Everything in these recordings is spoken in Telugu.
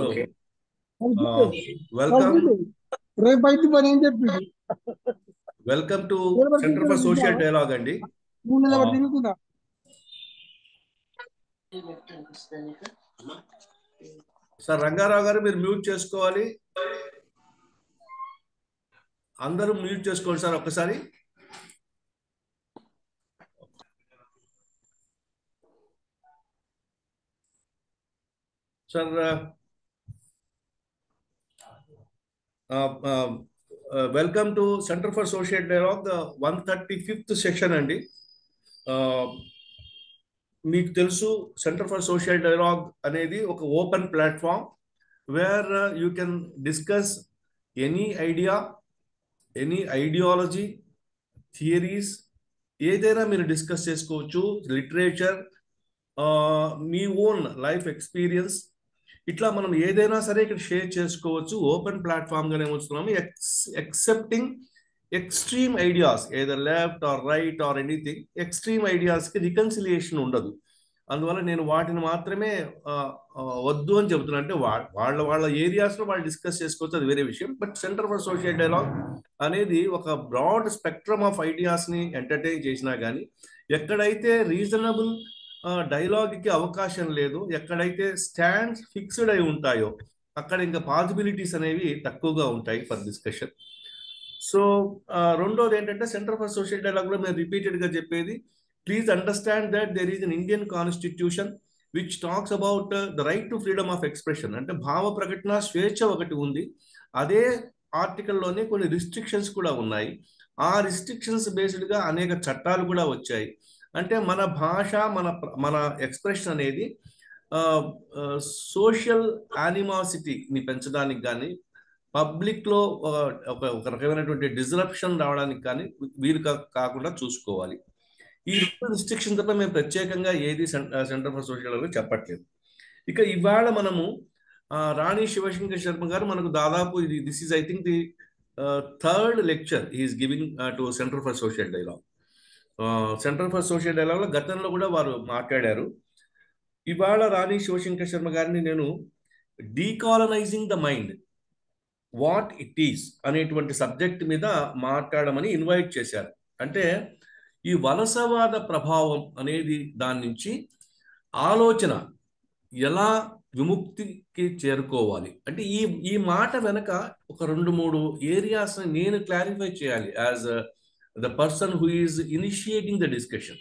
ఓకే. వెల్కమ్ రేపు అయితే పని ఏం చెప్పింది welcome to centre for social dialogue అండి. తిరుగుతుందా సార్ రంగారావు గారు మీరు మ్యూట్ చేసుకోవాలి. అందరూ మ్యూట్ చేసుకోండి సార్ ఒక్కసారి. Sir welcome to centre for social dialogue 135th session అండి. మీకు తెలుసు సెంటర్ ఫర్ సోషల్ డైలాగ్ అనేది ఒక open platform where you can discuss any idea, any ideology, theories ఏదైనా మీరు డిస్కస్ చేసుకోవచ్చు. లిటరేచర్, మీ ఓన్ లైఫ్ ఎక్స్పీరియన్స్, ఇట్లా మనం ఏదైనా సరే ఇక్కడ షేర్ చేసుకోవచ్చు. ఓపెన్ ప్లాట్ఫామ్గానే ఉంచుతున్నాము. Excepting extreme ideas, either left or right or anything, extreme ఐడియాస్కి రికన్సిలియేషన్ ఉండదు. అందువల్ల నేను వాటిని మాత్రమే వద్దు అని చెబుతున్నాను. అంటే వాళ్ళ ఏరియాస్లో వాళ్ళు డిస్కస్ చేసుకోవచ్చు, అది వేరే విషయం. But centre for social dialogue అనేది ఒక బ్రాడ్ స్పెక్ట్రమ్ ఆఫ్ ఐడియాస్ని ఎంటర్టైన్ చేసినా కానీ ఎక్కడైతే రీజనబుల్ డైలాగ్కి అవకాశం లేదు, ఎక్కడైతే స్టాండ్స్ ఫిక్స్డ్ అయి ఉంటాయో అక్కడ ఇంకా పాసిబిలిటీస్ అనేవి తక్కువగా ఉంటాయి ఫర్ డిస్కషన్. సో రెండోది ఏంటంటే సెంటర్ ఫర్ సోషల్ డైలాగ్లో మేము రిపీటెడ్గా చెప్పేది, please understand that there is an Indian constitution which talks about the right to freedom of expression. అంటే భావ ప్రకటన స్వేచ్ఛ ఒకటి ఉంది. అదే ఆర్టికల్లోనే కొన్ని రిస్ట్రిక్షన్స్ కూడా ఉన్నాయి. ఆ రిస్ట్రిక్షన్స్ బేస్డ్గా అనేక చట్టాలు కూడా వచ్చాయి. అంటే మన భాష, మన ఎక్స్ప్రెషన్ అనేది సోషల్ యానిమాసిటీని పెంచడానికి కానీ, పబ్లిక్లో ఒక రకమైనటువంటి డిస్రప్షన్ రావడానికి కానీ వీలు కాకుండా చూసుకోవాలి. ఈ రెండు రిస్ట్రిక్షన్ తప్ప మేము ప్రత్యేకంగా ఏది సెంటర్ ఫర్ సోషల్ డైలాగ్ చెప్పట్లేదు. ఇక ఇవాళ మనము రాణి శివశంకర్ శర్మ గారు మనకు దాదాపు this is I think the third lecture is giving to centre for social dialogue. Centre for social డైలాగ్లో గతంలో కూడా వారు మాట్లాడారు. ఇవాళ రాణి శివశంకర్ శర్మ గారిని నేను decolonizing the mind, what it is అనేటువంటి సబ్జెక్ట్ మీద మాట్లాడమని ఇన్వైట్ చేశారు. అంటే ఈ వలసవాద ప్రభావం అనేది దాని నుంచి ఆలోచన ఎలా విముక్తికి చేరుకోవాలి అంటే ఈ మాట వెనక ఒక 2-3 ఏరియాస్ నేను క్లారిఫై చేయాలి as the person who is initiating the discussion.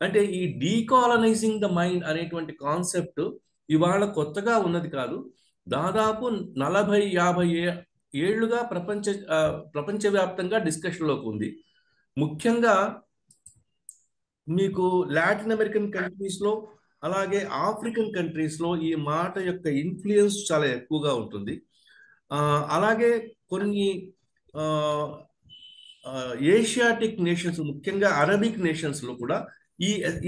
అంటే ఈ డీకాలనైజింగ్ ద మైండ్ అనేటువంటి కాన్సెప్ట్ ఇవాళ కొత్తగా ఉన్నది కాదు. దాదాపు 40-50 ఏళ్లుగా ప్రపంచవ్యాప్తంగా డిస్కషన్లోకి ఉంది. ముఖ్యంగా మీకు లాటిన్ అమెరికన్ కంట్రీస్లో, అలాగే ఆఫ్రికన్ కంట్రీస్లో ఈ మాట యొక్క ఇన్ఫ్లుయెన్స్ చాలా ఎక్కువగా ఉంటుంది. అలాగే కొన్ని ఏషియాటిక్ నేషన్స్, ముఖ్యంగా అరబిక్ నేషన్స్లో కూడా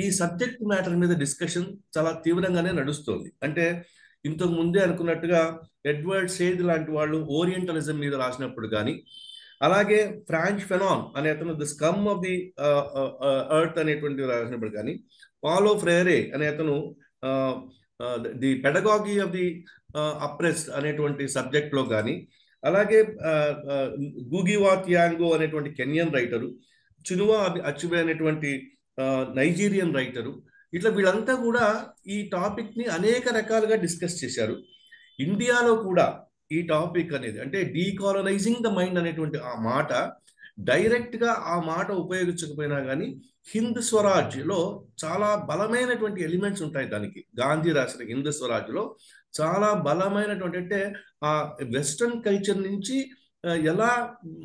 ఈ సబ్జెక్ట్ మ్యాటర్ మీద డిస్కషన్ చాలా తీవ్రంగానే నడుస్తుంది. అంటే ఇంతకు ముందే అనుకున్నట్టుగా ఎడ్వర్డ్ సేడ్ లాంటి వాళ్ళు ఓరియంటలిజం మీద రాసినప్పుడు కానీ, అలాగే ఫ్రాంచ్ ఫెనాన్ అనే అతను ది స్కమ్ ఆఫ్ ది ఎర్త్ అనేటువంటి రాసినప్పుడు కానీ, పాలో ఫ్రేరే అనే అతను the pedagogy of the oppressed అనేటువంటి సబ్జెక్ట్లో కానీ, అలాగే గుగివా థియాంగో అనేటువంటి కెన్యన్ రైటరు, చినువా అచుబే అనేటువంటి నైజీరియన్ రైటరు, ఇట్లా వీళ్ళంతా కూడా ఈ టాపిక్ని అనేక రకాలుగా డిస్కస్ చేశారు. ఇండియాలో కూడా ఈ టాపిక్ అనేది అంటే డీకాలనైజింగ్ ద మైండ్ అనేటువంటి ఆ మాట డైరెక్ట్గా ఆ మాట ఉపయోగించకపోయినా కానీ హింద్ స్వరాజ్లో చాలా బలమైనటువంటి ఎలిమెంట్స్ ఉంటాయి. దానికి గాంధీ రాసిన హింద్ స్వరాజ్లో చాలా బలమైనటువంటి, అంటే ఆ వెస్ట్రన్ కల్చర్ నుంచి ఎలా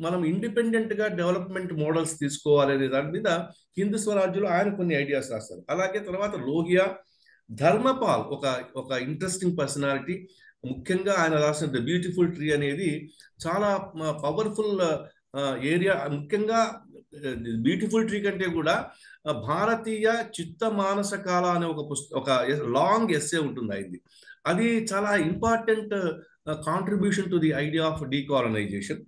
మనం ఇండిపెండెంట్గా డెవలప్మెంట్ మోడల్స్ తీసుకోవాలి అనే దాని మీద హిందూ స్వరాజ్యంలో ఆయన కొన్ని ఐడియాస్ రాస్తారు. అలాగే తర్వాత లోహియా, ధర్మపాల్ ఒక ఇంట్రెస్టింగ్ పర్సనాలిటీ. ముఖ్యంగా ఆయన రాసిన ద బ్యూటిఫుల్ ట్రీ అనేది చాలా పవర్ఫుల్ ఏరియా. ముఖ్యంగా బ్యూటిఫుల్ ట్రీ కంటే కూడా భారతీయ చిత్త మానస కాల అనే ఒక లాంగ్ ఎస్సే ఉంటుంది అయింది. అది చాలా important contribution to the idea of decolonization.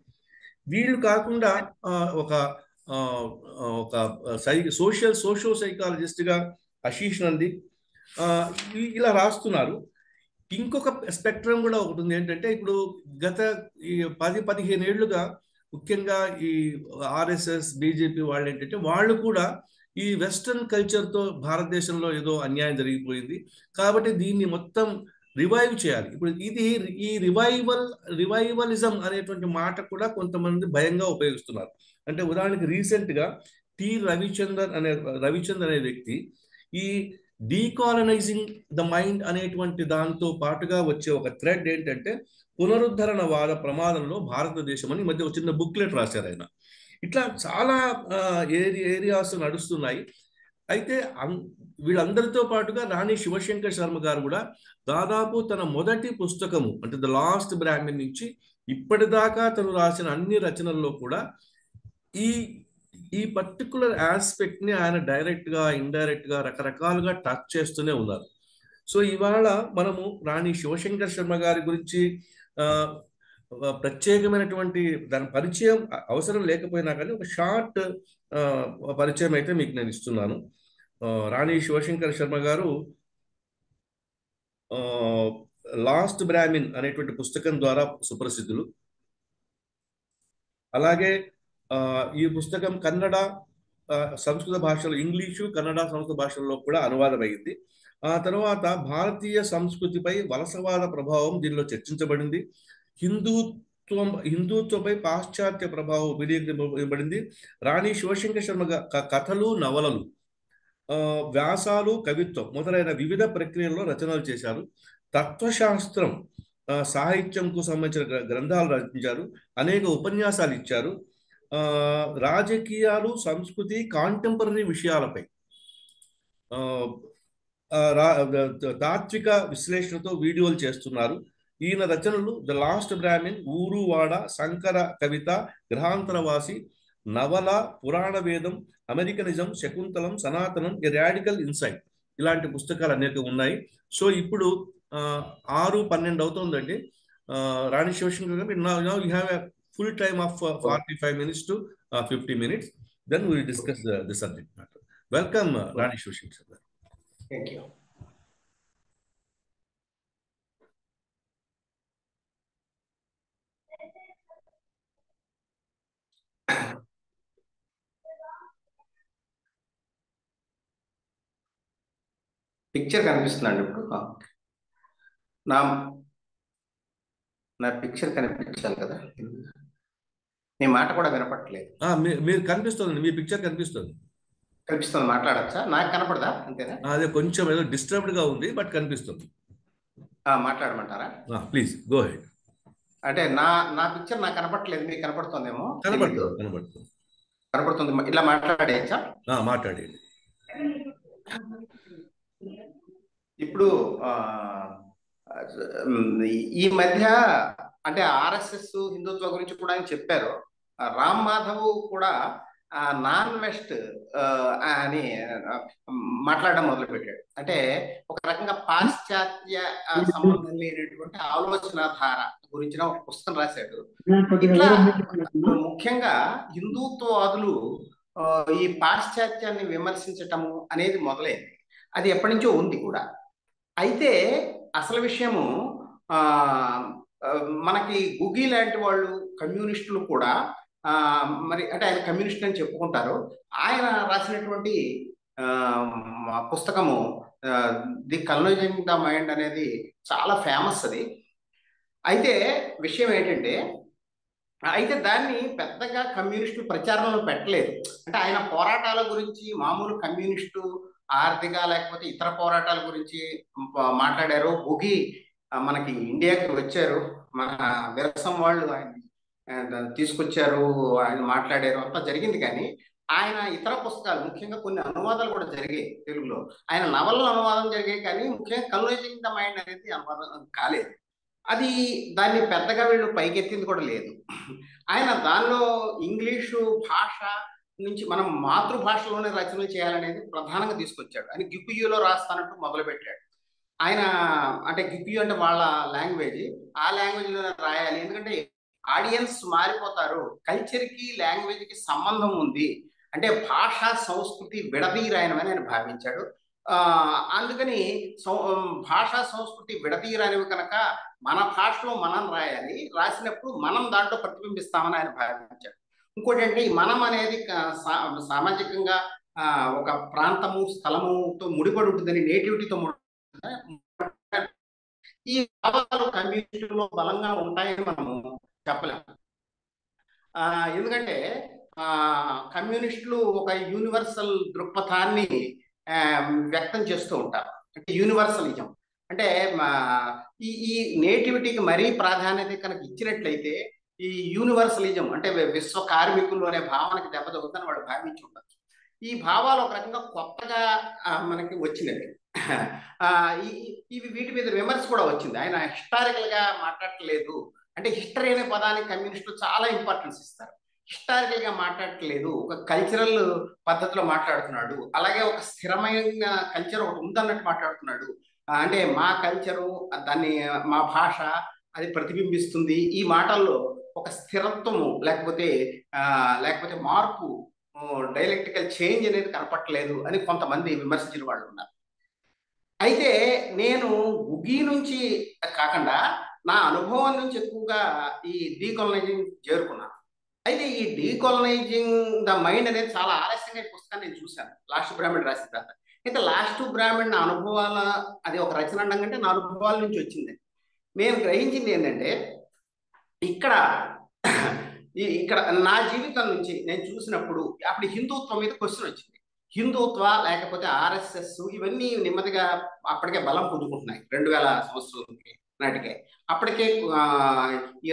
వీళ్ళు కాకుండా ఒక సోషో సైకాలజిస్ట్గా ఆశీష్ నంది ఇలా రాస్తున్నారు. ఇంకొక స్పెక్ట్రం కూడా ఒకటి ఉంది. ఏంటంటే ఇప్పుడు గత ఈ 10-15 ఏళ్లుగా ముఖ్యంగా ఈ ఆర్ఎస్ఎస్ బీజేపీ వాళ్ళు ఏంటంటే వాళ్ళు కూడా ఈ వెస్ట్రన్ కల్చర్తో భారతదేశంలో ఏదో అన్యాయం జరిగిపోయింది కాబట్టి దీన్ని మొత్తం రివైవ్ చేయాలి. ఇప్పుడు ఈ రివైవలిజం అనేటువంటి మాట కూడా కొంతమంది భయంగా ఉపయోగిస్తున్నారు. అంటే ఉదాహరణకి రీసెంట్ గా రవిచందర్ అనే వ్యక్తి ఈ డీకాలనైజింగ్ ద మైండ్ అనేటువంటి దాంతో పాటుగా వచ్చే ఒక థ్రెడ్ ఏంటంటే పునరుద్ధరణ వాద ప్రమాదంలో భారతదేశం అని మధ్య ఒక చిన్న బుక్లెట్ రాశారు ఆయన. ఇట్లా చాలా ఏరియాస్ నడుస్తున్నాయి. అయితే వీళ్ళందరితో పాటుగా రాణి శివశంకర్ శర్మ గారు కూడా దాదాపు తన మొదటి పుస్తకము అంటే ద లాస్ట్ బ్రాహ్మణ్ నుంచి ఇప్పటిదాకా తను రాసిన అన్ని రచనల్లో కూడా ఈ పర్టికులర్ ఆస్పెక్ట్ ని ఆయన డైరెక్ట్ గా ఇండైరెక్ట్ గా రకరకాలుగా టచ్ చేస్తూనే ఉన్నారు. సో ఇవాళ మనము రాణి శివశంకర్ శర్మ గారి గురించి ప్రత్యేకమైనటువంటి దాని పరిచయం అవసరం లేకపోయినా కానీ ఒక షార్ట్ పరిచయం అయితే మీకు నేను ఇస్తున్నాను. రాణి శివశంకర్ శర్మ గారు లాస్ట్ బ్రాహ్మిన్ అనేటువంటి పుస్తకం ద్వారా సుప్రసిద్ధులు. అలాగే ఈ పుస్తకం కన్నడ సంస్కృత భాషలో ఇంగ్లీషు కన్నడ సంస్కృత భాషల్లో కూడా అనువాదమైంది. ఆ తర్వాత భారతీయ సంస్కృతిపై వలసవాద ప్రభావం దీనిలో చర్చించబడింది. హిందుత్వపై పాశ్చాత్య ప్రభావం వినియోగించబడింది. రాణి శివశంకర్ శర్మ కథలు, నవలలు, వ్యాసాలు, కవిత్వం మొదలైన వివిధ ప్రక్రియల్లో రచనలు చేశారు. తత్వశాస్త్రం, సాహిత్యంకు సంబంధించిన గ్రంథాలు రచించారు. అనేక ఉపన్యాసాలు ఇచ్చారు. రాజకీయాలు, సంస్కృతి, కాంటెంపరీ విషయాలపై తాత్విక విశ్లేషణతో వీడియోలు చేస్తున్నారు. ఈయన రచనలు ద లాస్ట్ బ్రాహ్మిన్, ఊరువాడ, శంకర కవిత, గ్రహాంతరవాసి, నవల, పురాణ వేదం, అమెరికనిజం, శకుంతలం, సనాతనం, ఎ రాడికల్ ఇన్సైట్ ఇలాంటి పుస్తకాలు అనేక ఉన్నాయి. సో ఇప్పుడు 6:12 అవుతుందండి. రాణి శివశంకర్ గారు now you have a full time of 45 minutes to 50 minutes. Then we will discuss the subject matter. Welcome, Rani Shivashankar sir. Thank you. Picture కనిపిస్తుందండి ఇప్పుడు? నా పిక్చర్ కనిపించాలి కదా, నీ మాట కూడా వినపట్లేదు. మీరు కనిపిస్తుంది, మీ పిక్చర్ కనిపిస్తుంది. కనిపిస్తుంది, మాట్లాడచ్చా? నాకు కనపడదా? అంతేనా? అదే కొంచెం ఏదో డిస్టర్బ్డ్ గా ఉంది, బట్ కనిపిస్తుంది. మాట్లాడమంటారా? Please go head. అంటే నా పిక్చర్ నాకు కనపడట్లేదు, మీకు కనపడుతుందేమో. కనపడుతుంది. ఇలా మాట్లాడేయచ్చా? మాట్లాడేయండి. ఇప్పుడు ఈ మధ్య అంటే ఆర్ఎస్ఎస్ హిందుత్వ గురించి కూడా ఆయన చెప్పారు. రామ్ మాధవ్ కూడా నాన్ వెస్ట్ అని మాట్లాడడం మొదలుపెట్టాడు. అంటే ఒక రకంగా పాశ్చాత్య సంబంధం లేనటువంటి ఆలోచన ధార గురించిన ఒక పుస్తకం రాశాడు. ఇట్లా ముఖ్యంగా హిందుత్వవాదులు ఈ పాశ్చాత్యాన్ని విమర్శించటము అనేది మొదలైంది. అది ఎప్పటి నుంచో ఉంది కూడా. అయితే అసలు విషయము మనకి గుగి లాంటి వాళ్ళు, కమ్యూనిస్టులు కూడా మరి అంటే ఆయన కమ్యూనిస్ట్ అని చెప్పుకుంటారు. ఆయన రాసినటువంటి పుస్తకము ది కల్నైజింగ్ ద మైండ్ అనేది చాలా ఫేమస్ అది. అయితే విషయం ఏంటంటే, అయితే దాన్ని పెద్దగా కమ్యూనిస్టులు ప్రచారంలో పెట్టలేదు. అంటే ఆయన పోరాటాల గురించి మామూలు కమ్యూనిస్టు ఆర్థిక లేకపోతే ఇతర పోరాటాల గురించి మాట్లాడారు. గుగి మనకి ఇండియాకి వచ్చారు, మన విరసం వాళ్ళు ఆయన తీసుకొచ్చారు, ఆయన మాట్లాడారు, అంతా జరిగింది. కానీ ఆయన ఇతర పుస్తకాలు, ముఖ్యంగా కొన్ని అనువాదాలు కూడా జరిగాయి తెలుగులో. ఆయన నవలలు అనువాదం జరిగాయి, కానీ ముఖ్యంగా కల్నైజింగ్ ద మైండ్ అనేది అనువాదం కాలేదు. అది దాన్ని పెద్దగా వీళ్ళు పైకెత్తింది కూడా లేదు. ఆయన దానిలో ఇంగ్లీషు భాష నుంచి మనం మాతృభాషలోనే రచనలు చేయాలనేది ప్రధానంగా తీసుకొచ్చాడు. ఆయన గికుయులో రాస్తానంటూ మొదలుపెట్టాడు. ఆయన అంటే గికుయు అంటే వాళ్ళ లాంగ్వేజ్, ఆ లాంగ్వేజ్లో రాయాలి, ఎందుకంటే ఆడియన్స్ మారిపోతారు, కల్చర్కి లాంగ్వేజ్కి సంబంధం ఉంది, అంటే భాష సంస్కృతి విడదీరాయనమని ఆయన భావించాడు. అందుకని భాషా సంస్కృతి విడదీయరానివి కనుక మన భాషలో మనం రాయాలి, రాసినప్పుడు మనం దాంట్లో ప్రతిబింబిస్తామని ఆయన భావించాడు. ఇంకోటి అంటే ఈ మనం అనేది సామాజికంగా ఒక ప్రాంతము స్థలముతో ముడిపడి ఉంటుందని, నేటివిటీతో ఈ భావాలు కమ్యూనిటీలో బలంగా ఉంటాయని మనము చెప్పలేము. ఎందుకంటే కమ్యూనిస్టులు ఒక యూనివర్సల్ దృక్పథాన్ని వ్యక్తం చేస్తూ ఉంటారు. అంటే యూనివర్సలిజం అంటే ఈ నేటివిటీకి మరీ ప్రాధాన్యత కనుక ఇచ్చినట్లయితే ఈ యూనివర్సలిజం అంటే విశ్వ కార్మికులు అనే భావనకి దెబ్బతగుతుందని వాళ్ళు భావించి ఉంటారు. ఈ భావాలు ఒక రకంగా కొత్తగా మనకి వచ్చినవి. ఇవి వీటి మీద విమర్శ కూడా వచ్చింది. ఆయన హిస్టారికల్ గా మాట్లాడట్లేదు, అంటే హిస్టరీ అనే పదానికి కమ్యూనిస్టులు చాలా ఇంపార్టెన్స్ ఇస్తారు. హిస్టారికల్ గా మాట్లాడట్లేదు, ఒక కల్చరల్ పద్ధతిలో మాట్లాడుతున్నాడు. అలాగే ఒక స్థిరమైన కల్చర్ ఒకటి ఉందన్నట్టు మాట్లాడుతున్నాడు. అంటే మా కల్చరు, దాన్ని మా భాష అది ప్రతిబింబిస్తుంది. ఈ మాటల్లో ఒక స్థిరత్వము లేకపోతే మార్పు, డైలెక్టికల్ చేంజ్ అనేది కనపట్టలేదు అని కొంతమంది విమర్శించిన వాళ్ళు ఉన్నారు. అయితే నేను గుగి నుంచి కాకుండా నా అనుభవం నుంచి ఎక్కువగా ఈ డీకాలనైజింగ్ చేరుకున్నాను. అయితే ఈ డీకాలనైజింగ్ ద మైండ్ అనేది చాలా ఆలస్యంగా ఈ పుస్తకాన్ని నేను చూశాను, లాస్ట్ బ్రాహ్మణ్ రాసిన తర్వాత. అయితే లాస్ట్ బ్రాహ్మణ్ నా అనుభవాల, అది ఒక రచన అంటే నా అనుభవాల నుంచి వచ్చింది. నేను గ్రహించింది ఏంటంటే ఇక్కడ నా జీవితం నుంచి నేను చూసినప్పుడు అప్పుడు హిందుత్వం మీద క్వశ్చన్ వచ్చింది. హిందుత్వ లేకపోతే ఆర్ఎస్ఎస్ ఇవన్నీ నెమ్మదిగా అప్పటికే బలం పుంజుకుంటున్నాయి 2000 సంవత్సరాల నాటికే. అప్పటికే ఈ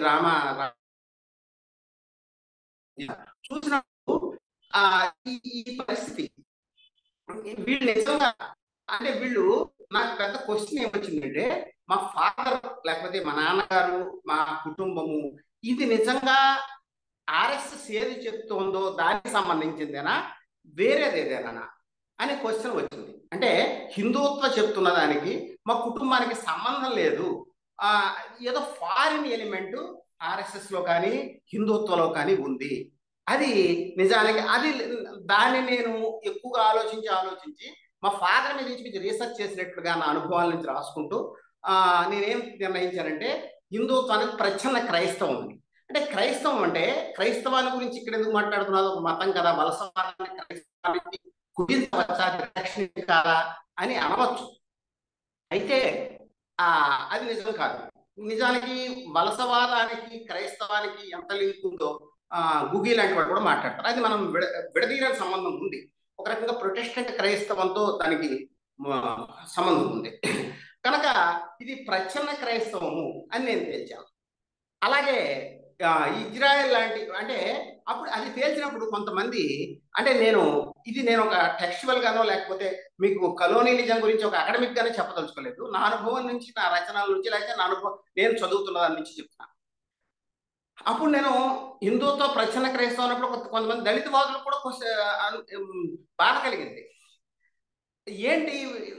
చూసినప్పుడు ఈ పరిస్థితి వీళ్ళు నిజంగా అంటే నాకు పెద్ద క్వశ్చన్ ఏమొచ్చిందంటే మా ఫాదర్ లేకపోతే మా నాన్నగారు, మా కుటుంబము ఇది నిజంగా ఆర్ఎస్ఎస్ ఏది చెప్తుందో దానికి సంబంధించిందేనా వేరేది ఏదేనా అనే క్వశ్చన్ వచ్చింది. అంటే హిందుత్వ చెప్తున్న దానికి మా కుటుంబానికి సంబంధం లేదు, ఏదో ఫారిన్ ఎలిమెంట్ ఆర్ఎస్ఎస్ లో కానీ హిందుత్వలో కానీ ఉంది. అది నిజానికి దాన్ని నేను ఎక్కువగా ఆలోచించి మా ఫాదర్ మీద నుంచి రీసెర్చ్ చేసినట్లుగా నా అనుభవాల నుంచి రాసుకుంటూ నేనేం నిర్ణయించానంటే హిందుత్వానికి ప్రచ్ఛన్న క్రైస్తవం అని. అంటే క్రైస్తవం అంటే క్రైస్తవాన్ని గురించి ఇక్కడ ఎందుకు మాట్లాడుతున్నది, ఒక మతం కదా, వలసవాదాన్ని క్రైస్తవానికి కుదించవచ్చా, కాదా అని అనవచ్చు. అయితే అది నిజం కాదు. నిజానికి వలసవాదానికి క్రైస్తవానికి ఎంత లింక్ ఉందో గుగి లాంటి వాడు కూడా మాట్లాడతారు. అది మనం విడదీయని సంబంధం ఉంది. ఒక రకంగా ప్రొటెస్టెంట్ క్రైస్తవంతో దానికి సంబంధం ఉంది కనుక ఇది ప్రచ్ఛన్న క్రైస్తవము అని నేను తేల్చాను. అలాగే ఇజ్రాయెల్ లాంటి అంటే అప్పుడు అది తేల్చినప్పుడు కొంతమంది అంటే నేను ఒక టెక్స్చువల్ గానో లేకపోతే మీకు కలోనియలిజం గురించి ఒక అకాడమిక్ గానే చెప్పదలుచుకోలేదు. నా అనుభవం నుంచి, నా రచనల నుంచి, లేకపోతే నా అనుభవం నేను చదువుతున్న దాని నుంచి చెప్తాను. అప్పుడు నేను హిందువుతో ప్రచ్ఛన్న క్రైస్తవం అన్నప్పుడు కొంతమంది దళిత వాదులు కూడా బాధ కలిగింది. ఏంటి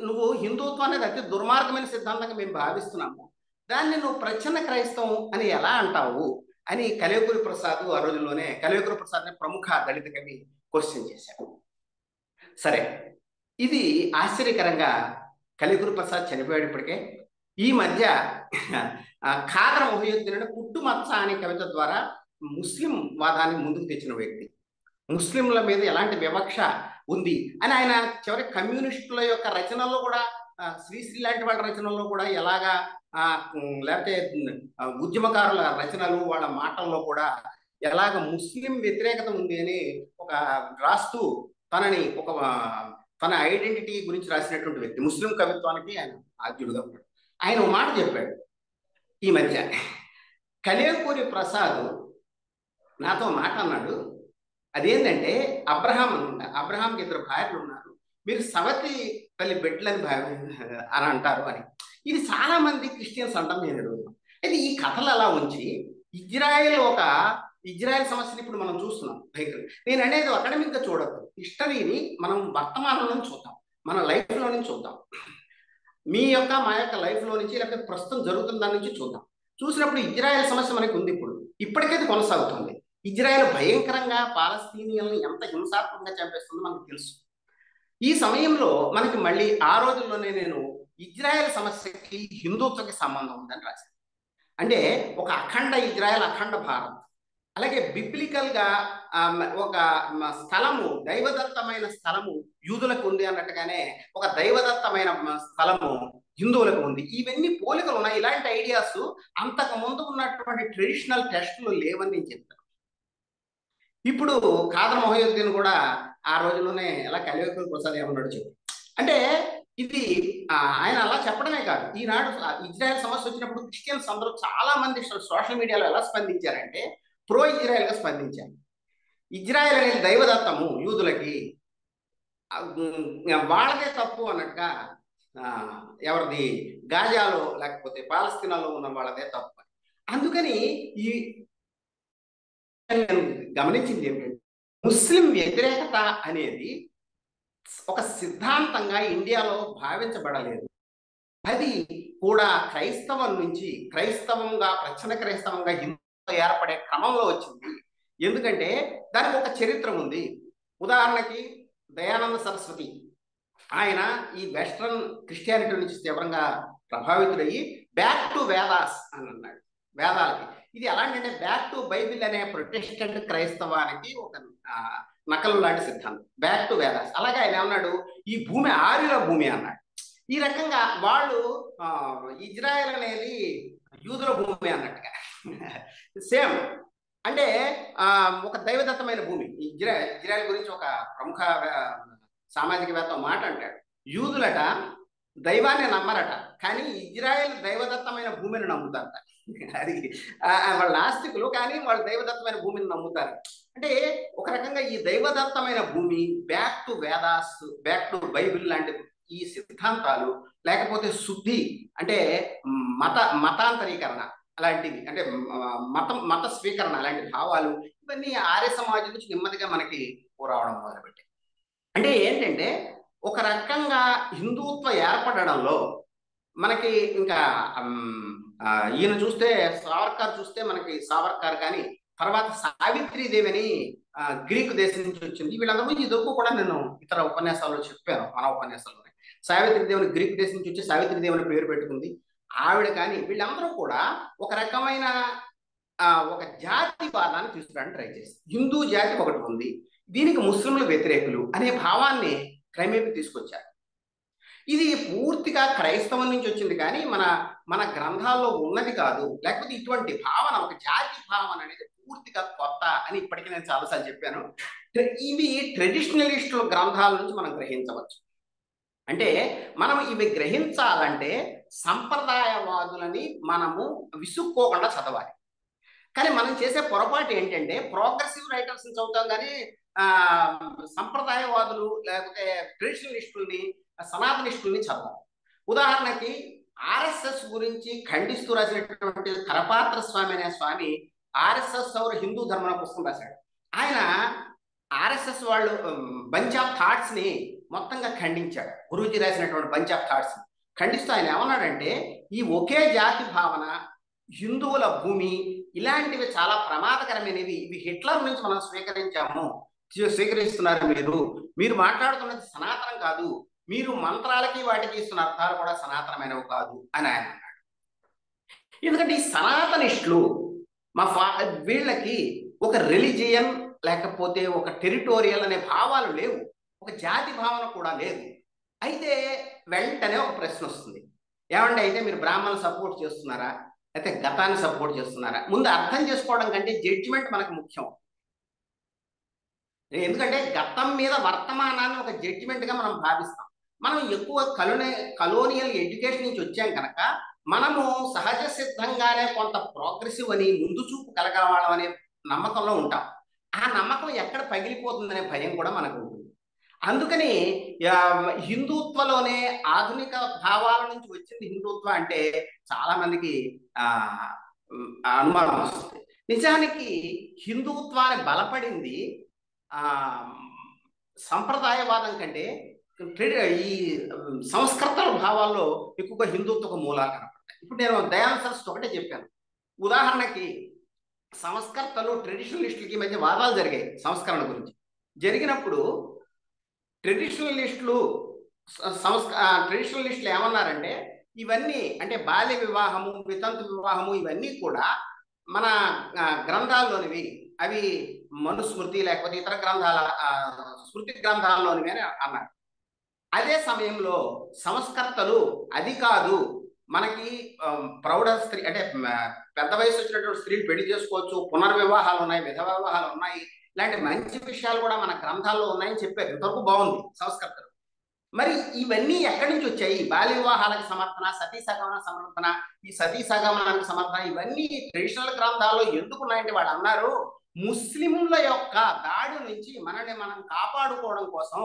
నువ్వు హిందుత్వం అనేది అతి దుర్మార్గమైన సిద్ధాంతంగా మేము భావిస్తున్నాము, దాన్ని నువ్వు ప్రచ్ఛన్న క్రైస్తవం అని ఎలా అంటావు అని కలేకూరి ప్రసాద్ ఆ రోజుల్లోనే కలేకూరి ప్రసాద్ అనే ప్రముఖ దళిత కవి క్వశ్చన్ చేశారు. సరే, ఇది ఆశ్చర్యకరంగా కలేకూరి ప్రసాద్ చనిపోయాడు ఇప్పటికే. ఈ మధ్య ఖాదర్ మొహియుద్దీన్ పుట్టుమచ్చ అనే కవిత ద్వారా ముస్లిం వాదాన్ని ముందుకు తెచ్చిన వ్యక్తి. ముస్లింల మీద ఎలాంటి వివక్ష ఉంది అని ఆయన చివరి కమ్యూనిస్టుల యొక్క రచనల్లో కూడా, శ్రీశ్రీ లాంటి వాళ్ళ రచనల్లో కూడా ఎలాగా, లేకపోతే ఉద్యమకారుల రచనలు వాళ్ళ మాటల్లో కూడా ఎలాగ ముస్లిం వ్యతిరేకత ఉంది అని ఒక రాస్తూ తన ఐడెంటిటీ గురించి రాసినటువంటి వ్యక్తి. ముస్లిం కవిత్వానికి ఆయన ఆద్యుడుగా ఉన్నాడు. ఆయన ఒక మాట చెప్పాడు ఈ మధ్య. కలేకూరి ప్రసాద్ నాతో మాట అన్నాడు, అదేంటంటే అబ్రహాంకి 2 భార్యలు ఉన్నారు, మీరు సవతి తల్లి బిడ్డలని అని అంటారు అని. ఇది చాలా మంది క్రిస్టియన్స్ అంటాం నేను అడుగుతున్నాను. అయితే ఈ కథలు అలా ఉంచి ఇజ్రాయెల్ సమస్యని ఇప్పుడు మనం చూస్తున్నాం. నేను అనేది అకాడమిక్ గా చూడద్దు, హిస్టరీని మనం వర్తమానంలో చూద్దాం, మన లైఫ్లో నుంచి చూద్దాం, మా యొక్క లైఫ్లో నుంచి, లేకపోతే ప్రస్తుతం జరుగుతున్న దాని నుంచి చూద్దాం. చూసినప్పుడు ఇజ్రాయెల్ సమస్య మనకి ఉంది, ఇప్పటికైతే కొనసాగుతుంది. ఇజ్రాయెల్ భయంకరంగా పాలస్తీనియల్ని ఎంత హింసాత్మకంగా చంపేస్తుందో మనకు తెలుసు. ఈ సమయంలో మనకి మళ్ళీ ఆ రోజుల్లోనే నేను ఇజ్రాయెల్ సమస్యకి హిందుత్వకి సంబంధం ఉందని రాశాను. అంటే ఒక అఖండ ఇజ్రాయెల్, అఖండ భారత్, అలాగే బిబ్లికల్ గా ఒక స్థలము, దైవదత్తమైన స్థలము యూదులకు ఉంది అన్నట్టుగానే ఒక దైవదత్తమైన స్థలము హిందువులకు ఉంది. ఇవన్నీ పోలికలు ఉన్నాయి. ఇలాంటి ఐడియాస్ అంతకు ముందు ఉన్నటువంటి ట్రెడిషనల్ టెస్టులు లేవని నేను చెప్తాను. ఇప్పుడు ఖాదర్ మొహయుద్దీన్ కూడా ఆ రోజుల్లోనే ఎలా కలివేకుల ప్రసాద్ ఏమన్నాడు చెప్పు. అంటే ఇది ఆయన అలా చెప్పడమే కాదు, ఈనాడు ఇజ్రాయెల్ సమస్య వచ్చినప్పుడు క్రిస్టియన్స్ అందరూ చాలా మంది సోషల్ మీడియాలో ఎలా స్పందించారంటే ప్రో ఇజ్రాయెల్ గా స్పందించారు. ఇజ్రాయెల్ అనేది దైవదత్తము యూదులకి, వాళ్ళదే తప్పు అన్నట్టుగా, ఎవరిది గాజాలో లేకపోతే పాలస్తీనాలో ఉన్న వాళ్ళదే తప్పు. అందుకని ఈ గమనించింది ఏమిటంటే ముస్లిం వ్యతిరేకత అనేది ఒక సిద్ధాంతంగా ఇండియాలో భావించబడలేదు. అది కూడా క్రైస్తవం నుంచి క్రైస్తవంగా ప్రచ్ఛన్న క్రైస్తవంగా హిందూ ఏర్పడే క్రమంలో వచ్చింది. ఎందుకంటే దానికి ఒక చరిత్ర ఉంది. ఉదాహరణకి దయానంద సరస్వతి ఆయన ఈ వెస్ట్రన్ క్రిస్టియానిటీ నుంచి తీవ్రంగా ప్రభావితుడయ్యి బ్యాక్ టు వేదాస్ అని అన్నాడు. వేదాలకి ఇది ఎలాంటి బ్యాక్ టు బైబిల్ అనే ప్రొటెస్టెంట్ క్రైస్తవానికి ఒక నకలు లాంటి సిద్ధాంతం, బ్యాక్ టు వేదాస్. అలాగే ఆయన ఏమన్నాడు, ఈ భూమి ఆర్యుల భూమి అన్నాడు. ఈ రకంగా వాళ్ళు ఇజ్రాయెల్ అనేది యూదుల భూమి అన్నట్టుగా సేమ్. అంటే ఒక దైవదత్తమైన భూమి. ఇజ్రాయెల్ గురించి ఒక ప్రముఖ సామాజికవేత్త మాట అంటాడు, యూదులట దైవాన్ని నమ్మరట, కానీ ఇజ్రాయెల్ దైవదత్తమైన భూమిని నమ్ముతారట. అది వాళ్ళ నాస్తికులు, కానీ వాళ్ళు దైవదత్తమైన భూమిని నమ్ముతారు. అంటే ఒక రకంగా ఈ దైవదత్తమైన భూమి, back to Vedas, back to Bible లాంటి ఈ సిద్ధాంతాలు, లేకపోతే శుద్ధి అంటే మతాంతరీకరణ అలాంటివి, అంటే మత స్వీకరణ అలాంటి భావాలు, ఇవన్నీ ఆర్య సమాజం నుంచి నెమ్మదిగా మనకి పోరావడం మొదలుపెట్టాయి. అంటే ఏంటంటే ఒక రకంగా హిందుత్వ ఏర్పడడంలో మనకి ఇంకా ఈయన చూస్తే సావర్కర్ చూస్తే మనకి సావర్కర్, కానీ తర్వాత సావిత్రీదేవి అని గ్రీకు దేశం నుంచి వచ్చింది. వీళ్ళందరూ ఈ దొక్కు కూడా నేను ఇతర ఉపన్యాసాల్లో చెప్పాను, మన ఉపన్యాసాల్లోనే. సావిత్రీదేవిని గ్రీకు దేశం నుంచి వచ్చి సావిత్రీదేవిని పేరు పెట్టుకుంది ఆవిడ. కానీ వీళ్ళందరూ కూడా ఒక రకమైన ఒక జాతివాదాన్ని తీసుకురావడానికి ట్రై చేస్తారు. హిందూ జాతి ఒకటి ఉంది, దీనికి ముస్లింలు వ్యతిరేకులు అనే భావాన్ని క్రమేపీ తీసుకొచ్చారు. ఇది పూర్తిగా క్రైస్తవం నుంచి వచ్చింది, కానీ మన గ్రంథాల్లో ఉన్నది కాదు. లేకపోతే ఇటువంటి భావన, ఒక జాతి భావన అనేది పూర్తిగా కొత్త అని ఇప్పటికీ నేను చాలాసార్లు చెప్పాను. ఇవి ట్రెడిషనలిస్టుల గ్రంథాల నుంచి మనం గ్రహించవచ్చు. అంటే మనం ఇవి గ్రహించాలంటే సంప్రదాయవాదులని మనము విసుక్కోకుండా చదవాలి. కానీ మనం చేసే పొరపాటు ఏంటంటే ప్రోగ్రెసివ్ రైటర్స్ని చదువుతాం, కానీ సంప్రదాయవాదులు లేకపోతే ట్రెడిషనలిస్టుల్ని, సనాతనిస్టుల్ని చదవాలి. ఉదాహరణకి ఆర్ఎస్ఎస్ గురించి ఖండిస్తూ రాసినటువంటి కరపాత్ర స్వామి అనే స్వామి ఆర్ఎస్ఎస్ और హిందూ ధర్మం పుస్తకం రాశాడు. ఆయన ఆర్ఎస్ఎస్ వాళ్ళు బంచ్ ఆఫ్ థాట్స్ ని మొత్తంగా ఖండించాడు. గురూజీ రాసినటువంటి బంచ్ ఆఫ్ థాట్స్ ఖండిస్తూ ఆయన ఏమన్నాడంటే, ఈ ఒకే జాతి భావన, హిందువుల భూమి, ఇలాంటివి చాలా ప్రమాదకరమైనవి. ఇవి హిట్లర్ నుంచి మనం స్వీకరిస్తున్నారు. మీరు మాట్లాడుతున్నది సనాతనం కాదు, మీరు మంత్రాలకి వాటికి ఇస్తున్న అర్థాలు కూడా సనాతనమైనవి కాదు అని ఆయన అన్నాడు. ఎందుకంటే ఈ సనాతనిస్టులు వీళ్ళకి ఒక రిలీజియన్ లేకపోతే ఒక టెరిటోరియల్ అనే భావాలు లేవు, ఒక జాతి భావన కూడా లేదు. అయితే వెంటనే ఒక ప్రశ్న వస్తుంది, ఏమంటే అయితే మీరు బ్రాహ్మణులు సపోర్ట్ చేస్తున్నారా, అయితే గతాన్ని సపోర్ట్ చేస్తున్నారా? ముందు అర్థం చేసుకోవడం కంటే జడ్జిమెంట్ మనకు ముఖ్యం. ఎందుకంటే గతం మీద వర్తమానాన్ని ఒక జడ్జిమెంట్గా మనం భావిస్తాం. మనం ఎక్కువ కలోనియల్ ఎడ్యుకేషన్ నుంచి వచ్చాం కనుక మనము సహజ సిద్ధంగానే కొంత ప్రోగ్రెసివ్ అని, ముందు చూపు కలగలవాళ్ళం అనే నమ్మకంలో ఉంటాం. ఆ నమ్మకం ఎక్కడ పగిలిపోతుందనే భయం కూడా మనకు ఉంటుంది. అందుకని హిందుత్వలోనే ఆధునిక భావాల నుంచి వచ్చింది హిందుత్వ అంటే చాలా మందికి అనుమానం వస్తుంది. నిజానికి హిందుత్వాన్ని బలపడింది సంప్రదాయవాదం కంటే ఈ సంస్కృత భావాల్లో ఎక్కువగా హిందుత్వ మూలాలు కనపడతాయి. ఇప్పుడు నేను దయానంద సరస్వతి ఒకటే చెప్పాను. ఉదాహరణకి సంస్కర్తలు ట్రెడిషనలిస్టులకి మధ్య వాదాలు జరిగాయి సంస్కరణ గురించి. జరిగినప్పుడు ట్రెడిషనలిస్టులు ట్రెడిషనలిస్టులు ఏమన్నారంటే ఇవన్నీ అంటే బాల్య వివాహము, వితంతు వివాహము ఇవన్నీ కూడా మన గ్రంథాల్లోనివి, అవి మనుస్మృతి లేకపోతే ఇతర గ్రంథాల స్మృతి గ్రంథాల్లోనివి అని అన్నారు. అదే సమయంలో సంస్కర్తలు అది కాదు, మనకి ప్రౌఢ స్త్రీ అంటే పెద్ద వయసు వచ్చినటువంటి స్త్రీలు పెళ్లి చేసుకోవచ్చు, పునర్వివాహాలు ఉన్నాయి, విధవ వివాహాలు ఉన్నాయి, ఇలాంటి మంచి విషయాలు కూడా మన గ్రంథాల్లో ఉన్నాయని చెప్పారు. ఇంతవరకు బాగుంది సంస్కర్తలు. మరి ఇవన్నీ ఎక్కడి నుంచి వచ్చాయి? బాల్య వివాహాలకు సమర్థన, సతీ సగమన సమర్థన, ఈ సతీ సగమనానికి సమర్థన, ఇవన్నీ ట్రెడిషనల్ గ్రంథాల్లో ఎందుకు ఉన్నాయంటే వాళ్ళు అన్నారు ముస్లింల యొక్క దాడి నుంచి మనల్ని మనం కాపాడుకోవడం కోసం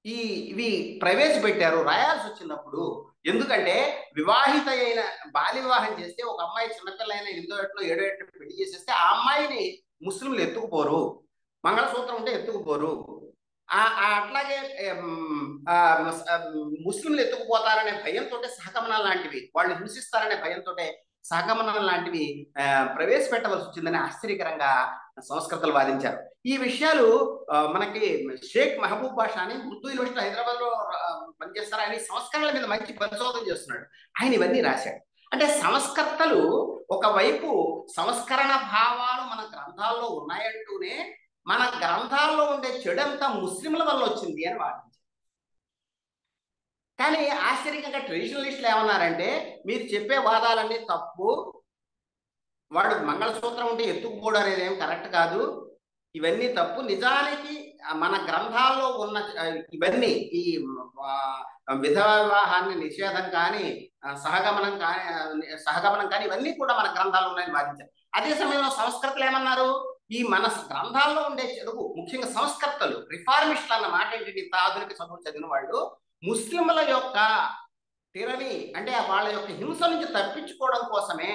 ఇవి ప్రవేశపెట్టారు, రాయాల్సి వచ్చినప్పుడు. ఎందుకంటే వివాహిత అయిన బాల్య వివాహం చేస్తే ఒక అమ్మాయి చిన్నపిల్ల అయిన 8 ఏట్లో 7 ఏట్లో పెళ్లి చేసేస్తే ఆ అమ్మాయిని ముస్లింలు ఎత్తుకుపోరు, మంగళసూత్రం ఉంటే ఎత్తుకుపోరు. అట్లాగే ముస్లింలు ఎత్తుకుపోతారనే భయంతో సహగమనాలు లాంటివి, వాళ్ళు హింసిస్తారనే భయంతో సహగమనాలు లాంటివి ప్రవేశపెట్టవలసి వచ్చిందని ఆశ్చర్యకరంగా సంస్కృతులు వాదించారు. ఈ విషయాలు మనకి షేక్ మహబూబ్ బాషా అని ఉర్దూ యూనివర్సిటీ హైదరాబాద్ లో పనిచేస్తారు. ఆయన సంస్కరణల మీద మంచి పరిశోధన చేస్తున్నాడు. ఆయన ఇవన్నీ రాశాడు. అంటే సంస్కర్తలు ఒకవైపు సంస్కరణ భావాలు మన గ్రంథాల్లో ఉన్నాయంటూనే మన గ్రంథాల్లో ఉండే చెడంతా ముస్లింల వల్ల వచ్చింది అని వాదించారు. కానీ ఆశ్చర్యకంగా ట్రెడిషనలిస్టులు ఏమన్నారంటే మీరు చెప్పే వాదాలన్నీ తప్పు, వాడు మంగళసూత్రం ఉంటే ఎత్తుకుపోవడం అనేది ఏం కరెక్ట్ కాదు, ఇవన్నీ తప్పు. నిజానికి మన గ్రంథాల్లో ఉన్న ఇవన్నీ ఈ విధవ వివాహాన్ని నిషేధం కానీ సహగమనం కానీ ఇవన్నీ కూడా మన గ్రంథాల్లో ఉన్నాయని వాదించారు. అదే సమయంలో సంస్కృతులు ఏమన్నారు, ఈ మన గ్రంథాల్లో ఉండే చదువు, ముఖ్యంగా సంస్కర్తలు రిఫార్మిస్టులు అన్న మాట ఏంటి, ఆధునిక చదువు చదివిన వాళ్ళు ముస్లింల యొక్క తిరని అంటే వాళ్ళ యొక్క హింస నుంచి తప్పించుకోవడం కోసమే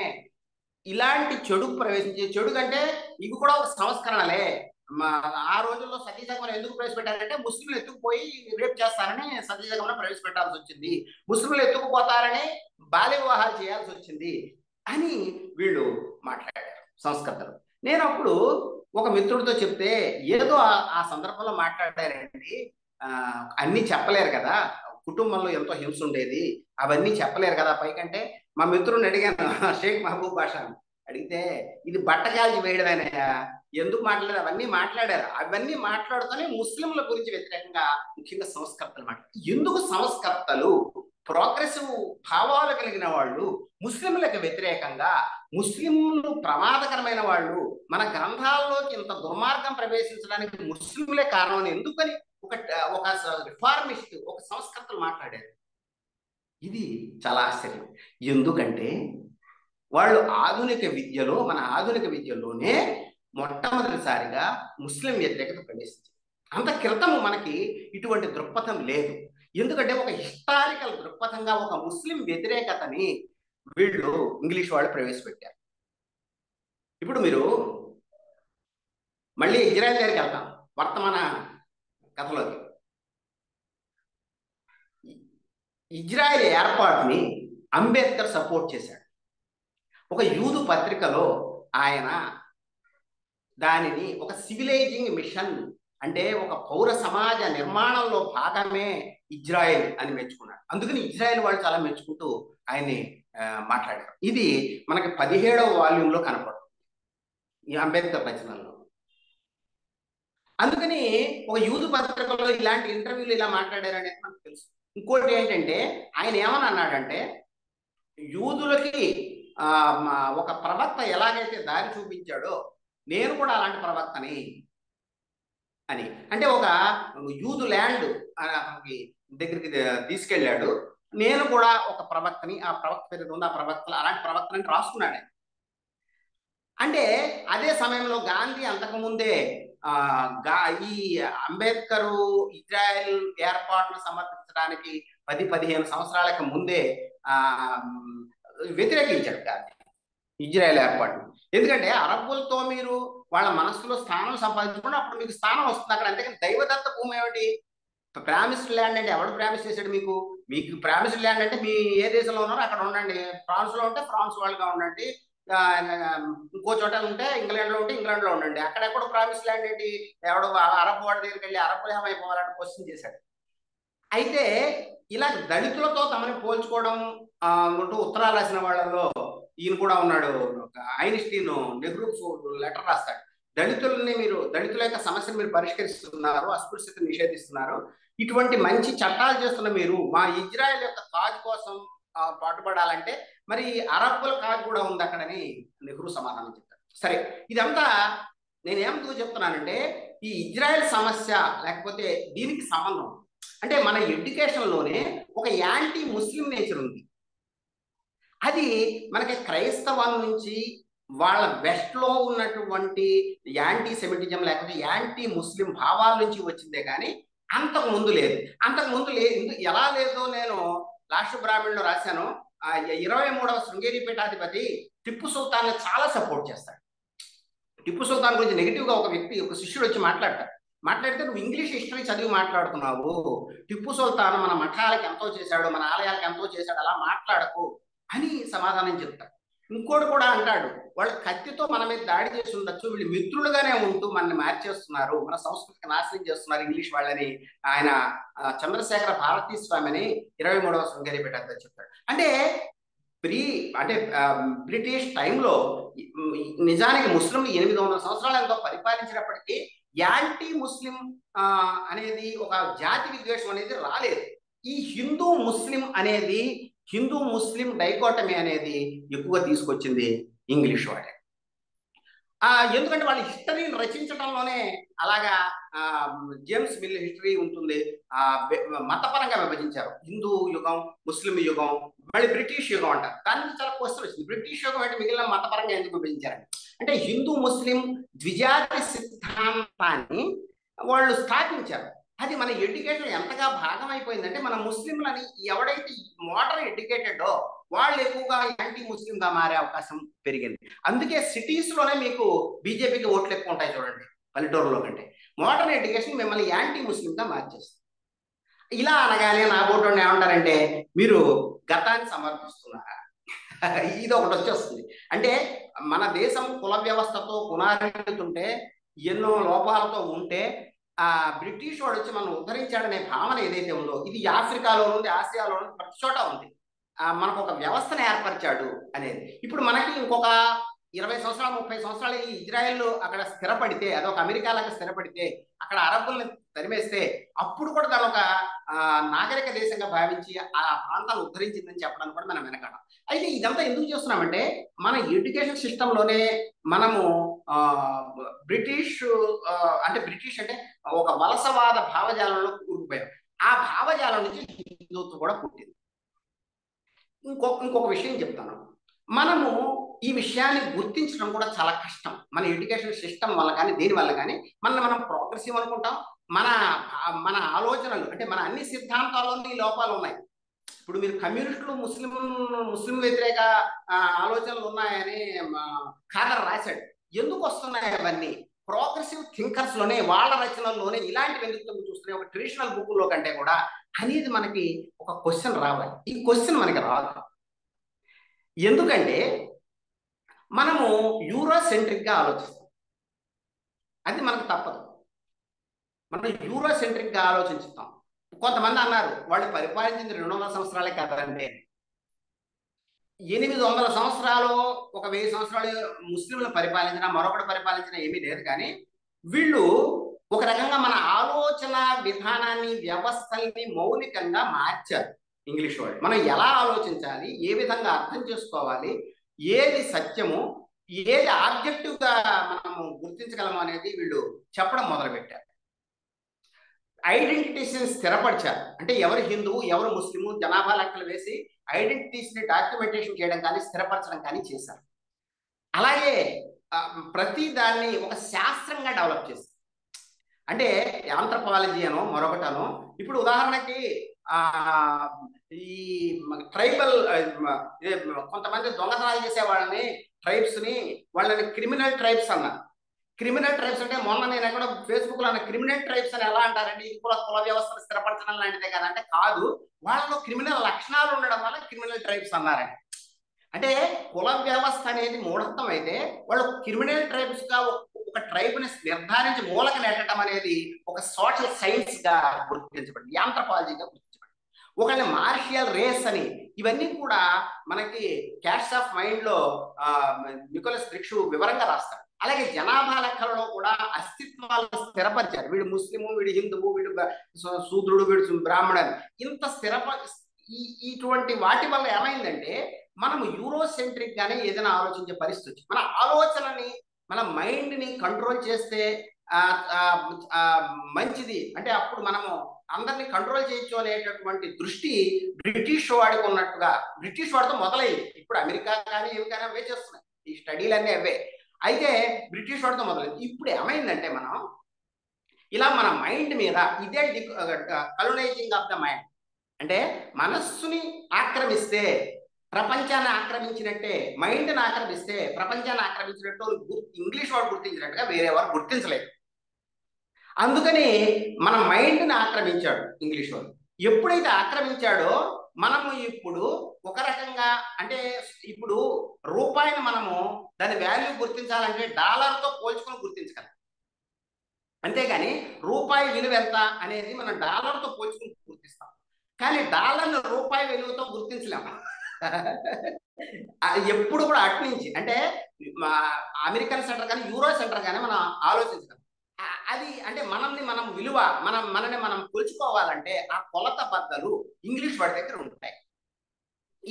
ఇలాంటి చెడు ప్రవేశించే, చెడు కంటే ఇవి కూడా ఒక సంస్కరణలే. ఆ రోజుల్లో సతీసగమనం ఎందుకు ప్రవేశపెట్టారంటే ముస్లింలు ఎత్తుకుపోయి రేప్ చేస్తారని సతీసగమనం ప్రవేశపెట్టాల్సి వచ్చింది, ముస్లింలు ఎత్తుకుపోతారని బాల్య వివాహాలు చేయాల్సి వచ్చింది అని వీళ్ళు మాట్లాడారు సంస్కర్తలు. నేను అప్పుడు ఒక మిత్రుడితో చెప్తే ఏదో ఆ సందర్భంలో మాట్లాడారండి, అన్నీ చెప్పలేరు కదా, కుటుంబంలో ఎంతో హింస ఉండేది, అవన్నీ చెప్పలేరు కదా పైకంటే. మా మిత్రుడిని అడిగాను, షేక్ మహబూబ్ బాషా అడిగితే ఇది బట్టకాల్చి వేయడమేనయ్యా, ఎందుకు మాట్లాడారు, అవన్నీ మాట్లాడారు. అవన్నీ మాట్లాడుతూనే ముస్లింల గురించి వ్యతిరేకంగా ముఖ్యంగా సంస్కర్తలు మాట్లాడారు. ఎందుకు సంస్కర్తలు ప్రోగ్రెసివ్ భావాలు కలిగిన వాళ్ళు ముస్లింలకు వ్యతిరేకంగా, ముస్లింలు ప్రమాదకరమైన వాళ్ళు, మన గ్రంథాల్లోకి ఇంత దుర్మార్గం ప్రవేశించడానికి ముస్లింలే కారణం అని ఎందుకని ఒక రిఫార్మిస్ట్, ఒక సంస్కర్తలు మాట్లాడారు. ఇది చాలా ఆశ్చర్యం. ఎందుకంటే వాళ్ళు ఆధునిక విద్యలో, మన ఆధునిక విద్యలోనే మొట్టమొదటిసారిగా ముస్లిం వ్యతిరేకత ప్రవేశించింది. అంత క్రితం మనకి ఇటువంటి దృక్పథం లేదు. ఎందుకంటే ఒక హిస్టారికల్ దృక్పథంగా ఒక ముస్లిం వ్యతిరేకతని వీళ్ళు ఇంగ్లీష్ వాళ్ళు ప్రవేశపెట్టారు. ఇప్పుడు మీరు మళ్ళీ ఇజ్రాయెల్ దగ్గరికి వెళ్తాం, వర్తమాన కథలోకి. ఇజ్రాయెల్ ఏర్పాటుని అంబేద్కర్ సపోర్ట్ చేశాడు. ఒక యూదు పత్రికలో ఆయన దానిని ఒక సివిలైజింగ్ మిషన్, అంటే ఒక పౌర సమాజ నిర్మాణంలో భాగమే ఇజ్రాయెల్ అని మెచ్చుకున్నాడు. అందుకని ఇజ్రాయెల్ వాళ్ళు చాలా మెచ్చుకుంటూ ఆయన్ని మాట్లాడారు. ఇది మనకి 17వ వాల్యూమ్లో కనపడుతుంది ఈ అంబేద్కర్ రచనల్లో. అందుకని ఒక యూదు పత్రికలో ఇలాంటి ఇంటర్వ్యూలు ఇలా మాట్లాడారనేది మనకు తెలుసు. ఇంకోటి ఏంటంటే ఆయన ఏమని అన్నాడంటే యూదులకి ఒక ప్రవక్త ఎలాగైతే దారి చూపించాడో నేను కూడా అలాంటి ప్రవక్తని అని. అంటే ఒక యూదు ల్యాండ్ దగ్గరికి తీసుకెళ్ళాడు, నేను కూడా ఒక ప్రవక్తని, ఆ ప్రవక్త పేరు ఉంది, ఆ ప్రవక్తలు అలాంటి ప్రవక్తని రాసుకున్నాడు. అంటే అదే సమయంలో గాంధీ అంతకుముందే ఈ అంబేద్కర్ ఇజ్రాయెల్ ఏర్పాటును సమర్థించడానికి 10-15 సంవత్సరాలకు ముందే వ్యతిరేకించాడు గాంధీ ఇజ్రాయెల్ ఏర్పాటును. ఎందుకంటే అరబ్బులతో మీరు వాళ్ళ మనస్సులో స్థానం సంపాదించుకుంటే అప్పుడు మీకు స్థానం వస్తుంది అక్కడ. అంతేకాని దైవదత్త భూమి ఏమిటి? ప్రామిస్డ్ ల్యాండ్ అంటే ఎవడు ప్రామిస్ చేశాడు మీకు? మీకు ప్రామిస్డ్ ల్యాండ్ అంటే మీ ఏ దేశంలో ఉన్నారో అక్కడ ఉండండి, ఫ్రాన్స్ లో ఉంటే ఫ్రాన్స్ వాళ్ళుగా ఉండండి, ఇంకో చోట ఉంటే ఇంగ్లాండ్లో ఉంటే ఇంగ్లాండ్లో ఉండండి, అక్కడెక్కడ ప్రామిస్ ల్యాండ్ ఏంటి, ఎవడో అరబ్ వాడి దగ్గరికి వెళ్ళి అరబ్బులు ఏమైపోవాలని క్వశ్చన్ చేశాడు. అయితే ఇలా దళితులతో తమని పోల్చుకోవడం అంటూ ఉత్తరాలు రాసిన వాళ్ళలో ఈయన కూడా ఉన్నాడు. ఐన్స్టీన్ నెహ్రూకు లెటర్ రాస్తాడు, దళితుల యొక్క సమస్యను మీరు పరిష్కరిస్తున్నారు, అస్పృశ్యత నిషేధిస్తున్నారు, ఇటువంటి మంచి చట్టాలు చేస్తున్న మీరు మా ఇజ్రాయెల్ యొక్క కాజ్ కోసం పాటుపడాలంటే మరి అరబ్బుల కాజ్ కూడా ఉంది అక్కడని నెహ్రూ సమాధానం చెప్తాడు. సరే, ఇదంతా నేనేందుకు చెప్తున్నానంటే ఈ ఇజ్రాయెల్ సమస్య లేకపోతే దీనికి సంబంధం అంటే మన ఎడ్యుకేషన్లోనే ఒక యాంటీ ముస్లిం నేచర్ ఉంది. అది మనకి క్రైస్తవం నుంచి వాళ్ళ వెస్ట్లో ఉన్నటువంటి యాంటీ సెమిటిజం లేకపోతే యాంటీ ముస్లిం భావాల నుంచి వచ్చిందే కానీ అంతకు ముందు లేదు. ఎలా లేదో నేను లాస్ట్ బ్రాహ్మణ్లో రాశాను. 23వ శృంగేరి పీఠాధిపతి టిప్పు సుల్తాన్ని చాలా సపోర్ట్ చేస్తాడు. టిప్పు సుల్తాన్ గురించి నెగిటివ్గా ఒక శిష్యుడు వచ్చి మాట్లాడితే నువ్వు ఇంగ్లీష్ హిస్టరీ చదివి మాట్లాడుతున్నావు, టిప్పు సుల్తాన్ మన మఠాలకు ఎంతో చేశాడు, మన ఆలయాలకు ఎంతో చేశాడు, అలా మాట్లాడకు అని సమాధానం చెప్తాడు. ఇంకోటి కూడా అంటాడు, వాళ్ళు కత్తితో మన మీద దాడి చేసి ఉండొచ్చు, వీళ్ళు మిత్రులుగానే ఉంటూ మనల్ని మార్చేస్తున్నారు, మన సంస్కృతికి నాశనం చేస్తున్నారు ఇంగ్లీష్ వాళ్ళని ఆయన చంద్రశేఖర భారతీ స్వామిని 23వ శృంగేరి పీఠాధిపతి చెప్తాడు. అంటే బ్రిటిష్ టైంలో నిజానికి ముస్లింలు 800 సంవత్సరాలు ఎంతో పరిపాలించినప్పటికీ యాంటీ ముస్లిం అనేది ఒక జాతి విద్వేషం అనేది రాలేదు. ఈ హిందూ ముస్లిం డైకోటమీ అనేది ఎక్కువగా తీసుకొచ్చింది ఇంగ్లీష్ వాడే. ఎందుకంటే వాళ్ళ హిస్టరీని రచించడంలోనే అలాగా జేమ్స్ మిల్ హిస్టరీ ఉంటుంది, మతపరంగా విభజించారు. హిందూ యుగం, ముస్లిం యుగం, మళ్ళీ బ్రిటిష్ యుగం అంటారు. దాని నుంచి చాలా క్వశ్చన్ వచ్చింది, బ్రిటిష్ యుగం అంటే మిగిలిన మతపరంగా ఎందుకు విభజించారని. అంటే హిందూ ముస్లిం ద్విజాతి సిద్ధాంతాన్ని వాళ్ళు స్థాపించారు. అది మన ఎడ్యుకేషన్ ఎంతగా భాగం అయిపోయిందంటే మన ముస్లింలని ఎవడైతే మోడర్న్ ఎడ్యుకేటెడో వాళ్ళు ఎక్కువగా యాంటీ ముస్లింగా మారే అవకాశం పెరిగింది. అందుకే సిటీస్లోనే మీకు బీజేపీకి ఓట్లు ఎక్కువ ఉంటాయి చూడండి పల్లెటూరులో కంటే. మోడర్న్ ఎడ్యుకేషన్ మిమ్మల్ని యాంటీ ముస్లింగా మార్చేస్తుంది. ఇలా అనగానే నా ఓటోని ఏమంటారంటే మీరు గతాన్ని సమర్పిస్తున్నారా, ఇది ఒకటి వచ్చేస్తుంది. అంటే మన దేశం కుల వ్యవస్థతో పునారితుంటే ఎన్నో లోపాలతో ఉంటే బ్రిటిష్ వాడు వచ్చి మనం ఉద్ధరించాడనే భావన ఏదైతే ఉందో ఇది ఆఫ్రికాలో ఉంది, ఆసియాలో ఉంది, ప్రతి చోట ఉంది. మనకు ఒక వ్యవస్థను ఏర్పరిచాడు అనేది. ఇప్పుడు మనకి ఇంకొక 20 సంవత్సరాలు 30 సంవత్సరాలు ఈ ఇజ్రాయెల్ అక్కడ స్థిరపడితే, అదొక అమెరికా లాగా స్థిరపడితే, అక్కడ అరబ్బుల్ని తరిమేస్తే అప్పుడు కూడా దాని ఒక నాగరిక దేశంగా భావించి ఆ ప్రాంతాన్ని ఉద్ధరించిందని చెప్పడానికి కూడా మనం వెనకాడం. అయితే ఇదంతా ఎందుకు చేస్తున్నామంటే మన ఎడ్యుకేషన్ సిస్టంలోనే మనము బ్రిటిష్ అంటే ఒక వలసవాద భావజాలంలో కూరుకుపోయాం. ఆ భావజాలం నుంచి హిందుత్వం కూడా పుట్టింది. ఇంకొక విషయం చెప్తాను, మనము ఈ విషయాన్ని గుర్తించడం కూడా చాలా కష్టం. మన ఎడ్యుకేషన్ సిస్టమ్ వల్ల కానీ దేని వల్ల కానీ మనం ప్రోగ్రెసివ్ అనుకుంటాం. మన ఆలోచనలు అంటే మన అన్ని సిద్ధాంతాల్లోని లోపాలు ఉన్నాయి. ఇప్పుడు మీరు కమ్యూనిస్టులు ముస్లిం వ్యతిరేక ఆలోచనలు ఉన్నాయని ఖాదర్ రాశాడు. ఎందుకు వస్తున్నాయి అవన్నీ? ప్రోగ్రెసివ్ థింకర్స్ లోనే వాళ్ళ రచనల్లోనే ఇలాంటివి ఎందుకు చూస్తున్నాయి ఒక ట్రెడిషనల్ బుక్లో కంటే కూడా అనేది మనకి ఒక క్వశ్చన్ రావాలి. ఈ క్వశ్చన్ మనకి రాదు. ఎందుకంటే మనము యూరోసెంట్రిక్గా ఆలోచిస్తాం, అది మనకు తప్పదు. మనం యూరోసెంట్రిక్గా ఆలోచిస్తాం. కొంతమంది అన్నారు వాళ్ళు పరిపాలించింది 200 సంవత్సరాలే కదండి. 800 సంవత్సరాలు, ఒక 1000 సంవత్సరాలు ముస్లింలు పరిపాలించినా మరొకటి పరిపాలించినా ఏమీ లేదు. కానీ వీళ్ళు ఒక రకంగా మన ఆలోచన విధానాన్ని, వ్యవస్థల్ని మౌలికంగా మార్చారు ఇంగ్లీష్ వాళ్ళు. మనం ఎలా ఆలోచించాలి, ఏ విధంగా అర్థం చేసుకోవాలి, ఏది సత్యము, ఏది ఆబ్జెక్టివ్గా మనము గుర్తించగలము అనేది వీళ్ళు చెప్పడం మొదలుపెట్టారు. ఐడెంటిటీస్ని స్థిరపరిచారు. అంటే ఎవరు హిందువు, ఎవరు ముస్లిము జనాభా లెక్కలు వేసి ఐడెంటిటీస్ని డాక్యుమెంటేషన్ చేయడం కానీ స్థిరపరచడం కానీ చేశారు. అలాగే ప్రతి దాన్ని ఒక శాస్త్రంగా డెవలప్ చేస్తారు. అంటే ఆంథ్రోపాలజీ అనో మరొకటనో. ఇప్పుడు ఉదాహరణకి ఈ ట్రైబల్ కొంతమంది దొంగతనాలు చేసే వాళ్ళని వాళ్ళని క్రిమినల్ ట్రైబ్స్ అన్నారు. క్రిమినల్ ట్రైబ్స్ అంటే మొన్న నేను ఎక్కడ ఫేస్బుక్ లో అన్న క్రిమినల్ ట్రైబ్స్ అని ఎలా అంటారండి, ఇది కూడా కుల వ్యవస్థను స్థిరపరచడం లాంటిదే కదంటే కాదు, వాళ్ళలో క్రిమినల్ లక్షణాలు ఉండడం వల్ల క్రిమినల్ ట్రైబ్స్ అన్నారండి. అంటే కుల వ్యవస్థ అనేది మూఢత్వం అయితే వాళ్ళు క్రిమినల్ ట్రైబ్స్ గా ఒక ట్రైబ్ ని నిర్ధారించి మూలక నెట్టడం అనేది ఒక సోషల్ సైన్స్ గా గుర్తించబడింది, యాంథ్రపాలజీగా గుర్తించబడింది. ఒకళ్ళ మార్షియల్ రేస్ అని ఇవన్నీ కూడా మనకి క్యాష్ ఆఫ్ మైండ్ లో నికోలస్ రిక్షు వివరంగా రాస్తారు. అలాగే జనాభా లెక్కలలో కూడా అస్తిత్వాలను స్థిరపరిచారు. వీడు ముస్లిము, వీడు హిందువు, వీడు శూద్రుడు, వీడు బ్రాహ్మణుడు, ఇంత ఇటువంటి వాటి వల్ల ఏమైందంటే మనము యూరోసెంట్రిక్ గానే ఏదైనా ఆలోచించే పరిస్థితి వచ్చింది. మన ఆలోచనని, మన మైండ్ ని కంట్రోల్ చేస్తే మంచిది, అంటే అప్పుడు మనము అందరినీ కంట్రోల్ చేయొచ్చు అనేటటువంటి దృష్టి బ్రిటిష్ వాడికి ఉన్నట్టుగా, బ్రిటిష్ వాడితో మొదలైంది. ఇప్పుడు అమెరికా కానీ ఏవి కానీ అవే చేస్తున్నాయి, ఈ స్టడీలన్నీ అవే. అయితే బ్రిటిష్ వాడితో మొదలైంది. ఇప్పుడు ఏమైందంటే మనం ఇలా మన మైండ్ మీద ఇదే కలోనైజింగ్ ఆఫ్ ద మైండ్, అంటే మనస్సుని ఆక్రమిస్తే ప్రపంచాన్ని ఆక్రమించినట్టే, మైండ్ని ఆక్రమిస్తే ప్రపంచాన్ని ఆక్రమించినట్టు ఇంగ్లీష్ వాడు గుర్తించినట్టుగా వేరే వారు గుర్తించలేదు. అందుకని మన మైండ్ని ఆక్రమించాడు ఇంగ్లీష్ వాడు. ఎప్పుడైతే ఆక్రమించాడో మనము ఇప్పుడు ఒక రకంగా, అంటే ఇప్పుడు రూపాయిని మనము దాని వాల్యూ గుర్తించాలంటే డాలర్తో పోల్చుకొని గుర్తించగలం, అంతేగాని రూపాయి విలువ ఎంత అనేది మనం డాలర్తో పోల్చుకొని గుర్తిస్తాం. కానీ డాలర్ను రూపాయి విలువతో గుర్తించలేము. ఎప్పుడు కూడా అటు నుంచి, అంటే అమెరికన్ సెంటర్ కానీ యూరో సెంటర్ కానీ మనం ఆలోచించగలం. అది అంటే మనం విలువ మనని మనం కొలుచుకోవాలంటే ఆ కొలత బద్దలు ఇంగ్లీష్ వాడి దగ్గర ఉంటాయి.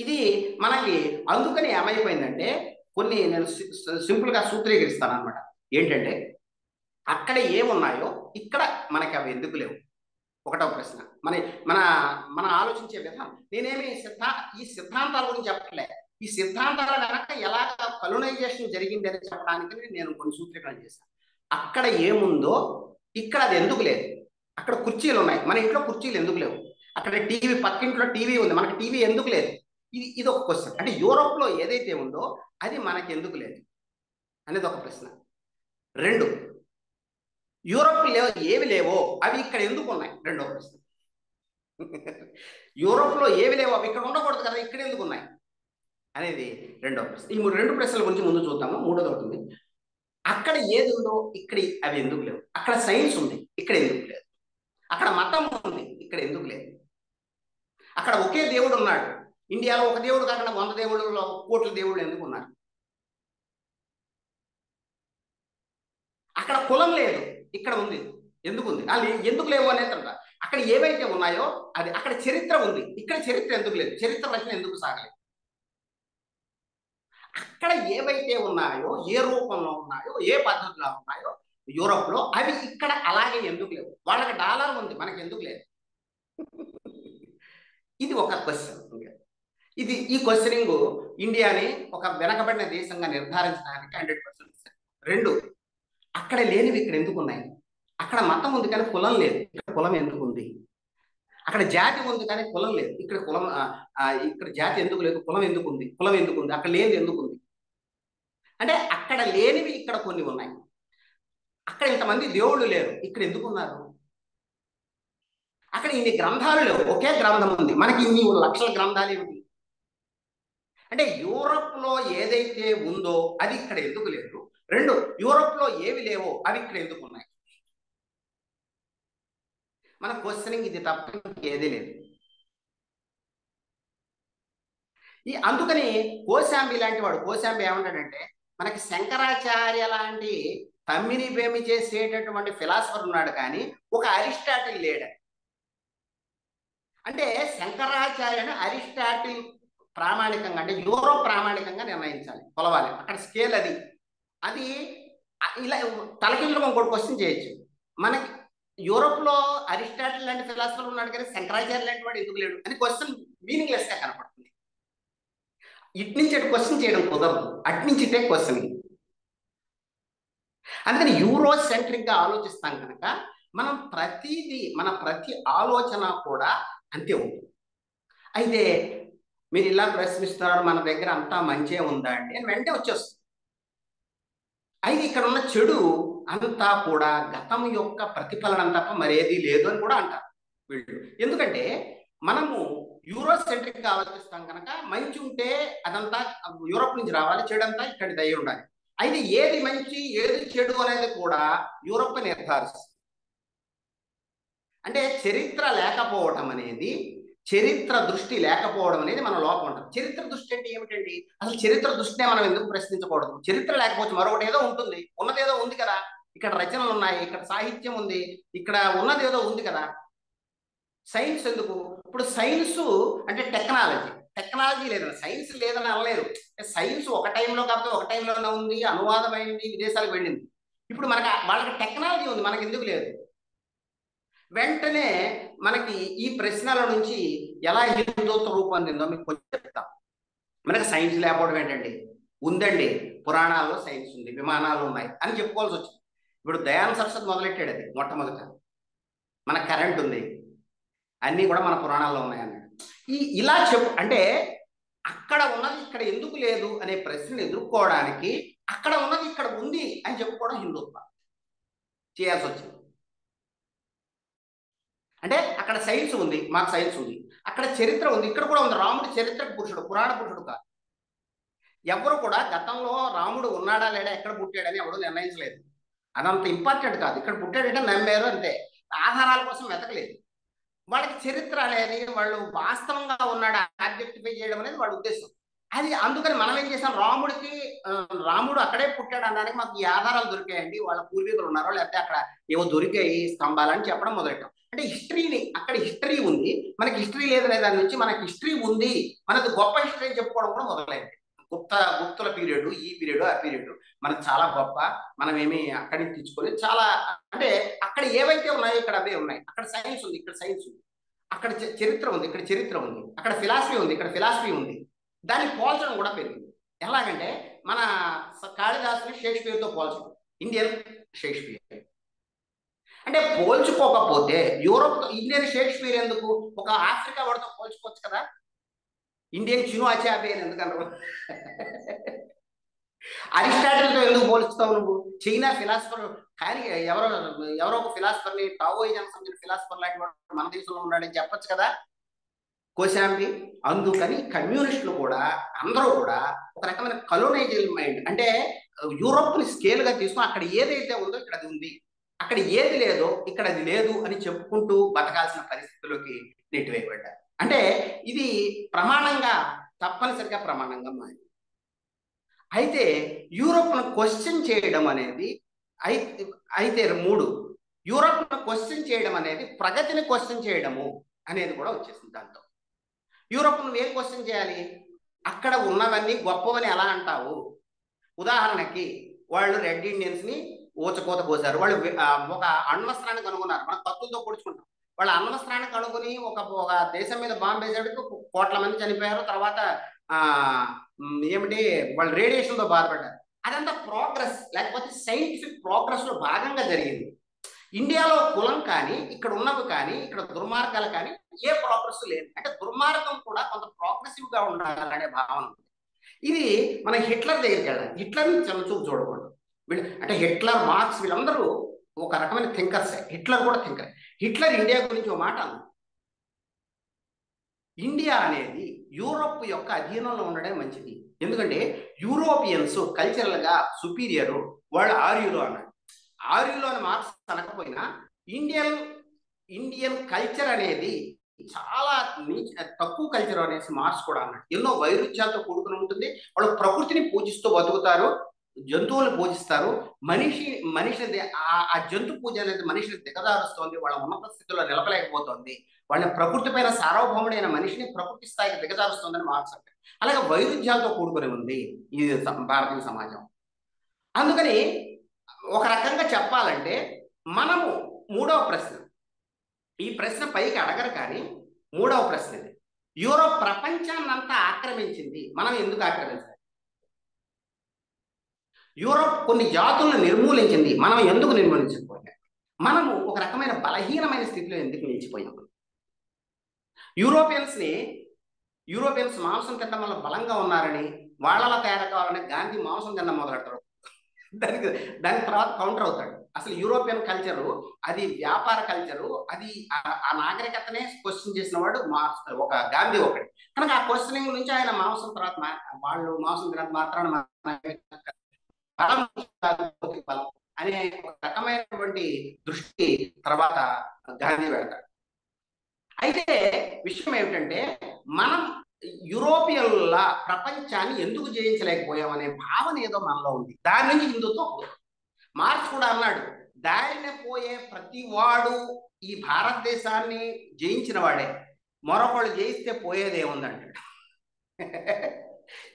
ఇది మనకి అందుకని ఏమైపోయిందంటే కొన్ని నేను సింపుల్ గా సూత్రీకరిస్తాను అనమాట. ఏంటంటే అక్కడ ఏమున్నాయో ఇక్కడ మనకి అవి ఎందుకు లేవు, ఒకటో ప్రశ్న. మన ఆలోచించే విధానం. నేనేమి ఈ సిద్ధాంతాల గురించి చెప్పట్లే, ఈ సిద్ధాంతాల వెనక ఎలాగ కలోనైజేషన్ జరిగింది అని చెప్పడానికి నేను కొన్ని సూత్రీకరణ చేశాను. అక్కడ ఏముందో ఇక్కడ అది ఎందుకు లేదు. అక్కడ కుర్చీలు ఉన్నాయి, మన ఇంట్లో కుర్చీలు ఎందుకు లేవు. అక్కడ టీవీ, పక్కింట్లో టీవీ ఉంది, మనకి టీవీ ఎందుకు లేదు. ఇది ఒక క్వశ్చన్. అంటే యూరోప్లో ఏదైతే ఉందో అది మనకి ఎందుకు లేదు అనేది ఒక ప్రశ్న. రెండు, యూరోప్లో ఏవి లేవో అవి ఇక్కడ ఎందుకు ఉన్నాయి, రెండో ప్రశ్న. యూరోప్లో ఏవి లేవో అవి ఇక్కడ ఉండకూడదు కదా, ఇక్కడ ఎందుకు ఉన్నాయి అనేది రెండో ప్రశ్న. ఈ రెండు ప్రశ్నల గురించి ముందు చూద్దాము. మూడోది అవుతుంది, అక్కడ ఏది ఉందో ఇక్కడ అవి ఎందుకు లేవు. అక్కడ సైన్స్ ఉంది, ఇక్కడ ఎందుకు లేదు. అక్కడ మతం ఉంది, ఇక్కడ ఎందుకు లేదు. అక్కడ ఒకే దేవుడు ఉన్నాడు, ఇండియాలో ఒక దేవుడు కాకుండా 100 దేవుళ్ళలో కోట్ల దేవుళ్ళు ఎందుకు ఉన్నారు. అక్కడ కులం లేదు, ఇక్కడ ఉంది, ఎందుకు ఉంది. ఎందుకు లేవు అనేది అక్కడ ఏవైతే ఉన్నాయో అది. అక్కడ చరిత్ర ఉంది, ఇక్కడ చరిత్ర ఎందుకు లేదు, చరిత్ర రచన ఎందుకు సాగలేదు. అక్కడ ఏవైతే ఉన్నాయో, ఏ రూపంలో ఉన్నాయో, ఏ పద్ధతిలో ఉన్నాయో యూరోప్లో, అవి ఇక్కడ అలాగే ఎందుకు లేవు. వాళ్ళకి డాలర్ ఉంది, మనకి ఎందుకు లేదు. ఇది ఒక క్వశ్చన్. ఈ క్వశ్చనింగ్ ఇండియాని ఒక వెనకబడిన దేశంగా నిర్ధారించడానికి 100%. రెండు, అక్కడ లేనివి ఇక్కడ ఎందుకు ఉన్నాయి. అక్కడ మతం ఉంది కానీ కులం లేదు, ఇక్కడ కులం ఎందుకు ఉంది. అక్కడ జాతి ఉంది కానీ కులం లేదు, ఇక్కడ కులం, ఇక్కడ జాతి ఎందుకు లేదు, కులం ఎందుకు ఉంది, కులం ఎందుకు ఉంది, అక్కడ లేదు ఎందుకు ఉంది. అంటే అక్కడ లేనివి ఇక్కడ కొన్ని ఉన్నాయి. అక్కడ ఇంతమంది దేవుళ్ళు లేరు, ఇక్కడ ఎందుకు ఉన్నారు. అక్కడ ఇన్ని గ్రంథాలు లేవు, ఒకే గ్రంథం ఉంది, మనకి ఇన్ని లక్షల గ్రంథాలు ఏమిటి. అంటే యూరోప్లో ఏదైతే ఉందో అది ఇక్కడ ఎందుకు లేదు. రెండు, యూరోప్లో ఏవి లేవో అవి ఇక్కడ ఎందుకు ఉన్నాయి. మన క్వశ్చనింగ్ ఇది తప్ప ఏదీ లేదు. అందుకని కోశాంబి లాంటి వాడు, కోశాంబి ఏమంటాడంటే, మనకి శంకరాచార్య లాంటి తమ్మిని బేమి చేసేటటువంటి ఫిలాసఫర్ ఉన్నాడు కానీ ఒక అరిస్టాటిల్ లేడు. అంటే శంకరాచార్యను అరిస్టాటిల్ ప్రామాణికంగా, అంటే యూరోప్ ప్రామాణికంగా నిర్ణయించాలి, కొలవాలి. అక్కడ స్కేల్ అది ఇలా తలకిందులు ఇంకోటి క్వశ్చన్ చేయొచ్చు. మనకి యూరోప్లో అరిస్టాటిల్ లాంటి ఫిలాసఫర్ ఉన్నాడు కానీ శంకరాచార్య లాంటి వాడు ఎందుకు లేడు అని క్వశ్చన్ మీనింగ్లెస్ గా కనపడుతుంది. ఇటు నుంచి అటు క్వశ్చన్ చేయడం కుదరదు, అటు నుంచి ఇటే క్వశ్చన్. అందుకని యూరో సెంట్రిక్ గా ఆలోచిస్తాం కనుక మనం మన ప్రతి ఆలోచన కూడా అంతే ఉంటుంది. అయితే మీరు ఇలా ప్రశ్నిస్తున్నారు, మన దగ్గర అంతా మంచిగా ఉందా అండి అని వెంటనే వచ్చేస్తుంది. అయితే ఇక్కడ ఉన్న చెడు అంతా కూడా గతం యొక్క ప్రతిఫలనం తప్ప మరేది లేదు అని కూడా అంటారు వీళ్ళు. ఎందుకంటే మనము యూరోసెంట్రిక్ గా ఆలోచిస్తాం కనుక మంచి ఉంటే అదంతా యూరోప్ నుంచి రావాలి, చెడంతా ఇక్కడ దయ ఉండాలి. అయితే ఏది మంచి ఏది చెడు అనేది కూడా యూరోప్ నిర్ధారిస్తుంది. అంటే చరిత్ర లేకపోవడం అనేది, చరిత్ర దృష్టి లేకపోవడం అనేది మన లోపం ఉంటుంది. చరిత్ర దృష్టి అంటే ఏమిటండి? అసలు చరిత్ర దృష్టినే మనం ఎందుకు ప్రశ్నించకూడదు? చరిత్ర లేకపోతే మరొకటి ఏదో ఉంటుంది, ఉన్నదేదో ఉంది కదా. ఇక్కడ రచనలు ఉన్నాయి, ఇక్కడ సాహిత్యం ఉంది, ఇక్కడ ఉన్నదేదో ఉంది కదా. సైన్స్ ఎందుకు? ఇప్పుడు సైన్స్ అంటే టెక్నాలజీ లేదని, సైన్స్ లేదని అనలేదు. సైన్స్ ఒక టైంలో కాకపోతే ఒక టైంలోనే ఉంది, అనువాదమైంది, విదేశాలకు వెళ్ళింది. ఇప్పుడు వాళ్ళకి టెక్నాలజీ ఉంది, మనకి ఎందుకు లేదు? వెంటనే మనకి ఈ ప్రశ్నల నుంచి ఎలా హిందుత్వం రూపొందిందో మీకు కొంచెం చెప్తాం. మనకి సైన్స్ లేకపోవడం ఏంటండి? ఉందండి, పురాణాల్లో సైన్స్ ఉంది, విమానాలు ఉన్నాయి అని చెప్పుకోవాల్సి వచ్చింది. ఇప్పుడు దయానంద సరస్వతి మొదలెట్టాడు అది మొట్టమొదట. మన కరెంట్ ఉంది, అన్నీ కూడా మన పురాణాల్లో ఉన్నాయన్నాడు. ఇలా అంటే అక్కడ ఉన్నది ఇక్కడ ఎందుకు లేదు అనే ప్రశ్నను ఎదుర్కోవడానికి అక్కడ ఉన్నది ఇక్కడ ఉంది అని చెప్పుకోవడం హిందుత్వం చేయాల్సి వచ్చింది. అంటే అక్కడ సైన్స్ ఉంది, మాకు సైన్స్ ఉంది. అక్కడ చరిత్ర ఉంది, ఇక్కడ కూడా ఉంది. రాముడు చరిత్ర పురుషుడు, పురాణ పురుషుడు కాదు. ఎవరు కూడా గతంలో రాముడు ఉన్నాడా లేడా, ఎక్కడ పుట్టాడని ఎవరు నిర్ణయించలేదు. అదంత ఇంపార్టెంట్ కాదు. ఇక్కడ పుట్టాడంటే నమ్మారు అంతే, ఆధారాల కోసం వెతకలేదు. వాళ్ళకి చరిత్ర అనేది, వాళ్ళు వాస్తవంగా ఉన్నాడా ఆబ్జెక్టిఫై చేయడం అనేది వాళ్ళ ఉద్దేశం. అది అందుకని మనం ఏం చేసాం, రాముడు అక్కడే పుట్టాడు అనడానికి మాకు ఈ ఆధారాలు దొరికాయండి, వాళ్ళ పూర్వీకులు ఉన్నారో లేకపోతే అక్కడ ఏవో దొరికాయి స్తంభాలని చెప్పడం మొదలెట్టాం. అంటే హిస్టరీని, అక్కడ హిస్టరీ ఉంది, మనకి హిస్టరీ లేదనే దాని నుంచి మనకి హిస్టరీ ఉంది, మనది గొప్ప హిస్టరీ అని చెప్పుకోవడం కూడా మొదలైంది. గుప్తుల పీరియడ్, ఈ పీరియడ్, ఆ పీరియడ్ మనకు చాలా గొప్ప, మనం ఏమి అక్కడి నుంచి తెచ్చుకొని చాలా, అంటే అక్కడ ఏవైతే ఉన్నాయో ఇక్కడ అవే ఉన్నాయి. అక్కడ సైన్స్ ఉంది, ఇక్కడ సైన్స్ ఉంది. అక్కడ చరిత్ర ఉంది, ఇక్కడ చరిత్ర ఉంది. అక్కడ ఫిలాసఫీ ఉంది, ఇక్కడ ఫిలాసఫీ ఉంది. దాన్ని పోల్చడం కూడా పెరిగింది. ఎలాగంటే మన కాళిదాసుని షేక్స్పియర్తో పోల్చడం, ఇండియన్ షేక్స్పియర్. అంటే పోల్చుకోకపోతే యూరోప్, ఇండియన్ షేక్స్పియర్ ఎందుకు, ఒక ఆఫ్రికా వాడితో పోల్చుకోవచ్చు కదా. ఇండియన్ చిను అచాబే అని ఎందుకన్నారు? అరిస్టాటిల్తో ఎందుకు పోల్చుతావు నువ్వు? చైనా ఫిలాసఫర్ కానీ ఎవరో ఒక ఫిలాసఫర్ని, టావోయిజం సంబంధించిన ఫిలాసఫర్ లాంటి వాడు మన దేశంలో ఉన్నాడని చెప్పచ్చు కదా, కోశాంబి. అందుకని కమ్యూనిస్టులు కూడా అందరూ కూడా ఒక రకమైన కలోనైజల్ మైండ్, అంటే యూరోప్ని స్కేల్గా తీసుకుని అక్కడ ఏదైతే ఉందో ఇక్కడ అది ఉంది, అక్కడ ఏది లేదో ఇక్కడ అది లేదు అని చెప్పుకుంటూ బతకాల్సిన పరిస్థితిలోకి నెట్టివేయబడ్డారు. అంటే ఇది ప్రమాణంగా, తప్పనిసరిగా ప్రమాణంగా మారింది. అయితే యూరోప్ను క్వశ్చన్ చేయడం అనేది అయితే యూరోప్ను క్వశ్చన్ చేయడం అనేది ప్రగతిని క్వశ్చన్ చేయడము అనేది కూడా వచ్చేసింది. దాంతో యూరోప్ నువ్వు ఏం క్వశ్చన్ చేయాలి? అక్కడ ఉన్నవన్నీ గొప్పవని ఎలా అంటావు? ఉదాహరణకి వాళ్ళు రెడ్ ఇండియన్స్ని ఊచకోత కోసారు. వాళ్ళు ఒక అణ్వస్త్రాన్ని కనుగొన్నారు. మనం కత్తులతో పొడుచుకుంటాం. వాళ్ళ అణ్వస్త్రాన్ని కనుగొని ఒక దేశం మీద బాంబు వేసేటికి కోట్ల మంది చనిపోయారు. తర్వాత ఏమిటి, వాళ్ళు రేడియేషన్తో బాధపడ్డారు. అదంతా ప్రోగ్రెస్, లేకపోతే సైంటిఫిక్ ప్రోగ్రెస్ లో భాగంగా జరిగింది. ఇండియాలో కులం కానీ, ఇక్కడ ఉన్నవి కానీ, ఇక్కడ దుర్మార్గాలు కానీ ఏ ప్రోగ్రెస్ లేదు. అంటే దుర్మార్గం కూడా కొంత ప్రోగ్రెసివ్ గా ఉండాలనే భావన ఉంది. ఇది మన హిట్లర్ దగ్గరికి వెళ్ళాలి. హిట్లర్ని చూపు చూడకూడదు. అంటే హిట్లర్, మార్క్స్ వీళ్ళందరూ ఒక రకమైన థింకర్సే. హిట్లర్ కూడా థింకర్. హిట్లర్ ఇండియా గురించి ఒక మాట అన్నాడు, ఇండియా అనేది యూరోప్ యొక్క అధీనంలో ఉండడం మంచిది, ఎందుకంటే యూరోపియన్స్ కల్చరల్ గా సుపీరియర్, వాళ్ళు ఆర్యులు అన్నాడు. ఆర్యులు అని మార్క్స్ అనకపోయినా ఇండియన్ కల్చర్ అనేది చాలా తక్కువ కల్చర్ అనేసి మార్క్స్ కూడా అన్నాడు. ఎన్నో వైరుధ్యాలతో కూడుకుని ఉంటుంది. వాళ్ళు ప్రకృతిని పూజిస్తూ బతుకుతారు, జంతువులను పూజిస్తారు. మనిషి ఆ జంతు పూజ అనేది మనిషిని దిగజారుస్తోంది, వాళ్ళ ఉన్నత స్థితిలో నిలపలేకపోతుంది. వాళ్ళని ప్రకృతి పైన సార్వభౌముడైన మనిషిని ప్రకృతి స్థాయికి దిగజారుస్తోందని మార్క్స్ అంటారు. అలాగే వైరుధ్యాలతో కూడుకుని ఉంది ఈ భారతీయ సమాజం. అందుకని ఒక రకంగా చెప్పాలంటే మనము మూడవ ప్రశ్న, ఈ ప్రశ్న పైకి అడగరు కానీ మూడవ ప్రశ్న ఇది, యూరోప్ ప్రపంచాన్నంతా ఆక్రమించింది, మనం ఎందుకు ఆక్రమించాలి? యూరోప్ కొన్ని జాతులను నిర్మూలించింది, మనం ఎందుకు నిర్మూలించకపోయాం? మనము ఒక రకమైన బలహీనమైన స్థితిలో ఎందుకు నిలిచిపోయాము? యూరోపియన్స్ మాంసం తినడం వల్ల బలంగా ఉన్నారని, వాళ్ళలా తయారు కావాలని గాంధీ మాంసం తినడం మొదలెడతారు. దాని తర్వాత కౌంటర్ అవుతాడు. అసలు యూరోపియన్ కల్చరు, అది వ్యాపార కల్చరు, అది ఆ నాగరికతనే క్వశ్చన్ చేసిన వాడు ఒక గాంధీ ఒకటి. కనుక ఆ క్వశ్చనింగ్ నుంచి ఆయన మాంసం తర్వాత వాళ్ళు మాంసం తినంత మాత్రాన బలం అనే ఒక రకమైనటువంటి దృష్టి తర్వాత గాంధీ పెడతాడు. అయితే విషయం ఏమిటంటే, మనం యూరోపియన్ల ప్రపంచాన్ని ఎందుకు జయించలేకపోయామనే భావన ఏదో మనలో ఉంది. దాని నుంచి హిందుత్వం. మార్క్స్ కూడా అన్నాడు, దారిన పోయే ప్రతి వాడు ఈ భారతదేశాన్ని జయించిన వాడే, మరొకళ్ళు జయిస్తే పోయేదేముందంటాడు.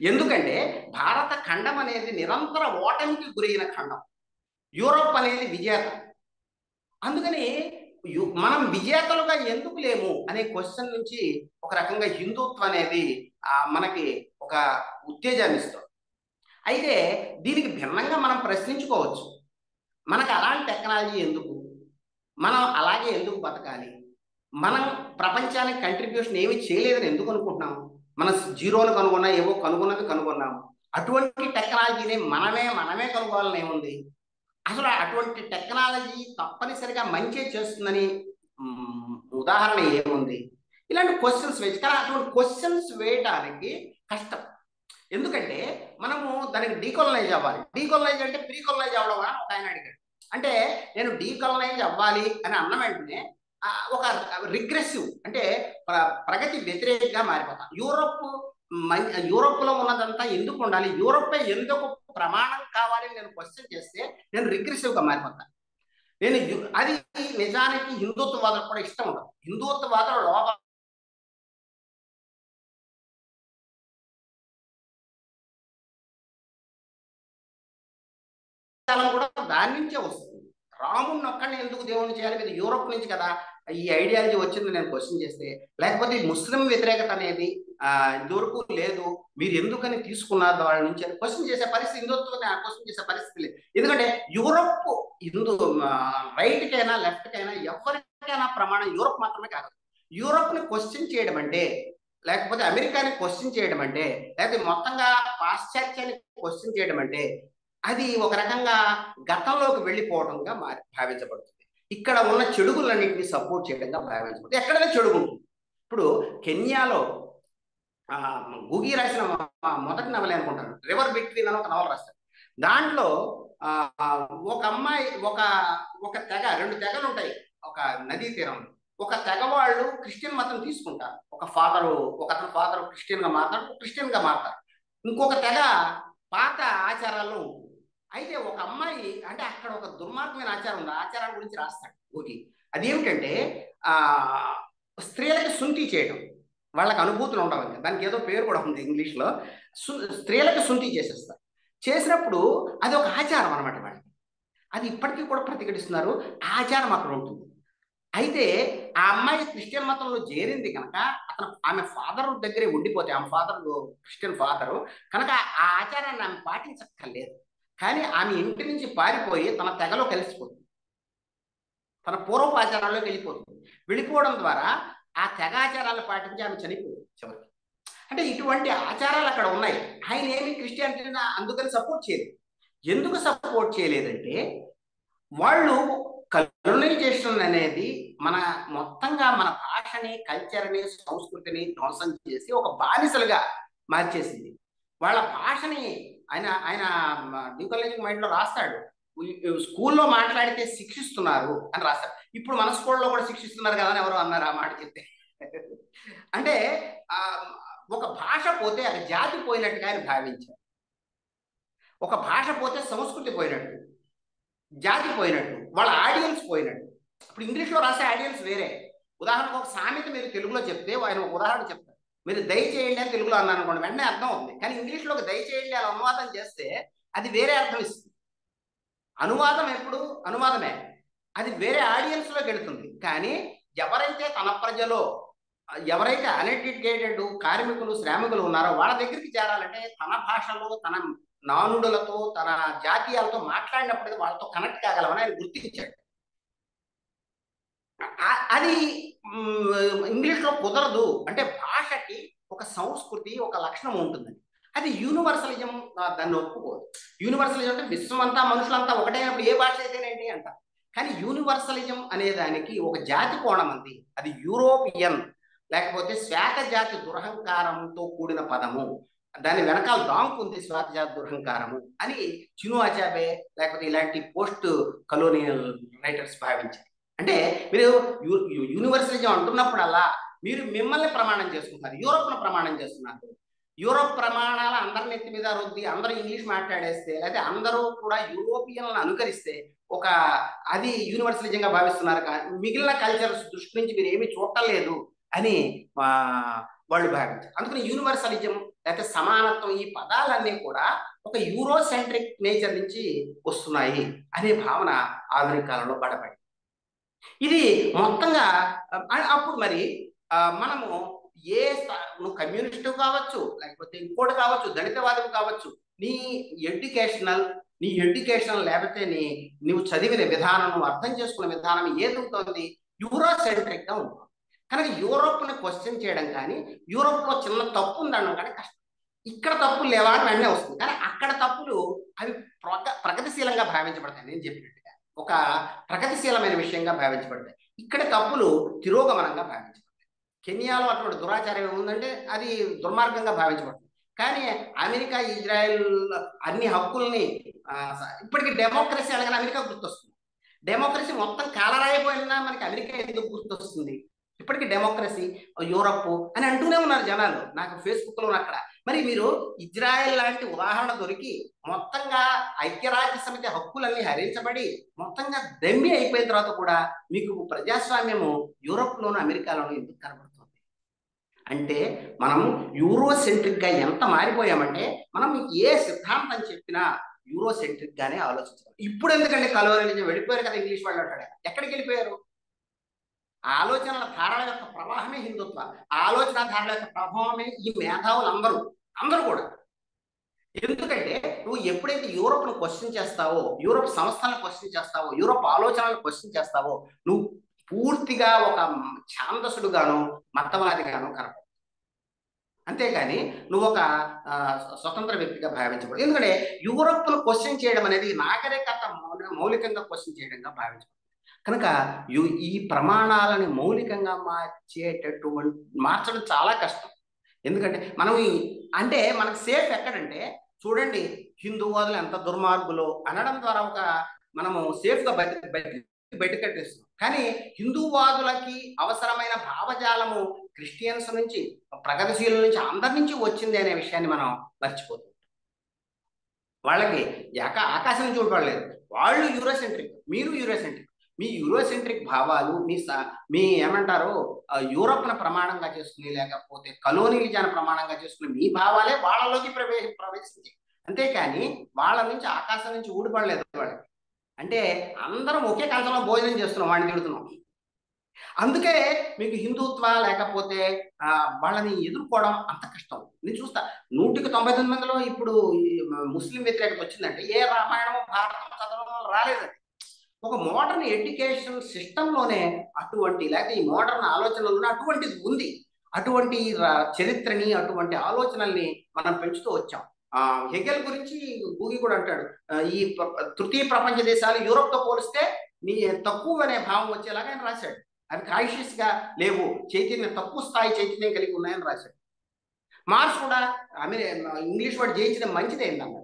ఎందుకంటే భారత ఖండం అనేది నిరంతర ఓటమికి గురైన ఖండం, యూరోప్ అనేది విజేత. అందుకని మనం విజేతలుగా ఎందుకు లేము అనే క్వశ్చన్ నుంచి ఒక రకంగా హిందుత్వం అనేది మనకి ఒక ఉత్తేజాన్ని ఇస్తుంది. అయితే దీనికి భిన్నంగా మనం ప్రశ్నించుకోవచ్చు, మనకు అలాంటి టెక్నాలజీ ఎందుకు, మనం అలాగే ఎందుకు బతకాలి, మనం ప్రపంచానికి కంట్రిబ్యూషన్ ఏమి చేయలేదని ఎందుకు అనుకుంటున్నాం, మనం జీరోను కనుగొన్నా, ఏవో కనుగొన్నది కనుగొన్నాము, అటువంటి టెక్నాలజీని మనమే కనుగొనాలని ఏముంది, అసలు అటువంటి టెక్నాలజీ తప్పనిసరిగా మంచి చేస్తుందని ఉదాహరణ ఏముంది, ఇలాంటి క్వశ్చన్స్ వేసి. కానీ అటువంటి క్వశ్చన్స్ వేయడానికి కష్టం. ఎందుకంటే మనము దానికి డీకొలనైజ్ అవ్వాలి. డీకొలనైజ్ అంటే ప్రీకొలనైజ్ అవ్వడం అని ఒక ఆయన అడిగాడు. అంటే నేను డీకొలనైజ్ అవ్వాలి అని అన్న వెంటనే ఒక రిగ్రెసివ్, అంటే ప్రగతి వ్యతిరేకంగా మారిపోతాం. యూరోప్లో ఉన్నదంతా ఎందుకు ఉండాలి, యూరోపే ఎందుకు ప్రమాణం కావాలి నేను క్వశ్చన్ చేస్తే నేను రిగ్రెసివ్గా మారిపోతాను. అది నిజానికి హిందుత్వవాదులకు కూడా ఇష్టం ఉండదు. హిందుత్వవాదుల లోపల కూడా దాని నుంచే వస్తుంది. రాముడిని ఒక్కడిని ఎందుకు దేవుడిని చేయాలి, ఇది యూరోప్ నుంచి కదా ఈ ఐడియాలజీ వచ్చింది నేను క్వశ్చన్ చేస్తే, లేకపోతే ముస్లిం వ్యతిరేకత అనేది ఇదివరకు లేదు, మీరు ఎందుకని తీసుకున్నారు వాళ్ళ నుంచి అని క్వశ్చన్ చేసే పరిస్థితి, హిందుత్వాన్ని క్వశ్చన్ చేసే పరిస్థితి లేదు. ఎందుకంటే యూరోప్ రైట్కైనా లెఫ్ట్కైనా ఎవరికైనా ప్రమాణం యూరోప్ మాత్రమే కాదు. యూరోప్ని క్వశ్చన్ చేయడం అంటే, లేకపోతే అమెరికాని క్వశ్చన్ చేయడం అంటే, లేకపోతే మొత్తంగా పాశ్చాత్యాన్ని క్వశ్చన్ చేయడం అంటే, అది ఒక రకంగా గతంలోకి వెళ్ళిపోవడంగా భావించబడుతుంది. ఇక్కడ ఉన్న చెడుగులన్నింటినీ సపోర్ట్ చేయడంగా భావించబడుతుంది. ఎక్కడైనా చెడుగు ఉంటుంది. ఇప్పుడు కెన్యాలో గూగి రాసిన మొదటి నవల అనుకుంటాను, రివర్ బిట్వీన్ అని ఒక నవల రాస్తాడు. దాంట్లో ఒక అమ్మాయి ఒక తెగ, రెండు తెగలు ఉంటాయి ఒక నదీ తీరంలో. ఒక తెగ వాళ్ళు క్రిస్టియన్ మతం తీసుకుంటారు, ఒకతను ఫాదరు క్రిస్టియన్గా మారుతాడు, క్రిస్టియన్గా మారుతారు. ఇంకొక తెగ పాత ఆచారాల్లో ఉంటుంది. అయితే ఒక అమ్మాయి, అంటే అక్కడ ఒక దుర్మార్గమైన ఆచారం ఉంది, ఆచారాల గురించి రాస్తాడు ఓకే. అదేమిటంటే స్త్రీలకి సుంతి చేయడం, వాళ్ళకి అనుభూతులు ఉండవు, దానికి ఏదో పేరు కూడా ఉంది ఇంగ్లీష్లో. స్త్రీలకి సుంతి చేసేస్తారు. చేసినప్పుడు అది ఒక ఆచారం అనమాట వాళ్ళకి. అది ఇప్పటికీ కూడా ప్రతిఘటిస్తున్నారు, ఆచారం అక్కడ ఉంటుంది. అయితే ఆ అమ్మాయి క్రిస్టియన్ మతంలో చేరింది కనుక ఆమె ఫాదర్ దగ్గరే ఉండిపోతే, ఆమె ఫాదర్ క్రిస్టియన్ ఫాదరు కనుక ఆ ఆచారాన్ని ఆమె పాటించక్కర్లేదు. కానీ ఆమె ఇంటి నుంచి పారిపోయి తన తెగలో కలిసిపోతుంది, తన పూర్వపు ఆచారాల్లోకి వెళ్ళిపోవడం ద్వారా ఆ తెగ ఆచారాలను పాటించి ఆమె చనిపోయింది చివరికి. అంటే ఇటువంటి ఆచారాలు అక్కడ ఉన్నాయి. ఆయన ఏమి క్రిస్టియానిటీని అందుకని సపోర్ట్ చేయలేదు. ఎందుకు సపోర్ట్ చేయలేదంటే, వాళ్ళు కల్చరైజేషన్ అనేది మొత్తంగా మన భాషని, కల్చర్ని, సంస్కృతిని ధ్వంసం చేసి ఒక బానిసలుగా మార్చేసింది. వాళ్ళ భాషని ఆయన డీకొలనైజింగ్ మైండ్లో రాస్తాడు, స్కూల్లో మాట్లాడితే శిక్షిస్తున్నారు అని రాస్తాడు. ఇప్పుడు మన స్కూల్లో కూడా శిక్షిస్తున్నారు కదా అని ఎవరు అన్నారు ఆ మాట చెప్తే. అంటే ఒక భాష పోతే అది జాతి పోయినట్టుగా ఆయన భావించారు. ఒక భాష పోతే సంస్కృతి పోయినట్టు, జాతి పోయినట్టు, వాళ్ళ ఆడియన్స్ పోయినట్టు. ఇప్పుడు ఇంగ్లీష్లో రాసే ఆడియన్స్ వేరే. ఉదాహరణకు ఒక సామెత మీరు తెలుగులో చెప్తే ఆయన ఒక ఉదాహరణ చెప్తారు, మీరు దయచేయండి అని తెలుగులో అన్నాను అనుకోండి, వెంటనే అర్థం అవుతుంది. కానీ ఇంగ్లీష్లో ఒక దయచేయండి అలా అనువాదం చేస్తే అది వేరే అర్థం ఇస్తుంది. అనువాదం ఎప్పుడు అనువాదమే, అది వేరే ఆడియన్స్లోకి వెళుతుంది. కానీ ఎవరైతే తన ప్రజలో, ఎవరైతే అన్ఎడ్యుకేటెడ్ కార్మికులు, శ్రామికులు ఉన్నారో వాళ్ళ దగ్గరికి చేరాలంటే తన భాషలో, తన నానుడులతో, తన జాతీయాలతో మాట్లాడినప్పుడు వాళ్ళతో కనెక్ట్ కాగలమని ఆయన గుర్తించాడు. అది ఇంగ్లీష్లో కుదరదు. అంటే భాషకి ఒక సంస్కృతి, ఒక లక్షణం ఉంటుందని. అది యూనివర్సలిజం దాన్ని ఒప్పుకోదు. యూనివర్సలిజం అంటే విశ్వం అంతా మనుషులంతా ఒకటైనప్పుడు ఏ భాష అయితేనేంటి అంట. కానీ యూనివర్సలిజం అనే దానికి ఒక జాతి కోణం ఉంది. అది యూరోపియన్ లేకపోతే శ్వేత జాతి దురహంకారంతో కూడిన పదము, దాని వెనకాల దాంకు ఉంది శ్వేత జాతి దురహంకారము అని చిను అచాబే లేకపోతే ఇలాంటి పోస్ట్ కలోనియల్ రైటర్స్ భావించారు. అంటే మీరు యూనివర్సలిజం అంటున్నప్పుడల్లా మీరు మిమ్మల్ని ప్రమాణం చేసుకుంటున్నారు, యూరోప్ను ప్రమాణం చేస్తున్నారు. యూరోప్ ప్రమాణాల అందరి నెత్తి మీద రుద్ది అందరూ ఇంగ్లీష్ మాట్లాడేస్తే లేదా అందరూ కూడా యూరోపియన్లను అనుకరిస్తే ఒక అది యూనివర్సలిజంగా భావిస్తున్నారు. కానీ మిగిలిన కల్చర్స్ దృష్టి నుంచి మీరు ఏమీ చూడలేదు అని వాళ్ళు భావించారు. అందుకని యూనివర్సలిజం లేకపోతే సమానత్వం ఈ పదాలన్నీ కూడా ఒక యూరోసెంట్రిక్ నేచర్ నుంచి వస్తున్నాయి అనే భావన ఆధునిక కాలంలో బడపడింది. ఇది మొత్తంగా అప్పుడు మరి మనము నువ్వు కమ్యూనిస్టు కావచ్చు లేకపోతే ఇంకోటి కావచ్చు, దళితవాదం కావచ్చు, నీ ఎడ్యుకేషనల్ లేకపోతే నువ్వు చదివిన విధానం, నువ్వు అర్థం చేసుకున్న విధానం ఏది ఉంటుంది, యూరోసెంట్రిక్ గా ఉంటుంది. కనుక యూరోప్ని క్వశ్చన్ చేయడం కానీ యూరోప్లో చిన్న తప్పు ఉందనడం కానీ కష్టం. ఇక్కడ తప్పులు లేవా అని వెంటనే వస్తుంది, కానీ అక్కడ తప్పులు అవి ప్రగతిశీలంగా భావించబడతాయి. నేను చెప్పినట్టుగా ఒక ప్రగతిశీలమైన విషయంగా భావించబడతాయి. ఇక్కడ తప్పులు తిరోగమనంగా భావించబడతాయి. కెన్యాలో అటువంటి దురాచారం ఏముందంటే అది దుర్మార్గంగా భావించబడుతుంది. కానీ అమెరికా, ఇజ్రాయెల్ అన్ని హక్కుల్ని ఇప్పటికీ డెమోక్రసీ అనగానే అమెరికా గుర్తొస్తుంది. డెమోక్రసీ మొత్తం కాలరాయిపోయినా మనకి అమెరికా ఎందుకు గుర్తొస్తుంది? ఇప్పటికీ డెమోక్రసీ యూరప్ అని అంటూనే ఉన్నారు జనాలు. నాకు ఫేస్బుక్లో అక్కడ మరి మీరు ఇజ్రాయెల్ లాంటి ఉదాహరణ దొరికి మొత్తంగా ఐక్యరాజ్య సమితి హక్కులన్నీ హరించబడి మొత్తంగా దమ్మి అయిపోయిన తర్వాత కూడా మీకు ప్రజాస్వామ్యము యూరోప్లోను అమెరికాలోను ఎందుకు కనబడుతుంది అంటే మనం యూరోసెంట్రిక్ గా ఎంత మారిపోయామంటే మనం ఏ సిద్ధాంతం చెప్పినా యూరోసెంట్రిక్ గానే ఆలోచించాలి. ఇప్పుడు ఎందుకంటే కలోనియలిజం వెళ్ళిపోయారు కదా, ఇంగ్లీష్ వాళ్ళు అంటాడు. ఎక్కడికి వెళ్ళిపోయారు? ఆలోచనల ధారణ యొక్క ప్రవాహమే హిందుత్వ, ఆలోచన ధారణ యొక్క ప్రభావమే ఈ మేధావులు అందరూ కూడా. ఎందుకంటే నువ్వు ఎప్పుడైతే యూరోప్ను క్వశ్చన్ చేస్తావో, యూరోప్ సంస్థలను క్వశ్చన్ చేస్తావో, యూరోప్ ఆలోచనలను క్వశ్చన్ చేస్తావో, నువ్వు పూర్తిగా ఒక ఛాందసుడుగాను మతవాదిగాను కనపడదు. అంతేగాని నువ్వు ఒక స్వతంత్ర వ్యక్తిగా భావించబడదు. ఎందుకంటే యూరోప్ను క్వశ్చన్ చేయడం అనేది నాగరికత మౌలికంగా క్వశ్చన్ చేయడంగా భావించబడదు. కనుక ఈ ప్రమాణాలని మౌలికంగా మార్చడం చాలా కష్టం. ఎందుకంటే మనం అంటే మనకు సేఫ్ ఎక్కడంటే చూడండి, హిందూవాదులు ఎంత దుర్మార్గులు అనడం ద్వారా ఒక మనము సేఫ్గా బయటకట్టేస్తున్నాం. కానీ హిందూవాదులకి అవసరమైన భావజాలము క్రిస్టియన్స్ నుంచి, ప్రగతిశీల నుంచి, అందరి నుంచి వచ్చింది అనే విషయాన్ని మనం మర్చిపోతాం. వాళ్ళకి ఆకాశం నుంచి చూడలేదు, వాళ్ళు యూరోసెంట్రిక్, మీరు యూరోసెంట్రిక్. మీ యూరోసెంట్రిక్ భావాలు మీ ఏమంటారు యూరోప్ను ప్రమాణంగా చేసుకుని లేకపోతే కలోనియలిజాన్ని ప్రమాణంగా చేసుకుని మీ భావాలే వాళ్ళలోకి ప్రవేశించాయి. అంతేకాని వాళ్ళ నుంచి ఆకాశం నుంచి ఊడిపడలేదు వాళ్ళకి. అంటే అందరం ఒకే కాలంలో భోజనం చేస్తున్నాం, వాడిని తిడుతున్నాం. అందుకే మీకు హిందుత్వ లేకపోతే వాళ్ళని ఎదుర్కోవడం అంత కష్టం. నేను చూస్తా 199 ఇప్పుడు ముస్లిం వ్యతిరేకత వచ్చిందంటే ఏ రామాయణం భారతం చదవడం రాలేదండి. ఒక మోడర్న్ ఎడ్యుకేషన్ సిస్టంలోనే అటువంటి లేకపోతే ఈ మోడర్న్ ఆలోచనలోనే అటువంటిది ఉంది. అటువంటి చరిత్రని అటువంటి ఆలోచనల్ని మనం పెంచుతూ వచ్చాం. హెగెల్ గురించి గూగి కూడా అంటాడు, ఈ తృతీయ ప్రపంచ దేశాలు యూరోప్తో పోలిస్తే నీ తక్కువ అనే భావం వచ్చేలాగా ఆయన రాశాడు. అవి కాన్షియస్ గా లేవు, చైతన్యం తక్కువ స్థాయి చైతన్యం కలిగి ఉన్నాయని రాశాడు. మార్క్స్ కూడా ఇంగ్లీష్ వాడు జయించడం మంచిదే అన్నాడు.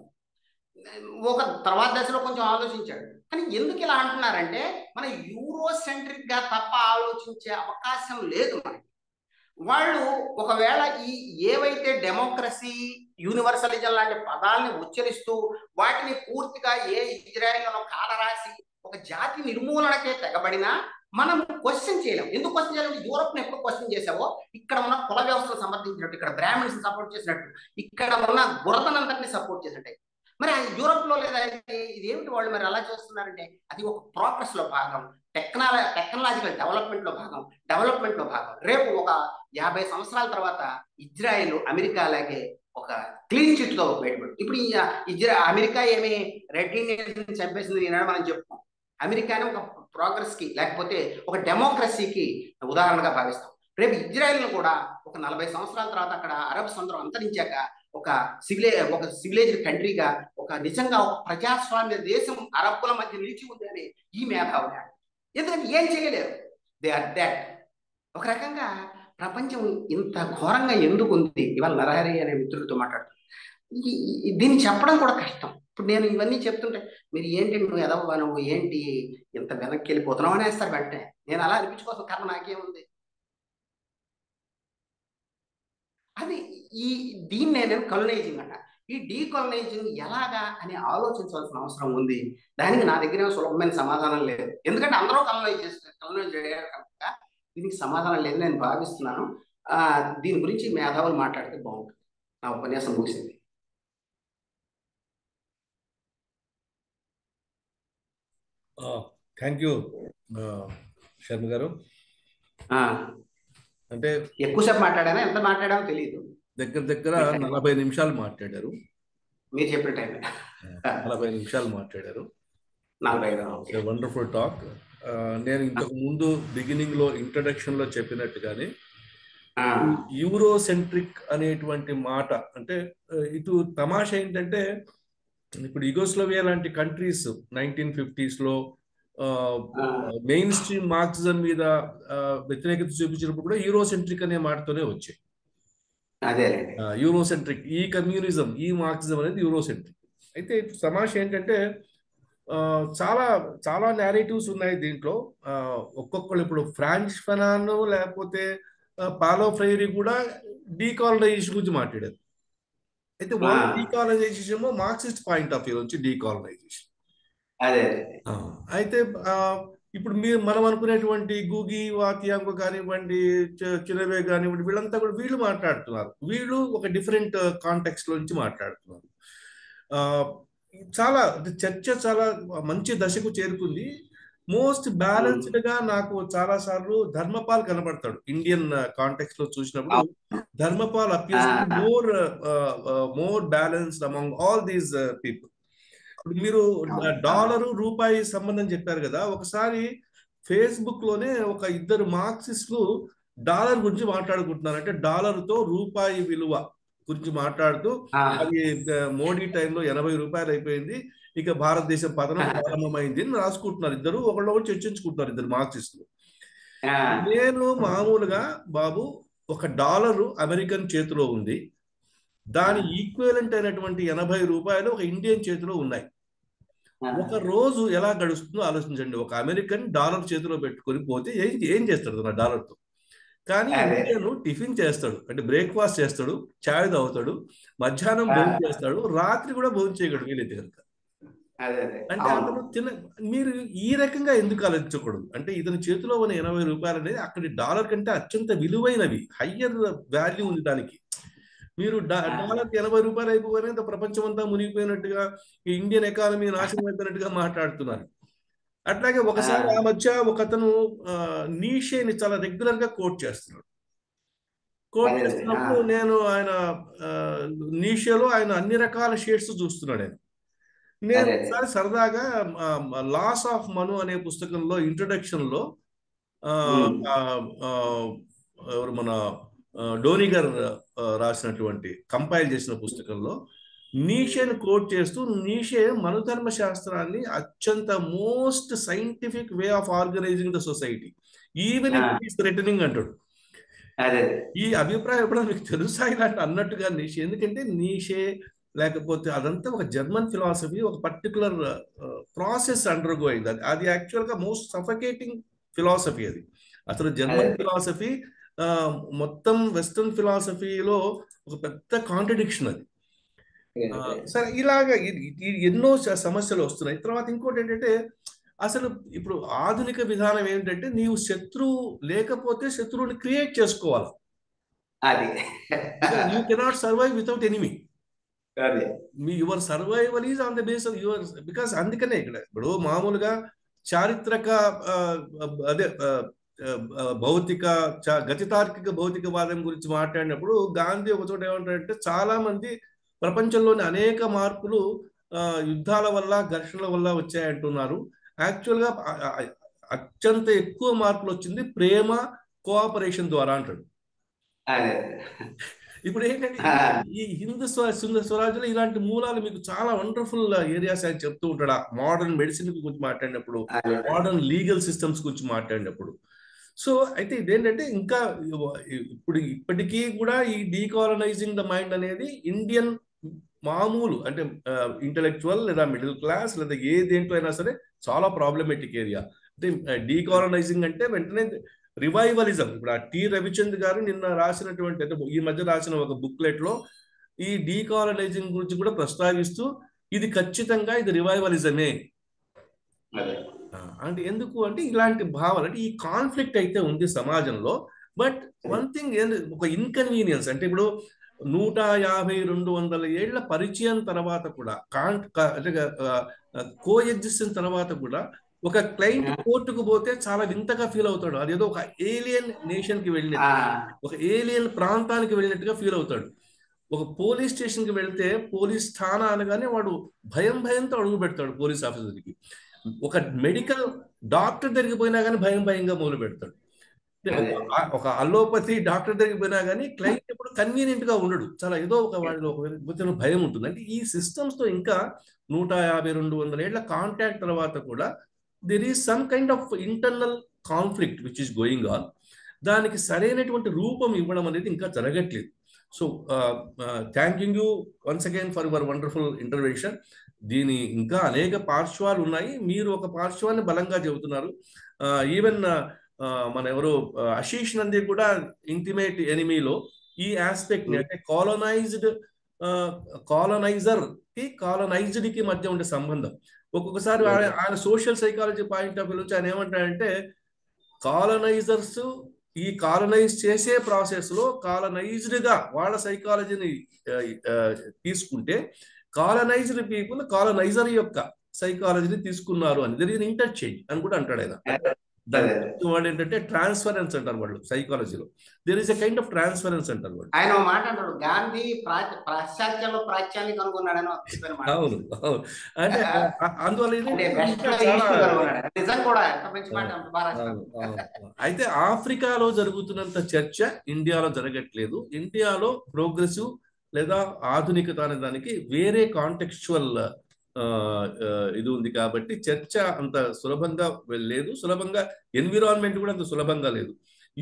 ఒక తర్వాత దశలో కొంచెం ఆలోచించాడు. కానీ ఎందుకు ఇలా అంటున్నారంటే మన యూరోసెంట్రిక్ గా తప్ప ఆలోచించే అవకాశం లేదు మనకి. వాళ్ళు ఒకవేళ ఈ ఏవైతే డెమోక్రసీ, యూనివర్సలిజం లాంటి పదాలని ఉచ్చరిస్తూ వాటిని పూర్తిగా ఇజ్రాయెల్ను కాలరాసి ఒక జాతి నిర్మూలనకే తెగబడినా మనం క్వశ్చన్ చేయలేం. ఎందుకు క్వశ్చన్ చేయలేము? యూరోప్ని ఎప్పుడు క్వశ్చన్ చేసావో ఇక్కడ ఉన్న కుల వ్యవస్థను సమర్థించినట్టు, ఇక్కడ బ్రాహ్మిన్స్ సపోర్ట్ చేసినట్టు, ఇక్కడ ఉన్న బురదనందరినీ సపోర్ట్ చేసినట్టే. మరి అది లో లేదా ఇది ఏమిటి వాళ్ళు మరి అలా చేస్తున్నారంటే అది ఒక ప్రోగ్రెస్ లో భాగం, టెక్నాలజికల్ డెవలప్మెంట్ లో భాగం. రేపు ఒక 50 సంవత్సరాల తర్వాత ఇజ్రాయెల్ అమెరికా లాగే ఒక క్లీన్ చిట్ తో బయటపడు. ఇప్పుడు అమెరికా ఏమి రెడ్ ఇండియన్స్ చంపేసింది ఈనాడు మనం చెప్పుకోం. అమెరికాని ఒక ప్రోగ్రెస్ కి లేకపోతే ఒక డెమోక్రసీకి ఉదాహరణగా భావిస్తాం. రేపు ఇజ్రాయెల్ను కూడా ఒక 40 సంవత్సరాల తర్వాత అక్కడ అరబ్స్ అందరూ అంతరించాక ఒక సివిలైజ్డ్ కంట్రీగా, ఒక నిజంగా ఒక ప్రజాస్వామ్య దేశం అరబ్బుల మధ్య నిలిచి ఉంది అని ఈ మేధావులు. ఎందుకంటే ఏం చేయలేరు, దే ఆర్ డెడ్. ఒక రకంగా ప్రపంచం ఇంత ఘోరంగా ఎందుకు ఉంది, ఇవాళ నరహరి అనే మిత్రులతో మాట్లాడుతాను, దీన్ని చెప్పడం కూడా కష్టం. ఇప్పుడు నేను ఇవన్నీ చెప్తుంటే మీరు ఏంటి, నువ్వు ఎదవ్వా, నువ్వు ఏంటి ఇంత వెనక్కి వెళ్ళిపోతున్నావు అనేస్తారు వెంటనే. నేను అలా అనిపించుకోవాల్సిన కర్మ నాకేముంది? అది దీన్నే నేను కలనైజింగ్ అన్న. ఈ డీకలనైజింగ్ ఎలాగా అని ఆలోచించవలసిన అవసరం ఉంది. దానికి నా దగ్గర సులభమైన సమాధానం లేదు, ఎందుకంటే అందరూ కలనైజ్ అయ్యారు కనుక దీనికి సమాధానం లేదు నేను భావిస్తున్నాను. దీని గురించి మేధావులు మాట్లాడితే బాగుంటుంది. నా ఉపన్యాసం ముగిసింది. థ్యాంక్ యూ శర్మ గారు. అంటే ఎక్కువసేపు మాట్లాడానా, ఎంత మాట్లాడామో తెలియదు. దగ్గర 40 నిమిషాలు మాట్లాడారు. మీరు చెప్పిన టైం 40 నిమిషాలు మాట్లాడారు. 45. Wonderful talk. నేను ఇంతకు ముందు బిగినింగ్ లో ఇంట్రడక్షన్ లో చెప్పినట్టుగానే యూరోసెంట్రిక్ అనేటువంటి మాట, అంటే ఇటు తమాషా ఏంటంటే ఇప్పుడు యుగోస్లోవియా లాంటి కంట్రీస్ 1950s లో మెయిన్ స్ట్రీమ్ మార్క్సిజం మీద వ్యతిరేకత చూపించినప్పుడు కూడా యూరోసెంట్రిక్ అనే మాటతోనే వచ్చాయి. యూరోసెంట్రిక్, ఈ కమ్యూనిజం, ఈ మార్క్సిజం అనేది యూరోసెంట్రిక్. అయితే తమాషా ఏంటంటే చాలా చాలా నేరేటివ్స్ ఉన్నాయి దీంట్లో. ఒక్కొక్కరు ఇప్పుడు ఫ్రాన్స్ ఫనాన్ లేకపోతే పాలో ఫ్రైరీ కూడా డీకాలనైజేషన్ గురించి మాట్లాడారు. అయితే వాళ్ళ decolonisation Marxist point of view నుంచి డీకాలనైజేషన్. అయితే ఇప్పుడు మనం అనుకునేటువంటి గూగి వాతియాంగో కానివ్వండి, చినవే కానివ్వండి, వీళ్ళంతా కూడా వీళ్ళు మాట్లాడుతున్నారు. వీళ్ళు ఒక డిఫరెంట్ కాంటెక్స్ట్ లో నుంచి మాట్లాడుతున్నారు. చాలా చర్చ చాలా మంచి దశకు చేరుకుంది. మోస్ట్ బ్యాలెన్స్డ్ గా నాకు చాలా సార్లు ధర్మపాల్ కనబడతాడు. ఇండియన్ కాంటెక్స్ట్ లో చూసినప్పుడు Dharmapal appears more balanced among all these people. మీరు డాలరు రూపాయి సంబంధం చెప్పారు కదా, ఒకసారి ఫేస్బుక్ లోనే ఒక ఇద్దరు మార్క్సిస్టులు డాలర్ గురించి మాట్లాడుకుంటున్నారు. అంటే డాలర్ తో రూపాయి విలువ గురించి మాట్లాడుతూ, అది మోడీ టైంలో 80 రూపాయలు అయిపోయింది, ఇక భారతదేశం పతనం ప్రారంభమైంది అని రాసుకుంటున్నారు. ఇద్దరు ఒకళ్ళు చర్చించుకుంటున్నారు, ఇద్దరు మార్క్సిస్టులు. నేను మామూలుగా బాబు, ఒక డాలరు అమెరికన్ చేతిలో ఉంది, దాని ఈక్వలెంట్ అయినటువంటి 80 రూపాయలు ఒక ఇండియన్ చేతిలో ఉన్నాయి. ఒక రోజు ఎలా గడుస్తుందో ఆలోచించండి. ఒక అమెరికన్ డాలర్ చేతిలో పెట్టుకొని పోతే ఏం చేస్తాడు నా డాలర్తో? కానీ ఇండియన్ టిఫిన్ చేస్తాడు, అంటే బ్రేక్ఫాస్ట్ చేస్తాడు, చాయ్ తాగుతాడు, మధ్యాహ్నం భోజనం చేస్తాడు, రాత్రి కూడా భోజనం చేయగలడు వీలైతే కనుక. అంటే అతను మీరు ఈ రకంగా ఎందుకు ఆలోచించకూడదు? అంటే ఇతని చేతిలో ఉన్న 80 రూపాయలు అనేది అక్కడి డాలర్ కంటే అత్యంత విలువైనవి, హయ్యర్ వాల్యూ ఉంది దానికి. మీరు డాలర్కి 80 రూపాయలు అయిపోగానే ప్రపంచం అంతా మునిగిపోయినట్టుగా, ఈ ఇండియన్ ఎకానమీ నాశనం అయిపోయినట్టుగా మాట్లాడుతున్నారు. అట్లాగే ఒకసారి ఆ మధ్య ఒకతను నీషేని చాలా రెగ్యులర్ గా కోట్ చేస్తున్నాడు. కోట్ చేస్తున్నప్పుడు నేను ఆయన నీషేలో ఆయన అన్ని రకాల షేడ్స్ చూస్తున్నాడు. నేను ఒకసారి సరదాగా లాస్ ఆఫ్ మను అనే పుస్తకంలో ఇంట్రొడక్షన్ లో ఎవరు మన డోనిగర్ రాసినటువంటి కంపైల్ చేసిన పుస్తకంలో నీషేను కోట్ చేస్తూ, నీషే మనుధర్మ శాస్త్రాన్ని అత్యంత most scientific way of organizing the society even it is threatening అంటాడు. ఈ అభిప్రాయం ఎప్పుడో మీకు తెలుసా ఇలాంటి అన్నట్టుగా నీషే? ఎందుకంటే నీషే లేకపోతే అదంతా ఒక జర్మన్ ఫిలాసఫీ, ఒక పర్టికులర్ ప్రాసెస్ అండర్గో అయింది. అది యాక్చువల్గా మోస్ట్ సఫకేటింగ్ ఫిలాసఫీ. అది అసలు జర్మన్ ఫిలాసఫీ మొత్తం వెస్టర్న్ ఫిలాసఫీలో ఒక పెద్ద కాంట్రడిక్షన్ అది. సరే, ఇలాగా ఎన్నో సమస్యలు వస్తున్నాయి. తర్వాత ఇంకోటి ఏంటంటే, అసలు ఇప్పుడు ఆధునిక విధానం ఏంటంటే, నీవు శత్రువు లేకపోతే శత్రువుని క్రియేట్ చేసుకోవాలి. You cannot survive without enemy. Your survival is on the base of your, because అందుకనే ఇక్కడ ఇప్పుడు మామూలుగా చారిత్రక అదే భౌతిక గతితార్కిక భౌతికవాదం గురించి మాట్లాడినప్పుడు గాంధీ ఒక చోట ఏమంటాడంటే, చాలా మంది ప్రపంచంలోని అనేక మార్పులు యుద్ధాల వల్ల ఘర్షణల వల్ల వచ్చాయంటున్నారు. యాక్చువల్గా అత్యంత ఎక్కువ మార్పులు వచ్చింది ప్రేమ కోఆపరేషన్ ద్వారా అంటాడు. ఇప్పుడు ఏంటంటే ఈ హిందూ స్వరాజ్యంలో ఇలాంటి మూలాలు మీకు చాలా వండర్ఫుల్ ఏరియాస్ అని చెప్తూ ఉంటాడు. మోడర్న్ మెడిసిన్ గురించి మాట్లాడినప్పుడు, మోడర్న్ లీగల్ సిస్టమ్స్ గురించి మాట్లాడినప్పుడు. సో అయితే ఇదేంటంటే ఇంకా ఇప్పటికీ కూడా ఈ డీకాలనైజింగ్ ద మైండ్ అనేది ఇండియన్ మామూలు అంటే ఇంటలెక్చువల్ లేదా మిడిల్ క్లాస్ లేదా ఏ దేంట్లో అయినా సరే చాలా ప్రాబ్లమేటిక్ ఏరియా. అంటే డీకాలనైజింగ్ అంటే వెంటనే రివైవలిజం. ఇప్పుడు ఆ టి రవిచంద్ గారు నిన్న రాసినటువంటి అంటే ఈ మధ్య రాసిన ఒక బుక్లెట్ లో ఈ డీకాలనైజింగ్ గురించి కూడా ప్రస్తావిస్తూ ఇది ఖచ్చితంగా ఇది రివైవలిజమే అంటే ఎందుకు అంటే ఇలాంటి భావాలు అంటే ఈ కాన్ఫ్లిక్ట్ అయితే ఉంది సమాజంలో. బట్ వన్ థింగ్ ఒక ఇన్కన్వీనియన్స్ అంటే ఇప్పుడు 150-200 ఏళ్ల పరిచయం తర్వాత కూడా కో ఎగ్జిస్టెన్స్ తర్వాత కూడా ఒక క్లయింట్ కోర్టుకు పోతే చాలా వింతగా ఫీల్ అవుతాడు. అదేదో ఒక ఏలియన్ నేషన్ కి వెళ్ళినట్టు, ఒక ఏలియన్ ప్రాంతానికి వెళ్ళినట్టుగా ఫీల్ అవుతాడు. ఒక పోలీస్ స్టేషన్ కి వెళ్తే పోలీస్ స్థానా అనగానే వాడు భయంతో అడుగు పెడతాడు పోలీస్ ఆఫీసర్కి. ఒక మెడికల్ డాక్టర్ దగ్గరికి పోయినా కానీ భయంగా మొదలు పెడతాడు. ఒక అలోపతి డాక్టర్ దగ్గరికి పోయినా కానీ క్లయింట్ ఎప్పుడు కన్వీనియంట్ గా ఉండడు, చాలా ఏదో ఒక వాడిలో ఒక భయం ఉంటుంది. అంటే ఈ సిస్టమ్స్ తో ఇంకా 150-200 ఏళ్ల కాంటాక్ట్ తర్వాత కూడా there is some kind of internal conflict which is going on. దానికి సరైనటువంటి రూపం ఇవ్వడం అనేది ఇంకా జరగట్లేదు. So thanking you once again for your wonderful intervention. దీని ఇంకా అనేక పార్శ్వాలు ఉన్నాయి, మీరు ఒక పార్శ్వాన్ని బలంగా చెబుతున్నారు. ఈవెన్ మన ఎవరు ఆశీష్ నంది కూడా ఇంటిమేట్ ఎనిమీలో ఈ ఆస్పెక్ట్ ని అంటే కాలనైజర్ కి కాలనైజ్డ్ కి మధ్య ఉండే సంబంధం ఒక్కొక్కసారి ఆయన social psychology point of view నుంచి ఆయన ఏమంటాడంటే కాలనైజర్స్ ఈ కాలనైజ్ చేసే ప్రాసెస్ లో కాలనైజ్డ్ గా వాళ్ళ సైకాలజీని తీసుకుంటే కాలనైజ్డ్ పీపుల్ కాలనైజర్ యొక్క సైకాలజీని తీసుకున్నారు అని దర్ ఇస్ ఇంటర్చేంజ్ అని కూడా అంటాడు ఆయన. వాడు ఏంటంటే ట్రాన్స్ఫరెన్స్ అంటారు వాళ్ళు సైకాలజీలో. There is a kind of transference అంటారు వాళ్ళు. ఆయన మాట అంటాడు గాంధీ పాశ్చాత్యంలో ప్రాచ్యాన్ని కనుగొన్నాడని. అవును అంటే అందువల్ల అయితే ఆఫ్రికాలో జరుగుతున్నంత చర్చ ఇండియాలో జరగట్లేదు. ఇండియాలో ప్రోగ్రెసివ్ లేదా ఆధునికత అనే దానికి వేరే కాంటెక్చువల్ ఇది ఉంది కాబట్టి చర్చ అంత సులభంగా లేదు, సులభంగా ఎన్విరాన్మెంట్ కూడా అంత సులభంగా లేదు.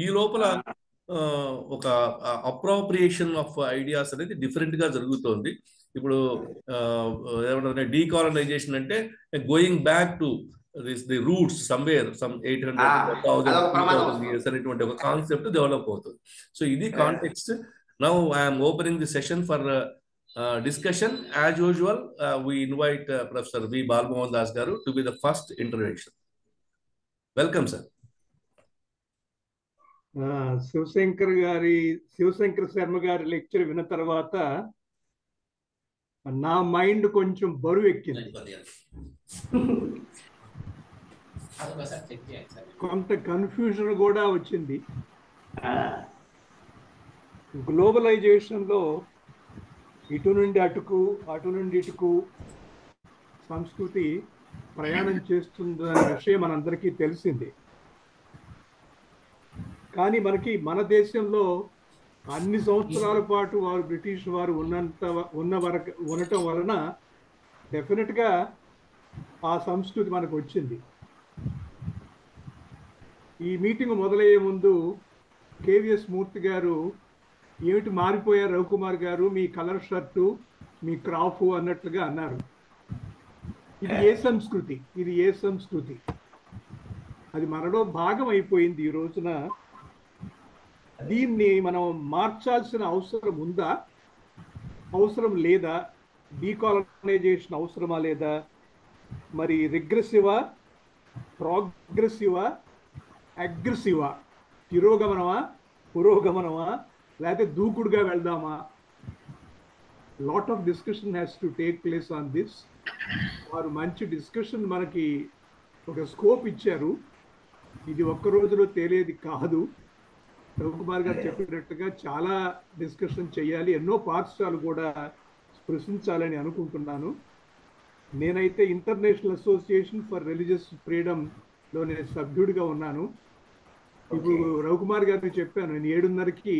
ఈ లోపల ఒక అప్రోప్రియేషన్ ఆఫ్ ఐడియాస్ అనేది డిఫరెంట్ గా జరుగుతోంది. ఇప్పుడు ఏమంటారు డీకాలనైజేషన్ అంటే going back to the roots somewhere some 800,000 years అనేటువంటి ఒక కాన్సెప్ట్ డెవలప్ అవుతుంది. సో ఇది context. Now I'm opening the session for discussion. As usual, we invite Professor V. Balmohan Das Garu to be the first intervention. Welcome, sir. Sivashankar Sharma గారి లెక్చర్ విన్న తర్వాత నా మైండ్ కొంచెం బరువు ఎక్కింది, కొంత కన్ఫ్యూజన్ కూడా వచ్చింది. గ్లోబలైజేషన్లో ఇటు నుండి అటుకు అటు నుండి ఇటుకు సంస్కృతి ప్రయాణం చేస్తుందనే విషయం మనందరికీ తెలిసింది. కానీ మన దేశంలో అన్ని సంవత్సరాల పాటు వారు బ్రిటిష్ వారు ఉండటం వలన డెఫినెట్గా ఆ సంస్కృతి మనకు వచ్చింది. ఈ మీటింగ్ మొదలయ్యే ముందు కేవీఎస్ మూర్తి గారు ఏమిటి మారిపోయారు రవికుమార్ గారు, మీ కలర్ షర్టు మీ క్రాఫ్ అన్నట్లుగా అన్నారు. ఇది ఏ సంస్కృతి, ఇది ఏ సంస్కృతి? అది మనలో భాగం అయిపోయింది. ఈ రోజున దీన్ని మనం మార్చాల్సిన అవసరం ఉందా, అవసరం లేదా? డీకాలనైజేషన్ అవసరమా లేదా? మరి రిగ్రెసివా, ప్రోగ్రెసివా, అగ్రెసివా, తిరోగమనమా, పురోగమనమా, లేకపోతే దూకుడుగా వెళ్దామా? Lot of discussion has to take place on this. వారు మంచి డిస్కషన్ మనకి ఒక స్కోప్ ఇచ్చారు. ఇది ఒక్క రోజులో తేలేది కాదు. రవికుమార్ గారు చెప్పినట్టుగా చాలా డిస్కషన్ చేయాలి, ఎన్నో పాఠశాలలు కూడా స్పృశించాలని అనుకుంటున్నాను. నేనైతే ఇంటర్నేషనల్ అసోసియేషన్ ఫర్ రిలీజియస్ ఫ్రీడమ్లో నేను సభ్యుడిగా ఉన్నాను. ఇప్పుడు రవికుమార్ గారికి చెప్పాను, నేను 7:30కి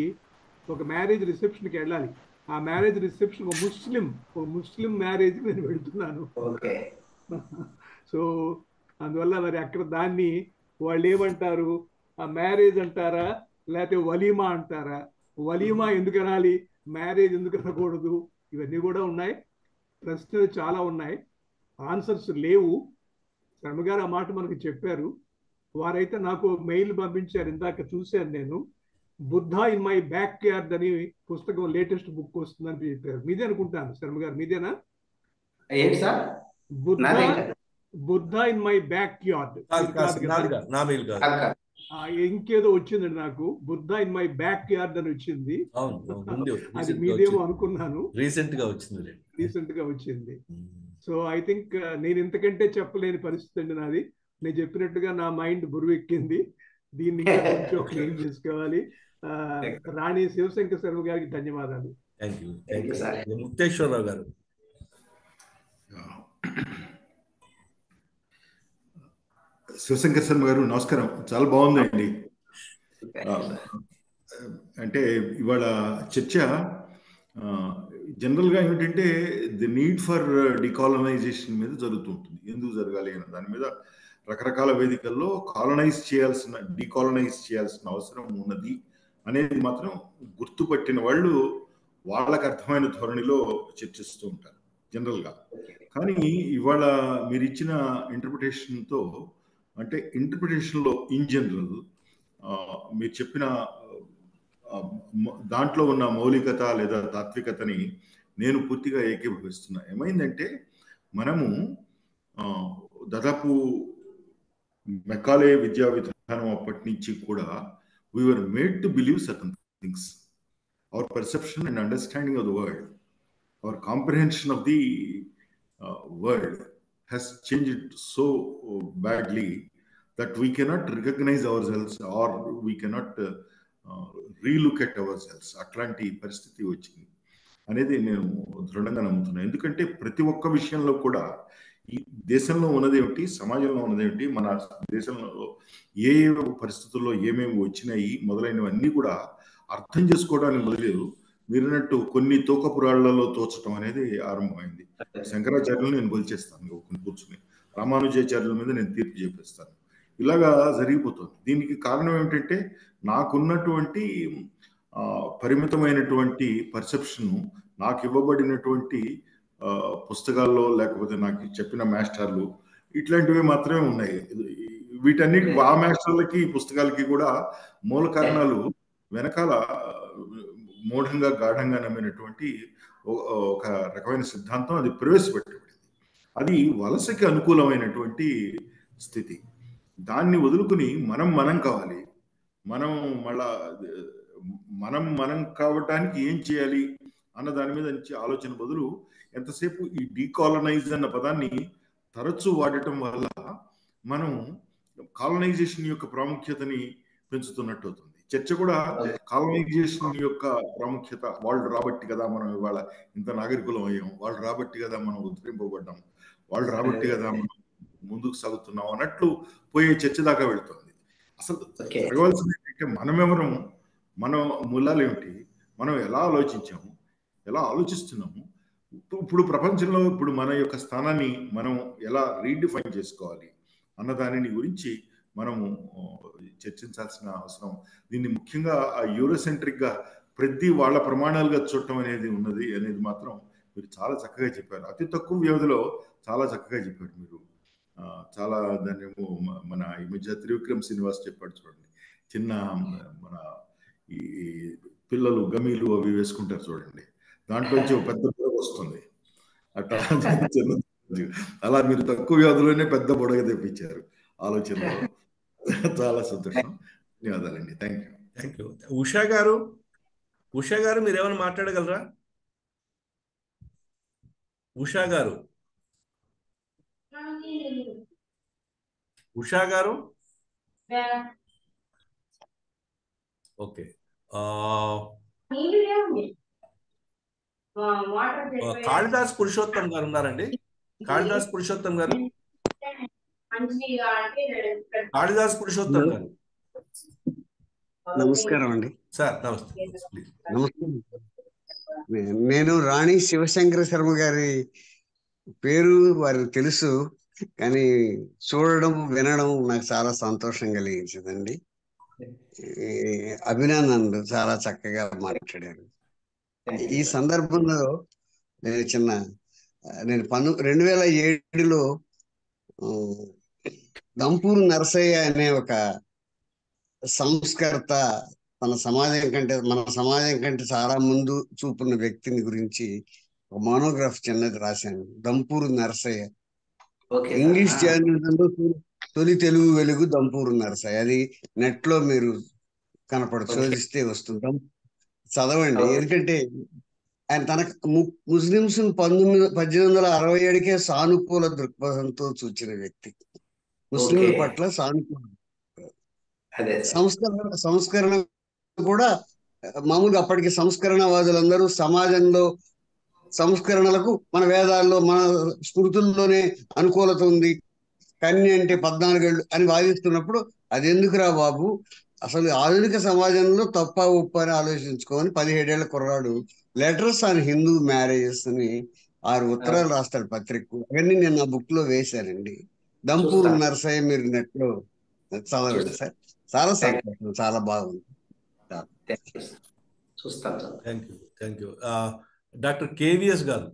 ఒక మ్యారేజ్ రిసెప్షన్కి వెళ్ళాలి. ఆ మ్యారేజ్ రిసెప్షన్ ఒక ముస్లిం మ్యారేజ్ నేను వెళ్తున్నాను. ఓకే. సో అందువల్ల మరి అక్కడ దాన్ని వాళ్ళు ఏమంటారు, ఆ మ్యారేజ్ అంటారా లేకపోతే వలీమా అంటారా? వలీమా ఎందుకు అనాలి, మ్యారేజ్ ఎందుకు అనకూడదు? ఇవన్నీ కూడా ఉన్నాయి, ప్రశ్నలు చాలా ఉన్నాయి, ఆన్సర్స్ లేవు. శర్మ గారు ఆ మాట మనకు చెప్పారు. వారైతే నాకు మెయిల్ పంపించారు, ఇందాక చూశాను నేను. Buddha in my back yard అని పుస్తకం లేటెస్ట్ బుక్ వస్తుందని చెప్పారు. మీదే అనుకుంటాను శర్మ గారు, మీదేనా? ఏంటి sir? Buddha in my back yard నా మెయిల్ కాదు, ఇంకేదో వచ్చిందండి నాకు, Buddha in my back yard అని వచ్చింది. అది మీదేమో అనుకున్నాను, రీసెంట్ గా వచ్చింది. సో ఐ థింక్ నేను ఇంతకంటే చెప్పలేని పరిస్థితి అండి నాది. నేను చెప్పినట్టుగా నా మైండ్ బురువెక్కింది, దీన్ని ఇంకా కొంచెం క్లీన్ చేసుకోవాలి. రాణి శివశంకర్ శర్మ గారికి ధన్యవాదాలు. ముక్తేశ్వరరావు గారు. శివశంకర్ శర్మ గారు నమస్కారం, చాలా బాగుందండి. అంటే ఇవాళ చర్చ జనరల్గా ఏమిటంటే ది నీడ్ ఫర్ డికాలనైజేషన్ మీద జరుగుతుంటుంది. ఎందుకు జరగాలి అనే దాని మీద రకరకాల వేదికల్లో డికాలనైజ్ చేయాల్సిన అవసరం ఉన్నది అనేది మాత్రం గుర్తుపట్టిన వాళ్ళు వాళ్ళకి అర్థమైన ధోరణిలో చర్చిస్తూ ఉంటారు జనరల్గా. కానీ ఇవాళ మీరు ఇచ్చిన ఇంటర్ప్రిటేషన్తో, అంటే ఇంటర్ప్రిటేషన్లో ఇన్ జనరల్ మీరు చెప్పిన దాంట్లో ఉన్న మౌలికత లేదా తాత్వికతని నేను పూర్తిగా ఏకీభవిస్తున్నా. ఏమైందంటే మనము దాదాపు మెకాలే విద్యా విధానం అప్పటి నుంచి కూడా we were made to believe certain things. Our perception and understanding of the world, our comprehension of the world has changed so badly that we cannot recognize ourselves or we cannot relook at ourselves. అట్లాంటి పరిస్థితి వచ్చింది అనేది నేను దృఢంగా నమ్ముతున్నాను. ఎందుకంటే ప్రతి ఒక్క విషయంలో కూడా ఈ దేశంలో ఉన్నదేమిటి, సమాజంలో ఉన్నదేమిటి, మన దేశంలో ఏ పరిస్థితుల్లో ఏమేమి వచ్చినాయి మొదలైనవన్నీ కూడా అర్థం చేసుకోవడానికి మొదలేదు. మీరన్నట్టు కొన్ని తోకపురాళ్లలో తోచడం అనేది ఆరంభమైంది. శంకరాచార్యులు నేను కొలిచేస్తాను కూర్చుని, రామానుజాచార్యుల మీద నేను తీర్పు చెప్పేస్తాను. ఇలాగా జరిగిపోతుంది. దీనికి కారణం ఏమిటంటే నాకున్నటువంటి పరిమితమైనటువంటి పర్సెప్షన్, నాకు ఇవ్వబడినటువంటి పుస్తకాల్లో లేకపోతే నాకు చెప్పిన మాస్టర్లు ఇట్లాంటివి మాత్రమే ఉన్నాయి. వీటన్నిటి ఆ మాస్టర్లకి పుస్తకాలకి కూడా మూల కారణాలు వెనకాల మూఢంగా గాఢంగా నమ్మినటువంటి ఒక రకమైన సిద్ధాంతం అది ప్రవేశపెట్టబడింది. అది వలసకి అనుకూలమైనటువంటి స్థితి. దాన్ని వదులుకుని మనం కావాలి, మనం కావటానికి ఏం చేయాలి అన్న దాని మీద ఆలోచన బదులు ఎంతసేపు ఈ డీకాలనైజ్ అన్న పదాన్ని తరచూ వాడటం వల్ల మనం కాలనైజేషన్ యొక్క ప్రాముఖ్యతని పెంచుతున్నట్టు అవుతుంది. చర్చ కూడా కాలనైజేషన్ యొక్క ప్రాముఖ్యత, వాళ్ళు రాబట్టి కదా మనం ఇవాళ ఇంత నాగరికులం అయ్యాం, వాళ్ళు రాబట్టి కదా మనం ఉద్ధరింపబడ్డాం, వాళ్ళు రాబట్టి కదా మనం ముందుకు సాగుతున్నాం అన్నట్లు పోయే చర్చ దాకా వెళ్తుంది. అసలు జరగవలసింది ఏంటంటే మనమెవరం, మన మూలాలు ఏమిటి, మనం ఎలా ఆలోచించాము, ఎలా ఆలోచిస్తున్నాము, ఇప్పుడు ప్రపంచంలో ఇప్పుడు మన యొక్క స్థానాన్ని మనం ఎలా రీడిఫైన్ చేసుకోవాలి అన్న దానిని గురించి మనము చర్చించాల్సిన అవసరం. దీన్ని ముఖ్యంగా యూరోసెంట్రిక్గా ప్రతి వాళ్ళ ప్రమాణాలుగా చూడటం అనేది ఉన్నది అనేది మాత్రం మీరు చాలా చక్కగా చెప్పారు. అతి తక్కువ వ్యవధిలో చాలా చక్కగా చెప్పారు మీరు. చాలా దాన్ని మన ఈ మధ్య త్రివిక్రమ్ శ్రీనివాస్ చెప్పాడు చూడండి, చిన్న మన ఈ పిల్లలు గమీలు అవి వేసుకుంటారు చూడండి, దాంట్లోంచి ఒక పెద్ద బుడగ వస్తుంది అట్లా. అలా మీరు తక్కువ వ్యవధిలోనే పెద్ద బుడగ తెప్పించారు ఆలోచనలో. చాలా సంతోషం, ధన్యవాదాలండి. Thank you. ఉషా గారు మీరు ఏమైనా మాట్లాడగలరా? ఉషా గారు ఓకే. కాళిదాస్ పురుషోత్తం గారు ఉన్నారండి? కాళిదాస్ పురుషోత్తం గారు నమస్కారం అండి. సార్ నమస్తే ప్లీజ్. నమస్కారం. నేను రాణి శివశంకర శర్మ గారి పేరు వారికి తెలుసు, కానీ చూడడం వినడం నాకు చాలా సంతోషం కలిగించిందండి. అభినందనలు, చాలా చక్కగా మాట్లాడారు. ఈ సందర్భంలో నేను 2007లో దంపూరు నరసయ్య అనే ఒక సంస్కర్త, మన సమాజం కంటే చాలా ముందు చూపున్న వ్యక్తిని గురించి ఒక మోనోగ్రాఫ్ చిన్నది రాశాను. దంపూరు నరసయ్య. ఇంగ్లీష్ జర్నలిజంలో తొలి తెలుగు వెలుగు దంపూరు నరసయ్య. అది నెట్ లో మీరు శోధిస్తే వస్తుంది, చదవండి. ఎందుకంటే ఆయన ముస్లింస్ 1867కే సానుకూల దృక్పథంతో చూచిన వ్యక్తి. ముస్లింల పట్ల సానుకూల సంస్కరణ కూడా మామూలుగా అప్పటికి సంస్కరణవాదులందరూ సమాజంలో సంస్కరణలకు మన వేదాల్లో మన స్మృతుల్లోనే అనుకూలత ఉంది, కన్య అంటే 14 ఏళ్ళు అని వాదిస్తున్నప్పుడు అది ఎందుకురా బాబు, అసలు ఆధునిక సమాజంలో తప్ప ఉప్పు అని ఆలోచించుకోని 17 ఏళ్ల కుర్రాడు లెటర్స్ ఆన్ హిందూ మ్యారేజెస్ అని 6 ఉత్తరాలు రాస్తాడు పత్రిక. అవన్నీ నేను నా బుక్ లో వేశానండి. దంపూరు నరసయ్య మీరు నెట్ లో చదవండి సార్, చాలా సంతోషం, చాలా బాగుంది. Thank you. డాక్టర్ కేవీఎస్ గారు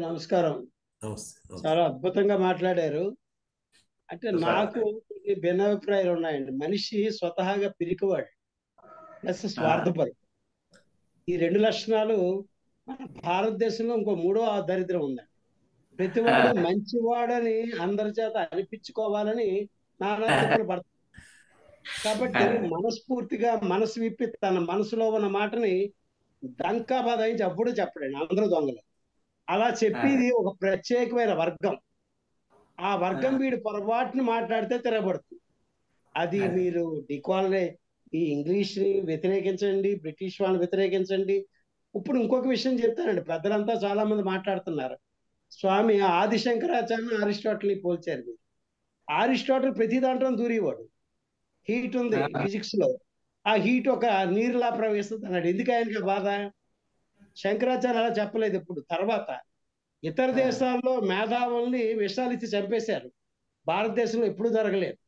నమస్కారం. నమస్తే. చాలా అద్భుతంగా మాట్లాడారు. అంటే నాకు భిన్నాభిప్రాయాలు ఉన్నాయండి. మనిషి స్వతహాగా పిరికివాడు ప్లస్ స్వార్థపరుడు. ఈ 2 లక్షణాలు మన భారతదేశంలో ఇంకో 3వ దరిద్రం ఉందండి. ప్రతివాడు మంచివాడని అందరి చేత అనిపించుకోవాలని నానా తిప్పలు పడతాడు. కాబట్టి మనస్ఫూర్తిగా మనసు విప్పి తన మనసులో ఉన్న మాటని దంకా బదాయించి అప్పుడు చెప్పడండి, అందరూ దొంగలు. అలా చెప్పేది ఒక ప్రత్యేకమైన వర్గం. ఆ వర్గం వీడు పొరపాటుని మాట్లాడితే తిరగబడుతుంది. అది మీరు ఈ ఇంగ్లీష్ ని వ్యతిరేకించండి, బ్రిటిష్ వాళ్ళని వ్యతిరేకించండి. ఇప్పుడు ఇంకొక విషయం చెప్తానండి. పెద్దలంతా చాలా మంది మాట్లాడుతున్నారు. స్వామి ఆదిశంకరాచార్య అరిస్టాటిల్ ని పోల్చారు. అరిస్టాటిల్ ప్రతి దాంట్లో దూరేవాడు. హీట్ ఉంది ఫిజిక్స్ లో, ఆ హీట్ ఒక నీరులా ప్రవేశిస్తుంది అన్నాడు. ఎందుకు ఆయనకి బాధ? శంకరాచార్య అలా చెప్పలేదు. ఇప్పుడు తర్వాత ఇతర దేశాల్లో మేధావుల్ని విషాలు ఇచ్చి చంపేశారు. భారతదేశంలో ఎప్పుడు జరగలేదు.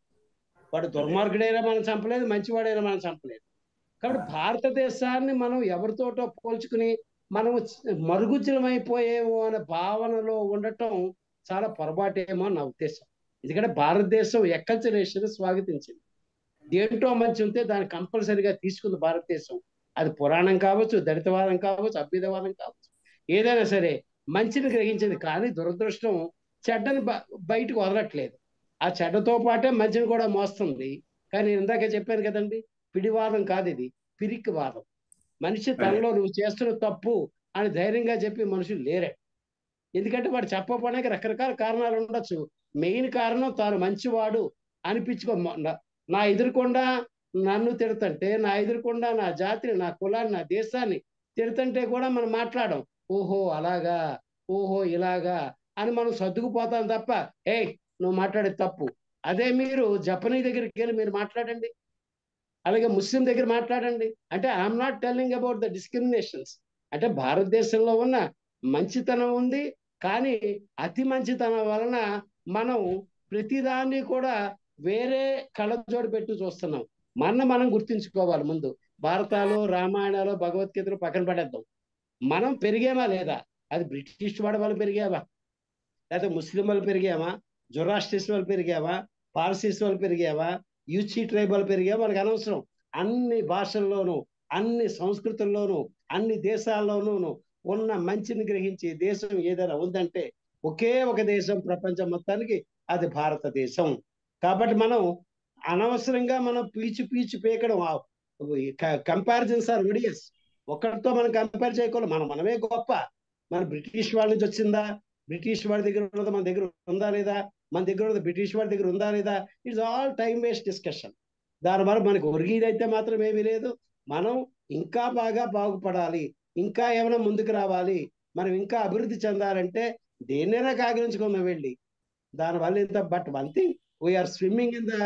వాడు దుర్మార్గుడైనా మనం చంపలేదు, మంచివాడైనా మనం చంపలేదు. కాబట్టి భారతదేశాన్ని మనం ఎవరితోటో పోల్చుకుని మనం మరుగుజ్జులమైపోయేమో అనే భావనలో ఉండటం చాలా పొరపాటేమో నా ఉద్దేశం. ఎందుకంటే భారతదేశం ఎక్కల్చరేషన్ స్వాగతించింది. దేంట్లో మంచి ఉంటే దాన్ని కంపల్సరిగా తీసుకుంది భారతదేశం. అది పురాణం కావచ్చు, దళితవాదం కావచ్చు, అభ్యుదవాదం కావచ్చు, ఏదైనా సరే మంచిని గ్రహించింది. కానీ దురదృష్టం చెడ్డని బయటకు వదలట్లేదు. ఆ చెడ్డతో పాటే మంచిని కూడా మోస్తుంది. కానీ ఇందాక చెప్పాను కదండి, పిడివాదం కాదు ఇది, పిరికి వాదం. మనిషి తనలో నువ్వు చేస్తున్న తప్పు అని ధైర్యంగా చెప్పి మనుషులు లేరే. ఎందుకంటే వాడు చెప్పడానికి రకరకాల కారణాలు ఉండొచ్చు. మెయిన్ కారణం తాను మంచివాడు అనిపించుకో. నా ఎదురుకుండా నన్ను తిడుతుంటే, నా ఎదురుకుండా నా జాతిని, నా కులాన్ని, నా దేశాన్ని తిడుతుంటే కూడా మనం మాట్లాడం, ఓహో అలాగా, ఓహో ఇలాగా అని మనం సర్దుకుపోతాం తప్ప నువ్వు మాట్లాడే తప్పు. అదే మీరు జపనీ దగ్గరికి వెళ్ళి మీరు మాట్లాడండి, అలాగే ముస్లిం దగ్గర మాట్లాడండి. అంటే I'm not telling about the discriminations. అంటే భారతదేశంలో ఉన్న మంచితనం ఉంది, కానీ అతి మంచితనం వలన మనం ప్రతిదాన్ని కూడా వేరే కళ్ళజోడు పెట్టి చూస్తున్నాం. మనం గుర్తించుకోవాలి. ముందు భారతాలు, రామాయణాలు, భగవద్గీతలు పక్కన పడేద్దాం. మనం పెరిగామా లేదా? అది బ్రిటిష్ వాడి వాళ్ళు పెరిగామా, లేకపోతే ముస్లిం వాళ్ళు పెరిగామా, జొరాస్ట్రియన్స్ వాళ్ళు పెరిగామా, పార్సీస్ వాళ్ళు పెరిగామా, యూచి ట్రైబ్ వాళ్ళు పెరిగామా మనకు అనవసరం. అన్ని భాషల్లోనూ, అన్ని సంస్కృతుల్లోనూ, అన్ని దేశాల్లోనూ ఉన్న మంచిని గ్రహించే దేశం ఏదైనా ఉందంటే ఒకే ఒక దేశం ప్రపంచం మొత్తానికి, అది భారతదేశం. కాబట్టి మనం అనవసరంగా మనం పీచు పీకడం, కంపారిజన్స్ ఆర్ విడియస్. ఒకరితో మనం కంపేర్ చేయకూడదు. మనమే గొప్ప. మన బ్రిటిష్ వాళ్ళ నుంచి వచ్చిందా, బ్రిటిష్ వాడి దగ్గర ఉన్నది మన దగ్గర ఉందా లేదా, మన దగ్గర ఉన్నది బ్రిటిష్ వాడి దగ్గర ఉందా లేదా, it's all time waste discussion. దానివల్ల మనకు ఒరిగిదైతే మాత్రం ఏమీ లేదు. మనం ఇంకా బాగా బాగుపడాలి, ఇంకా ఏమైనా ముందుకు రావాలి, మనం ఇంకా అభివృద్ధి చెందాలంటే దేన్నైనా కాగిలించుకుందాం వెళ్ళి. దానివల్ల ఇంత. But one thing, we are swimming in the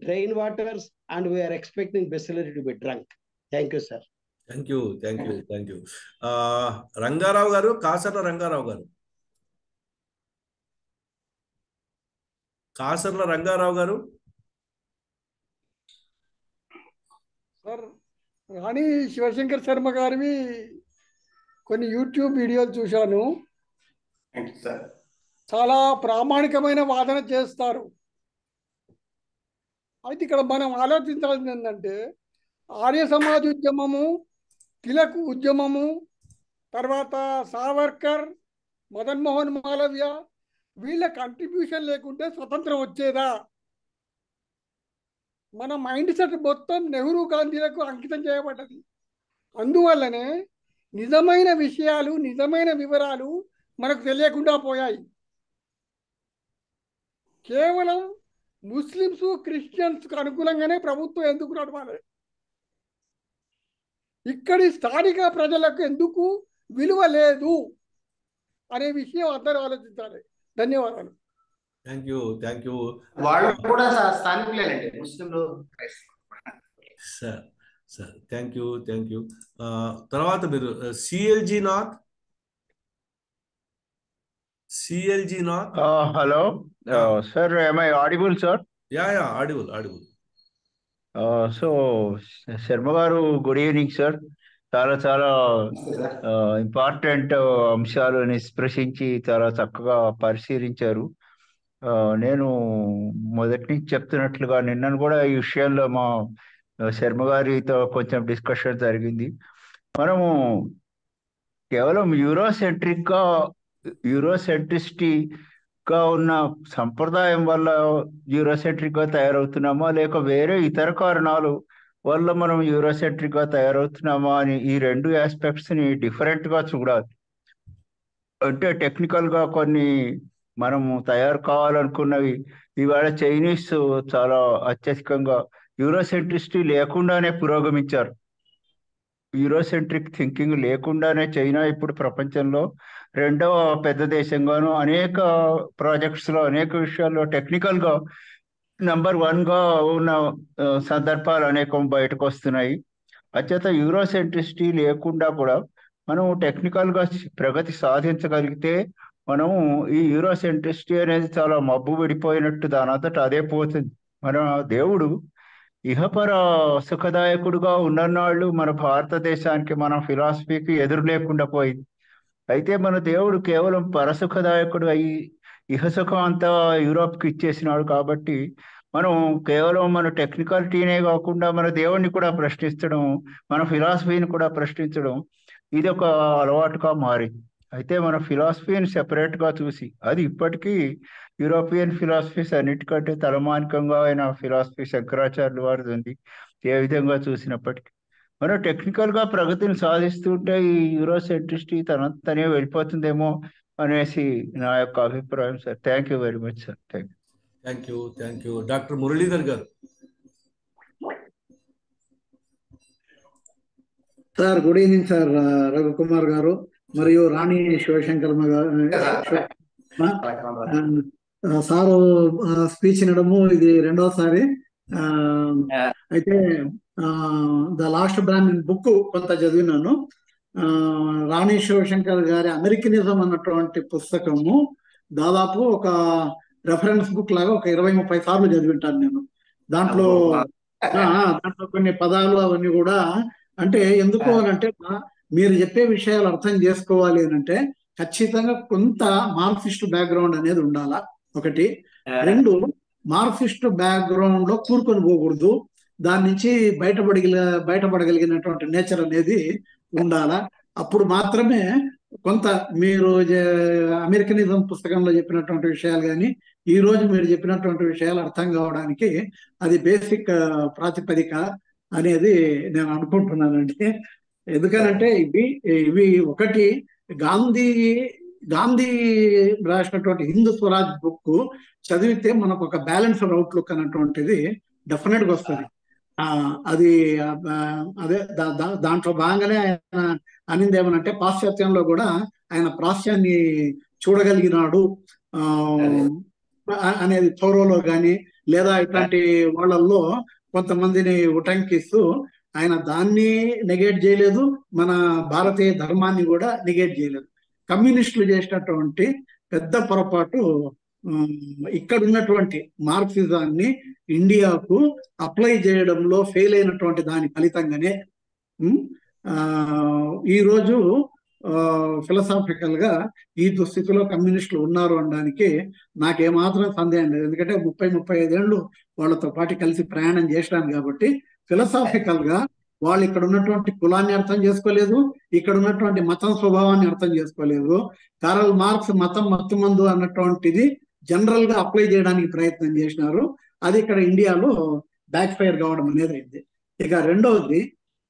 drain waters, and we are expecting Bisleri to be drunk. Thank you, sir. Thank you. Rangarao గారు, కాసర్ల రంగారావు గారు. సార్, రాణి శివశంకర్ శర్మ గారివి కొన్ని యూట్యూబ్ వీడియోలు చూశాను. చాలా ప్రామాణికమైన వాదన చేస్తారు. అయితే ఇక్కడ మనం ఆలోచించాల్సింది ఏంటంటే, ఆర్య సమాజ్ ఉద్యమము, తిలక్ ఉద్యమము, తర్వాత సావర్కర్, మదన్ మోహన్ మాలవ్య, వీళ్ళ కంట్రిబ్యూషన్ లేకుంటే స్వతంత్రం వచ్చేదా? మన మైండ్ సెట్ మొత్తం నెహ్రూ గాంధీలకు అంకితం చేయబడ్డది. అందువల్లనే నిజమైన విషయాలు, నిజమైన వివరాలు మనకు తెలియకుండా పోయాయి. కేవలం ముస్లిమ్స్, క్రిస్టియన్స్కు అనుకూలంగానే ప్రభుత్వం ఎందుకు నడవాలి? ఇక్కడి స్థానిక ప్రజలకు ఎందుకు విలువ లేదు అనే విషయం అందరూ ఆలోచించాలి. ధన్యవాదాలు. Thank you. వాళ్ళు కూడా స్థానికులేనండి, ముస్లింలు. Sir thank you. తర్వాత మీరు సిఎల్జీ Nath. Hello sir, am I audible, sir? Yeah audible. So Sharma గారు, గుడ్ ఈవినింగ్ సార్. చాలా ఇంపార్టెంట్ అంశాలు నిష్ప్రశించి చాలా చక్కగా పరిశీలించారు. నేను మొదటి నుంచి చెప్తున్నట్లుగా నిన్న కూడా ఈ విషయంలో మా శర్మ గారితో కొంచెం డిస్కషన్ జరిగింది. మనము కేవలం యూరోసెంట్రిస్ట్గా ఉన్న సంప్రదాయం వల్ల యూరోసెంట్రిక్గా తయారవుతున్నామా, లేక వేరే ఇతర కారణాలు వల్ల మనం యూరోసెంట్రిక్గా తయారవుతున్నామా అని ఈ రెండు ఆస్పెక్ట్స్ని డిఫరెంట్గా చూడాలి. అంటే టెక్నికల్గా కొన్ని మనము తయారు కావాలనుకున్నవి ఇవాళ చైనీస్ చాలా అత్యధికంగా యూరోసెంట్రిస్టీ లేకుండానే పురోగమించారు. యూరోసెంట్రిక్ థింకింగ్ లేకుండానే చైనా ఇప్పుడు ప్రపంచంలో రెండవ పెద్ద దేశంగాను అనేక ప్రాజెక్ట్స్లో, అనేక విషయాల్లో టెక్నికల్గా నంబర్ 1గా ఉన్న సందర్భాలు అనేకం బయటకు వస్తున్నాయి. అత్యంత యూరోసెంట్రిస్టీ లేకుండా కూడా మనం టెక్నికల్గా ప్రగతి సాధించగలిగితే మనము ఈ యూరోసెంట్రిస్టీ అనేది చాలా మబ్బు విడిపోయినట్టు దానంతట అదే పోతుంది. మన దేవుడు ఇహపర సుఖదాయకుడుగా ఉన్ననాళ్ళు మన భారతదేశానికి, మన ఫిలాసఫీకి ఎదురు లేకుండా పోయింది. అయితే మన దేవుడు కేవలం పరసుఖదాయకుడు అయి ఇహసుఖం అంతా యూరోప్కి ఇచ్చేసినాడు. కాబట్టి మనం కేవలం మన టెక్నికాలిటీనే కాకుండా మన దేవుడిని కూడా ప్రశ్నించడం, మన ఫిలాసఫీని కూడా ప్రశ్నించడం, ఇది ఒక అలవాటుగా మారింది. అయితే మన ఫిలాసఫీని సెపరేట్గా చూసి, అది ఇప్పటికీ యూరోపియన్ ఫిలాసఫీస్ అన్నిటికంటే తలమానికంగా అయిన ఫిలాసఫీ శంకరాచార్యుల వారిది ఉంది. ఏ విధంగా చూసినప్పటికీ మనం టెక్నికల్గా ప్రగతిని సాధిస్తుంటే ఈ యూరోసెంట్రిస్టీ తనే వెళ్ళిపోతుందేమో అనేసి నా యొక్క అభిప్రాయం sir. Thank you very much sir. Thank you. Doctor Muralidhar గారు. Sir, good evening sir. Ravikumar గారు మరియు రాణి శివశంకర్ సారు స్పీచ్ వినడము ఇది రెండోసారి. అయితే ద లాస్ట్ బ్రాహ్మిన్ బుక్ కొంత చదివినాను. రాణి శివశంకర్ గారి అమెరికనిజం అన్నటువంటి పుస్తకము దాదాపు ఒక రెఫరెన్స్ బుక్ లాగా ఒక 20-30 సార్లు చదివింటాను నేను. దాంట్లో కొన్ని పదాలు అవన్నీ కూడా, అంటే ఎందుకు అనంటే మీరు చెప్పే విషయాలు అర్థం చేసుకోవాలి అని అంటే ఖచ్చితంగా కొంత మార్క్సిస్ట్ బ్యాక్గ్రౌండ్ అనేది ఉండాలా, ఒకటి. రెండు, మార్క్సిస్ట్ బ్యాక్గ్రౌండ్ లో కూరుకొని పోకూడదు, దాని నుంచి బయటపడగలిగినటువంటి నేచర్ అనేది ఉండాలా. అప్పుడు మాత్రమే కొంత మీరు అమెరికనిజం పుస్తకంలో చెప్పినటువంటి విషయాలు కానీ ఈ రోజు మీరు చెప్పినటువంటి విషయాలు అర్థం కావడానికి అది బేసిక్ ప్రాతిపదిక అనేది నేను అనుకుంటున్నానండి. ఎందుకనంటే ఇవి ఒకటి, గాంధీ రాసినటువంటి హిందూ స్వరాజ్ బుక్ చదివితే మనకు ఒక బ్యాలెన్స్డ్ అవుట్లుక్ అన్నటువంటిది డెఫినెట్ గా వస్తుంది. అది అదే దాంట్లో భాగంగానే ఆయన అనింది ఏమనంటే పాశ్చాత్యంలో కూడా ఆయన ప్రాశ్యాన్ని చూడగలిగినాడు అనేది థోరోలో కానీ లేదా ఇట్లాంటి వాళ్ళల్లో కొంతమందిని ఉటంకిస్తూ ఆయన దాన్ని నెగేట్ చేయలేదు, మన భారతీయ ధర్మాన్ని కూడా నెగేట్ చేయలేదు. కమ్యూనిస్టులు చేసినటువంటి పెద్ద పొరపాటు ఇక్కడ ఉన్నటువంటి మార్క్సిజాన్ని ఇండియాకు అప్లై చేయడంలో ఫెయిల్ అయినటువంటి దాని ఫలితంగానే ఈరోజు ఫిలసాఫికల్ గా ఈ దుస్థితిలో కమ్యూనిస్టులు ఉన్నారు అనడానికి నాకేమాత్రం సందేహం లేదు. ఎందుకంటే 30-35 ఏళ్ళు వాళ్ళతో పాటు కలిసి ప్రయాణం చేసినాను కాబట్టి ఫిలసాఫికల్ గా వాళ్ళు ఇక్కడ ఉన్నటువంటి కులాన్ని అర్థం చేసుకోలేదు, ఇక్కడ ఉన్నటువంటి మతం స్వభావాన్ని అర్థం చేసుకోలేదు. కారల్ మార్క్స్ మతం మత్తుమందు అన్నటువంటిది జనరల్ గా అప్లై చేయడానికి ప్రయత్నం చేసినారు. అది ఇక్కడ ఇండియాలో బ్యాక్ ఫైర్ కావడం అనేది అయింది. ఇక రెండవది,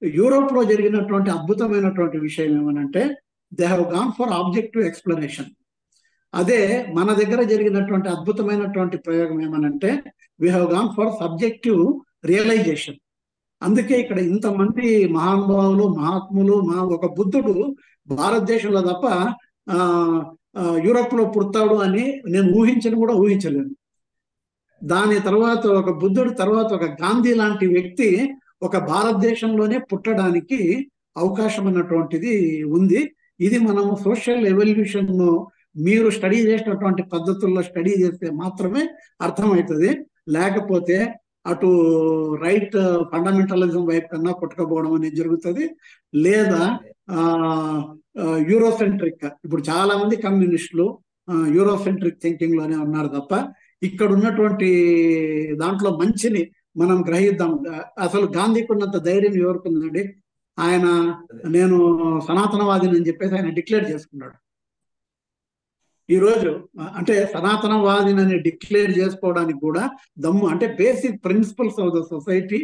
యూరోప్ లో జరిగినటువంటి అద్భుతమైనటువంటి విషయం ఏమనంటే they have gone for objective explanation. అదే మన దగ్గర జరిగినటువంటి అద్భుతమైనటువంటి ప్రయోగం ఏమనంటే we have gone for subjective realization. అందుకే ఇక్కడ ఇంతమంది మహానుభావులు మహాత్ములు ఒక బుద్ధుడు భారతదేశంలో తప్ప యూరోప్ లో పుడతాడు అని నేను ఊహించలేను. దాని తర్వాత ఒక బుద్ధుడు తర్వాత ఒక గాంధీ లాంటి వ్యక్తి ఒక భారతదేశంలోనే పుట్టడానికి అవకాశం అన్నటువంటిది ఉంది. ఇది మనం సోషల్ ఎవల్యూషన్ మీరు స్టడీ చేసినటువంటి పద్ధతుల్లో స్టడీ చేస్తే మాత్రమే అర్థమవుతుంది. లేకపోతే అటు రైట్ ఫండమెంటలిజం వైపు కన్నా పుట్టుకపోవడం అనేది జరుగుతుంది. లేదా యూరోసెంట్రిక్, ఇప్పుడు చాలా మంది కమ్యూనిస్టులు యూరోసెంట్రిక్ థింకింగ్ లోనే ఉన్నారు తప్ప ఇక్కడ ఉన్నటువంటి దాంట్లో మంచిని మనం గ్రహిద్దాం. అసలు గాంధీకి ఉన్నంత ధైర్యం ఎవరికి ఉందండి? ఆయన నేను సనాతనవాదిని అని చెప్పేసి ఆయన డిక్లేర్ చేసుకున్నాడు. ఈరోజు అంటే సనాతనవాదిని అని డిక్లేర్ చేసుకోవడానికి కూడా దమ్ము, అంటే basic principles of the society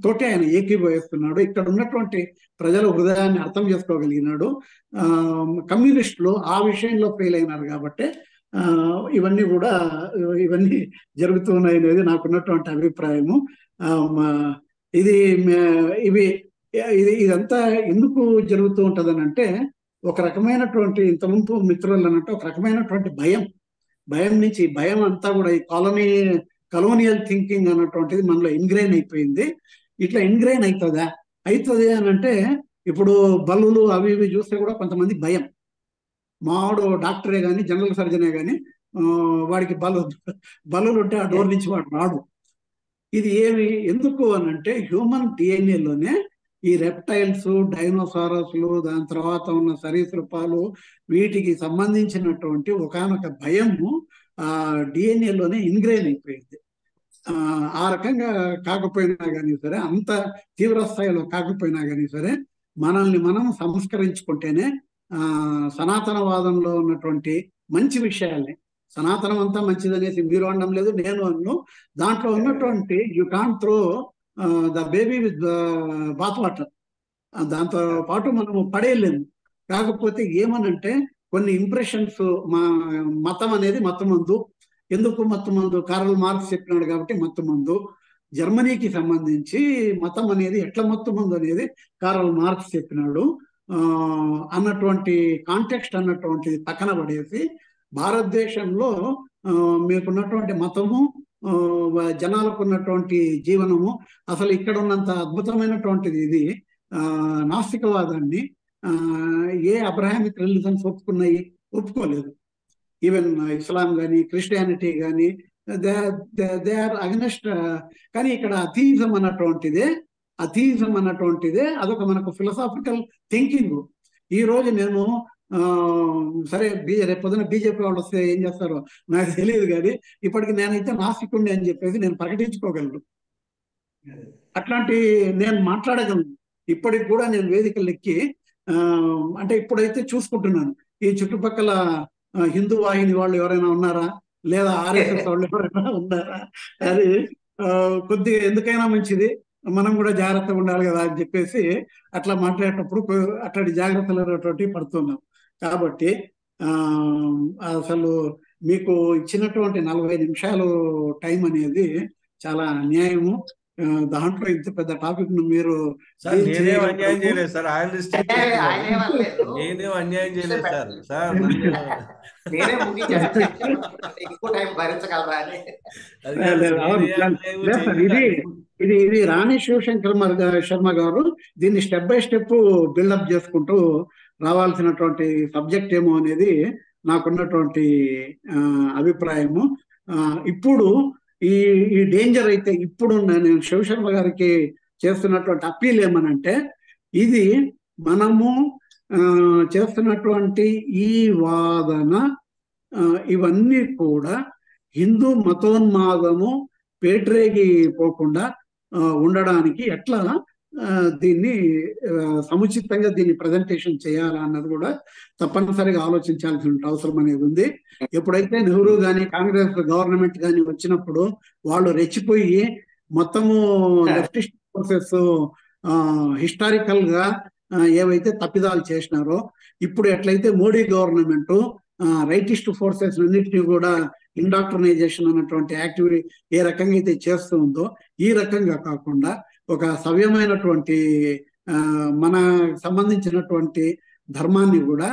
తోటి ఆయన ఏకీభవిస్తున్నాడు. ఇక్కడ ఉన్నటువంటి ప్రజల హృదయాన్ని అర్థం చేసుకోగలిగినాడు. కమ్యూనిస్టులు ఆ విషయంలో ఫెయిల్ అయినారు కాబట్టి ఇవన్నీ జరుగుతున్నాయి అనేది నాకున్నటువంటి అభిప్రాయము. ఇదంతా ఎందుకు జరుగుతూ ఉంటదని అంటే ఒక రకమైనటువంటి ఇంతకుముందు మిత్రులు అన్నట్టు ఒక రకమైనటువంటి భయం నుంచి భయం అంతా కూడా ఈ కలోనియల్ థింకింగ్ అన్నటువంటిది మనలో ఇన్గ్రైన్ అయిపోయింది. ఇట్లా ఇన్గ్రైన్ అవుతుంది అని అంటే ఇప్పుడు బల్లులు అవి ఇవి చూస్తే కూడా కొంతమంది భయం. మావాడు డాక్టరే కానీ జనరల్ సర్జనే కానీ వాడికి బల్లులు ఉంటే ఆ డోర్ నుంచి వాడు రాడు. ఇది ఎందుకు అని అంటే హ్యూమన్ డిఎన్ఏలోనే ఈ రెప్టైల్స్, డైనోసారస్లు, దాని తర్వాత ఉన్న సరీసృపాలు వీటికి సంబంధించినటువంటి ఒకానొక భయము డిఎన్ఏలోనే ఇన్గ్రైన్ అయిపోయింది. ఆ రకంగా కాకపోయినా కానీ సరే, అంత తీవ్ర స్థాయిలో కాకపోయినా కానీ సరే, మనల్ని మనం సంస్కరించుకుంటేనే సనాతనవాదంలో ఉన్నటువంటి మంచి విషయాల్ని, సనాతనం అంతా మంచిదనేసి మీరు అనడం లేదు, నేను అన్ను, దాంట్లో ఉన్నటువంటి you can't throw the baby with bath water, దాంతో పాటు మనము పడేయలేము. కాకపోతే ఏమనంటే కొన్ని ఇంప్రెషన్స్, మతం అనేది మత్తుమందు. ఎందుకు మత్తుమందు? కార్ల్ మార్క్స్ చెప్పినాడు కాబట్టి మత్తుమందు. జర్మనీకి సంబంధించి మతం అనేది ఎట్లా మత్తుమందు అనేది కార్ల్ మార్క్స్ చెప్పినాడు అన్నటువంటి కాంటెక్స్ట్ అన్నటువంటిది పక్కన పడేసి భారతదేశంలో మీకున్నటువంటి మతము, జనాలకు ఉన్నటువంటి జీవనము, అసలు ఇక్కడ ఉన్నంత అద్భుతమైనటువంటిది ఇది నాస్తికవాదాన్ని ఏ అబ్రహామిక్ రిలీజన్స్ ఒప్పుకోలేదు. ఈవెన్ ఇస్లాం కానీ క్రిస్టియానిటీ కానీ దే ఆర్ అగనెస్ట్. కానీ ఇక్కడ అథీయిజం అన్నటువంటిదే అదొక మనకు ఫిలసాఫికల్ థింకింగ్. ఈ రోజు నేను సరే రేపు పొద్దున బీజేపీ వాళ్ళు వస్తే ఏం చేస్తారో నాకు తెలియదు, కానీ ఇప్పటికి నేనైతే నాస్తికుడిని అని చెప్పేసి నేను ప్రకటించుకోగలను. అట్లాంటి నేను మాట్లాడగలను. ఇప్పటికి కూడా నేను వేదికలు ఎక్కి అంటే ఇప్పుడైతే చూసుకుంటున్నాను ఈ చుట్టుపక్కల హిందూ వాహిని వాళ్ళు ఎవరైనా ఉన్నారా, లేదా ఆర్ఎస్ఎస్ వాళ్ళు ఎవరైనా ఉన్నారా, అది కొద్దిగా ఎందుకైనా మంచిది, మనం కూడా జాగ్రత్తగా ఉండాలి కదా అని చెప్పేసి అట్లా మాట్లాడేటప్పుడు అట్లాంటి జాగ్రత్తలు అనేటువంటి పడుతున్నాం. కాబట్టి అసలు మీకు ఇచ్చినటువంటి 40 నిమిషాలు టైం అనేది చాలా న్యాయము. దాంట్లో ఇంత పెద్ద టాపిక్ ను మీరు సార్ డీల్ నేనేం అన్యాయం చేయగలగడము చేయలేదు సార్, ఆయన రిస్ట్రిక్ట్ ఆయన చేస్తున్నారు. ఏమనలేదు. నేనేం అన్యాయం చేయలేదు సార్. సార్ నేనే ముగించాను. ఎక్కువ టైం భరించగలరా అని. అది కాదు, లేదు, అవును, నేనే అన్యాయం లేదు సార్. ఇది చేయలేదు. ఇది ఇది రాణి శర్మ గారు దీన్ని స్టెప్ బై స్టెప్ బిల్డప్ చేసుకుంటూ రావాల్సినటువంటి సబ్జెక్ట్ ఏమో అనేది నాకున్నటువంటి అభిప్రాయము. ఇప్పుడు ఈ ఈ డేంజర్ అయితే ఇప్పుడు నేను శివశర్మ గారికి చేస్తున్నటువంటి అప్పీల్ ఏమనంటే, ఇది మనము చేస్తున్నటువంటి ఈ వాదన ఇవన్నీ కూడా హిందూ మతోన్మాదము పేట్రేగిపోకుండా ఉండడానికి ఎట్లా దీన్ని సముచితంగా దీన్ని ప్రజెంటేషన్ చేయాలా అన్నది కూడా తప్పనిసరిగా ఆలోచించాల్సిన అవసరం అనేది ఉంది. ఎప్పుడైతే నెహ్రూ కానీ కాంగ్రెస్ గవర్నమెంట్ కానీ వచ్చినప్పుడు వాళ్ళు రెచ్చిపోయి మొత్తము లెఫ్టిస్ట్ ఫోర్సెస్ హిస్టారికల్ గా ఏవైతే తప్పిదాలు చేసినారో, ఇప్పుడు ఎట్లయితే మోడీ గవర్నమెంట్ రైటిస్ట్ ఫోర్సెస్ అన్నింటినీ కూడా ఇండాక్ట్రినైజేషన్ అన్నటువంటి యాక్టివిటీ ఏ రకంగా అయితే చేస్తూ ఉందో, ఈ రకంగా కాకుండా ఒక సవ్యమైనటువంటి మన సంబంధించినటువంటి ధర్మాన్ని కూడా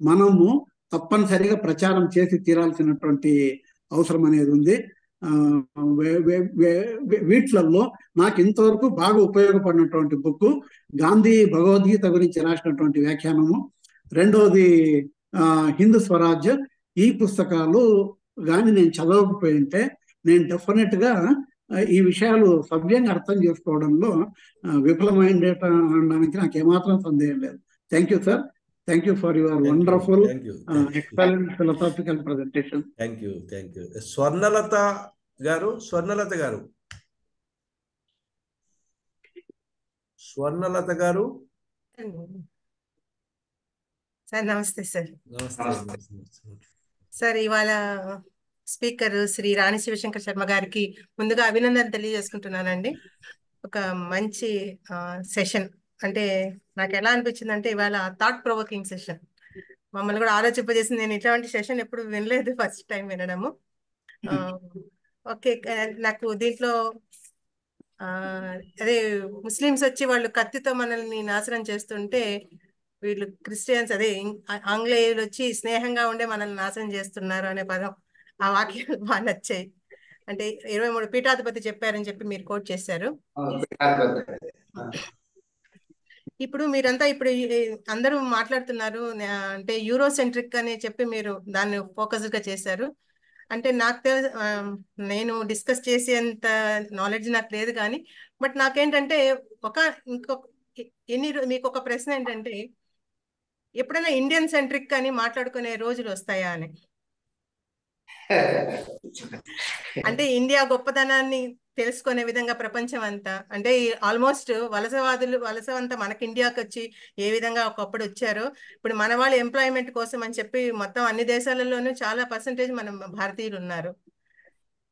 మనము తప్పనిసరిగా ప్రచారం చేసి తీరాల్సినటువంటి అవసరం అనేది ఉంది. వీటిలలో నాకు ఇంతవరకు బాగా ఉపయోగపడినటువంటి బుక్ గాంధీ భగవద్గీత గురించి రాసినటువంటి వ్యాఖ్యానము, రెండవది హిందూ స్వరాజ్య. ఈ పుస్తకాలు కానీ నేను చదవకపోయి ఉంటే నేను డెఫినెట్ గా ఈ విషయాలు సవ్యంగా అర్థం చేసుకోవడంలో విఫలమైండటానికి నాకు ఏమాత్రం సందేహం లేదు. Thank you sir. Thank you for your wonderful excellent philosophical presentation. Thank you. Swarnalatha గారు సార్ నమస్తే సార్. నమస్తే సార్, ఇవాళ స్పీకర్ శ్రీ రాణి శివశంకర్ శర్మ గారికి ముందుగా అభినందన తెలియజేసుకుంటున్నానండి. ఒక మంచి సెషన్, అంటే నాకు ఎలా అనిపించింది అంటే ఇవాళ థాట్ ప్రొవోకింగ్ సెషన్, మమ్మల్ని కూడా ఆలోచింపజేసింది. నేను ఇట్లాంటి సెషన్ ఎప్పుడు వినలేదు, ఫస్ట్ టైం వినడము. ఓకే, నాకు దీంట్లో అదే ముస్లిమ్స్ వచ్చి వాళ్ళు కత్తితో మనల్ని నాశనం చేస్తుంటే, వీళ్ళు క్రిస్టియన్స్ అదే ఆంగ్లేయులు వచ్చి స్నేహంగా ఉండే మనల్ని నాశనం చేస్తున్నారు అనే పదం, ఆ వాక్యాలు బాగా నచ్చాయి. అంటే 23 పీఠాధిపతి చెప్పారని చెప్పి మీరు కోట్ చేశారు. ఇప్పుడు మీరంతా ఇప్పుడు అందరూ మాట్లాడుతున్నారు, అంటే యూరోసెంట్రిక్ అని చెప్పి మీరు దాన్ని ఫోకస్ గా చేశారు. అంటే నాకు నేను డిస్కస్ చేసేంత నాలెడ్జ్ నాకు లేదు, కానీ బట్ నాకేంటంటే మీకు ఒక ప్రశ్న ఏంటంటే, ఎప్పుడైనా ఇండియన్ సెంట్రిక్ అని మాట్లాడుకునే రోజులు వస్తాయా అని. అంటే ఇండియా గొప్పతనాన్ని తెలుసుకునే విధంగా ప్రపంచం అంతా, అంటే ఆల్మోస్ట్ వలస అంతా మనకి ఇండియాకి వచ్చి ఏ విధంగా ఒకప్పుడు వచ్చారో, ఇప్పుడు మన వాళ్ళు ఎంప్లాయ్మెంట్ కోసం అని చెప్పి మొత్తం అన్ని దేశాలలోనూ చాలా పర్సంటేజ్ మన భారతీయులు ఉన్నారు.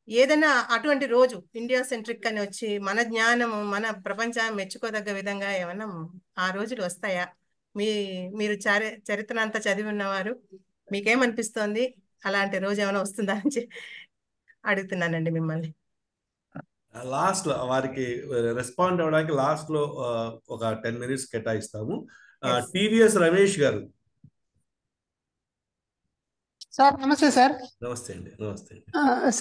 ఏదైనా అటువంటి రోజు ఇండియా సెంట్రిక్ అని వచ్చి మన జ్ఞానము మన ప్రపంచాన్ని మెచ్చుకోదగ్గ విధంగా ఏమన్నా ఆ రోజులు వస్తాయా? మీరు చరిత్ర అంతా చదివి ఉన్నవారు, మీకేమనిపిస్తోంది? అలాంటి రోజు ఏమైనా వస్తుందా అని అడుగుతున్నానండి మిమ్మల్ని. లాస్ట్ లో వారికి రెస్పాండ్ అవ్వడానికి లాస్ట్ లో ఒక 10 minutes కేటాయిస్తాము. టీవీఎస్ రమేష్ గారు. సార్ నమస్తే సార్. నమస్తే అండి.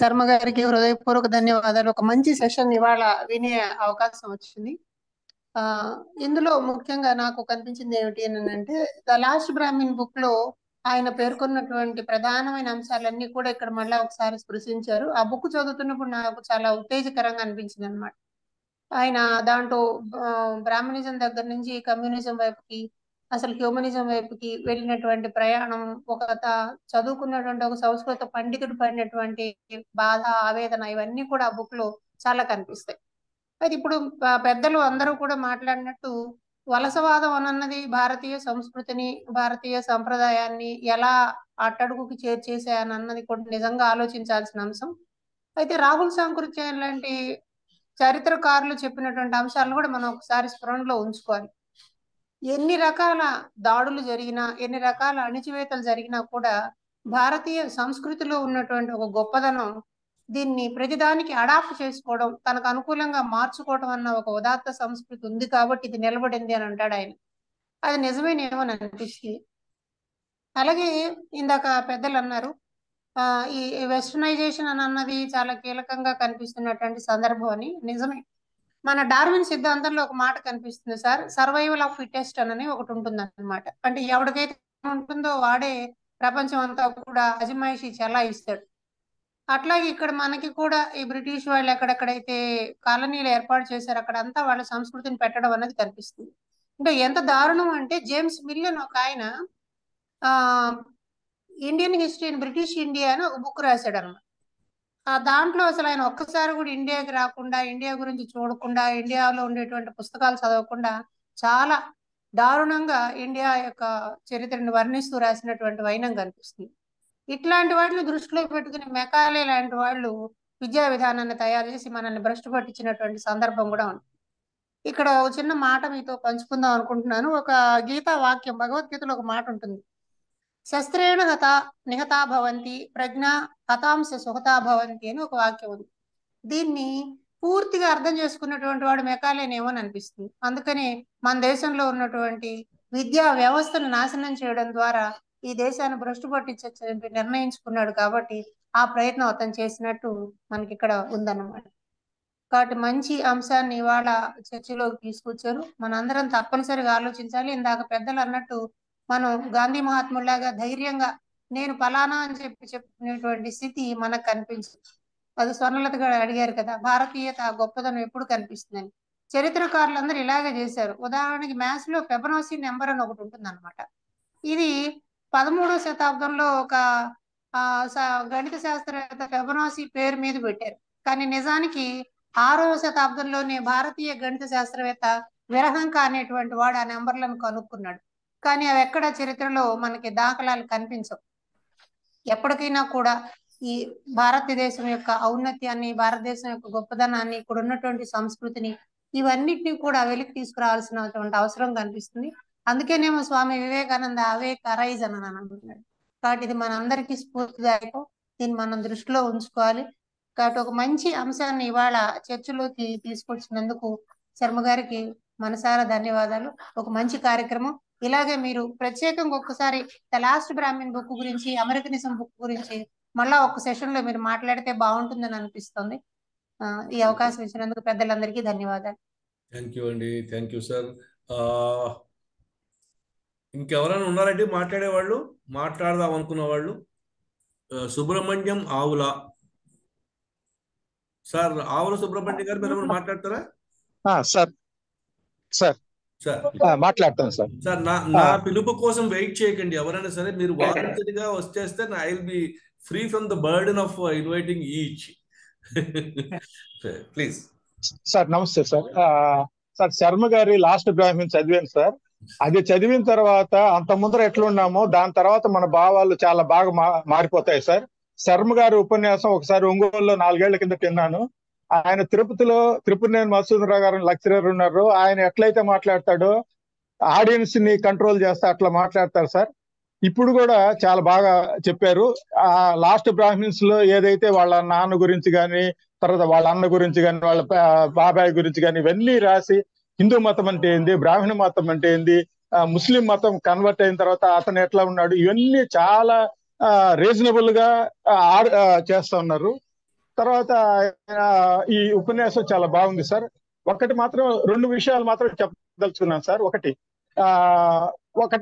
శర్మ గారికి హృదయపూర్వక ధన్యవాదాలు. ఒక మంచి సెషన్ ఇవాళ వినే అవకాశం వచ్చింది. ఇందులో ముఖ్యంగా నాకు కనిపించింది ఏమిటి అని అంటే, ద లాస్ట్ బ్రాహ్మిన్ బుక్ లో ఆయన పేర్కొన్నటువంటి ప్రధానమైన అంశాలన్నీ కూడా ఇక్కడ మళ్ళీ ఒకసారి స్పృశించారు. ఆ బుక్ చదువుతున్నప్పుడు నాకు చాలా ఉత్తేజకరంగా అనిపించింది అనమాట. ఆయన దాంట్లో బ్రాహ్మణిజం దగ్గర నుంచి కమ్యూనిజం వైపుకి, అసలు హ్యూమనిజం వైపుకి వెళ్ళినటువంటి ప్రయాణం, ఒక చదువుకున్నటువంటి ఒక సంస్కృత పండితుడు పడినటువంటి బాధ, ఆవేదన, ఇవన్నీ కూడా ఆ బుక్ లో చాలా కనిపిస్తాయి. అయితే ఇప్పుడు పెద్దలు అందరూ కూడా మాట్లాడినట్టు, వలసవాదం అన్నది భారతీయ సంస్కృతిని, భారతీయ సంప్రదాయాన్ని ఎలా అట్టడుగుకి చేర్చేసాయన్నది కూడా నిజంగా ఆలోచించాల్సిన అంశం. అయితే రాహుల్ సాంకృత్యం లాంటి చరిత్రకారులు చెప్పినటువంటి అంశాలను కూడా మనం ఒకసారి స్మరణలో ఉంచుకోవాలి. ఎన్ని రకాల దాడులు జరిగినా, ఎన్ని రకాల అణిచివేతలు జరిగినా కూడా భారతీయ సంస్కృతిలో ఉన్నటువంటి ఒక గొప్పదనం దీన్ని ప్రతిదానికి అడాప్ట్ చేసుకోవడం, తనకు అనుకూలంగా మార్చుకోవడం అన్న ఒక ఉదాత్త సంస్కృతి ఉంది కాబట్టి ఇది నిలబడింది అని అంటాడు ఆయన. అది నిజమేనేమో అని అనిపిస్తుంది. అలాగే ఇందాక పెద్దలు అన్నారు, ఈ వెస్టర్నైజేషన్ అని అన్నది చాలా కీలకంగా కనిపిస్తున్నటువంటి సందర్భం అని. నిజమే. మన డార్విన్ సిద్ధాంతంలో ఒక మాట కనిపిస్తుంది సార్, సర్వైవల్ ఆఫ్ ఫిటెస్ట్ అని ఒకటి ఉంటుంది అనమాట. అంటే ఎవరికైతే ఉంటుందో వాడే ప్రపంచం అంతా కూడా అజమాయిషి చెలాయిస్తాడు. అట్లాగే ఇక్కడ మనకి కూడా ఈ బ్రిటిష్ వాళ్ళు ఎక్కడెక్కడైతే కాలనీలు ఏర్పాటు చేశారు అక్కడంతా వాళ్ళ సంస్కృతిని పెట్టడం అనేది కనిపిస్తుంది. ఇంకా ఎంత దారుణం అంటే జేమ్స్ మిల్ అని ఒక ఆయన Indian history in British India అని ఒక బుక్ రాశాడు అనమాట. దాంట్లో అసలు ఆయన ఒక్కసారి కూడా ఇండియాకి రాకుండా, ఇండియా గురించి చూడకుండా, ఇండియాలో ఉండేటువంటి పుస్తకాలు చదవకుండా చాలా దారుణంగా ఇండియా యొక్క చరిత్రను వర్ణిస్తూ రాసినటువంటి వైనం కనిపిస్తుంది. ఇట్లాంటి వాటిని దృష్టిలో పెట్టుకుని మెకాలే లాంటి వాళ్ళు విద్యా విధానాన్ని తయారు చేసి మనల్ని భ్రష్టు పట్టించినటువంటి సందర్భం కూడా ఉంది. ఇక్కడ ఒక చిన్న మాట మీతో పంచుకుందాం అనుకుంటున్నాను. ఒక గీతా వాక్యం, భగవద్గీతలో ఒక మాట ఉంటుంది, శస్త్రేణ హత నిహతా భవంతి ప్రజ్ఞ హతాంశ సుహతా భవంతి అని ఒక వాక్యం ఉంది. దీన్ని పూర్తిగా అర్థం చేసుకున్నటువంటి వాడు మెకాలేనేమో అని అనిపిస్తుంది. అందుకని మన దేశంలో ఉన్నటువంటి విద్యా వ్యవస్థను నాశనం చేయడం ద్వారా ఈ దేశాన్ని భ్రష్టు పట్టించే నిర్ణయించుకున్నాడు కాబట్టి ఆ ప్రయత్నం అతను చేసినట్టు మనకి ఇక్కడ ఉందన్నమాట. కాబట్టి మంచి అంశాన్ని ఇవాళ చర్చలోకి తీసుకొచ్చారు. మనందరం తప్పనిసరిగా ఆలోచించాలి. ఇందాక పెద్దలు అన్నట్టు మనం గాంధీ మహాత్ములాగా ధైర్యంగా నేను ఫలానా అని చెప్పుకునేటువంటి స్థితి మనకు కనిపించింది. అది స్వర్ణలత గారు అడిగారు కదా, భారతీయత గొప్పదనం ఎప్పుడు కనిపిస్తుందని. చరిత్రకారులందరూ ఇలాగే చేశారు. ఉదాహరణకి మ్యాథ్స్ లో ఫెబనాసీ నెంబర్ అని ఒకటి ఉంటుంది అనమాట. ఇది 13వ శతాబ్దంలో ఒక గణిత శాస్త్రవేత్త ఫెబనాసీ పేరు మీద పెట్టారు. కానీ నిజానికి 6వ శతాబ్దంలోనే భారతీయ గణిత శాస్త్రవేత్త విరహంక అనేటువంటి వాడు ఆ నెంబర్లను కనుక్కున్నాడు. కానీ అవి ఎక్కడ చరిత్రలో మనకి దాఖలాలు కనిపించవు. ఎప్పటికైనా కూడా ఈ భారతదేశం యొక్క ఔన్నత్యాన్ని, భారతదేశం యొక్క గొప్పదనాన్ని, ఇక్కడ ఉన్నటువంటి సంస్కృతిని, ఇవన్నిటిని కూడా వెలికి తీసుకురావాల్సినటువంటి అవసరం కనిపిస్తుంది. అందుకేనేమో స్వామి వివేకానంద అవేక్ అరైజ్ అని అంటున్నాడు. కాబట్టి ఇది మనందరికీ స్ఫూర్తిదాయకం. దీన్ని మనం దృష్టిలో ఉంచుకోవాలి. కాబట్టి ఒక మంచి అంశాన్ని ఇవాళ చర్చలోకి తీసుకొచ్చినందుకు శర్మ గారికి మనసారా ధన్యవాదాలు. ఒక మంచి కార్యక్రమం. ఇలాగే మీరు ప్రత్యేకంగా ఒక్కసారి ద లాస్ట్ బ్రాహ్మిన్ బుక్ గురించి, అమెరికనిజం బుక్ గురించి మళ్ళా ఒక సెషన్ లో మీరు మాట్లాడితే బాగుంటుందని అనిపిస్తుంది. ఈ అవకాశం ఇచ్చినందుకు పెద్దలందరికీ ధన్యవాదాలు. థ్యాంక్ యూ అండి. Thank you sir. ఇంకెవరైనా ఉన్నారండి మాట్లాడేవాళ్ళు, మాట్లాడదాం అనుకున్న వాళ్ళు? సుబ్రహ్మణ్యం ఆవుల సార్, ఆవుల సుబ్రహ్మణ్యం గారు మీరు మాట్లాడతారా? సార్ సార్ సార్ మాట్లాడతాను సార్. సార్ నా పిలుపు కోసం వెయిట్ చేయకండి. ఎవరైనా సరే మీరు వాలంటరీగా వచ్చేస్తే I will be free from the burden of inviting each. Please sir. నమస్తే సార్. సార్ శర్మ గారి లాస్ట్ బ్రాహ్మిన్ చదివాను సార్. అది చదివిన తర్వాత అంత ముందర ఎట్లున్నామో దాని తర్వాత మన భావాలు చాలా బాగా మారిపోతాయి సార్. శర్మ గారి ఉపన్యాసం ఒకసారి ఒంగోలులో 4 ఏళ్ల కింద తిన్నాను. ఆయన తిరుపతిలో త్రిపురనేని మధుసూదనరావు గారు లెక్చరర్ ఉన్నారు. ఆయన ఎట్లయితే మాట్లాడతాడో ఆడియన్స్ ని కంట్రోల్ చేస్తే అట్లా మాట్లాడతారు సార్. ఇప్పుడు కూడా చాలా బాగా చెప్పారు. ఆ లాస్ట్ బ్రాహ్మిన్స్ లో ఏదైతే వాళ్ళ నాన్న గురించి కానీ, తర్వాత వాళ్ళ అన్న గురించి కానీ, వాళ్ళ బాబాయ్ గురించి కానీ ఇవన్నీ రాసి హిందూ మతం అంటే ఏంది, బ్రాహ్మణ మతం అంటే ఏంది, ముస్లిం మతం కన్వర్ట్ అయిన తర్వాత అతను ఎట్లా ఉన్నాడు, ఇవన్నీ చాలా రీజనబుల్ గా చేస్తా ఉన్నారు. తర్వాత ఈ ఉపన్యాసం చాలా బాగుంది సార్. ఒకటి మాత్రం 2 విషయాలు మాత్రం చెప్పదలుచుకున్నాను సార్. ఒకటి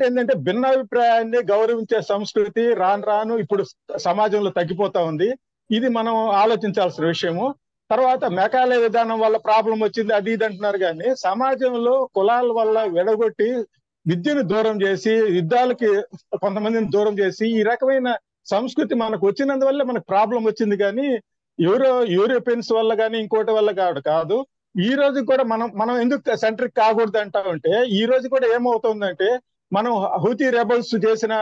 ఏంటంటే భిన్నాభిప్రాయాన్ని గౌరవించే సంస్కృతి రాను ఇప్పుడు సమాజంలో తగ్గిపోతా ఉంది. ఇది మనం ఆలోచించాల్సిన విషయము. తర్వాత మెకాలే విధానం వల్ల ప్రాబ్లం వచ్చింది అది ఇది అంటున్నారు, కానీ సమాజంలో కులాల వల్ల విడగొట్టి విద్యను దూరం చేసి, యుద్ధాలకి కొంతమందిని దూరం చేసి ఈ రకమైన సంస్కృతి మనకు వచ్చినందువల్ల మనకు ప్రాబ్లం వచ్చింది, కానీ యూరోపియన్స్ వల్ల కానీ ఇంకోటి వల్ల కాదు. ఈ రోజు కూడా మనం ఎందుకు సెంట్రిక్ కాకూడదు అంటామంటే, ఈ రోజు కూడా ఏమవుతుందంటే మనం హూతీ రెబల్స్ చేసిన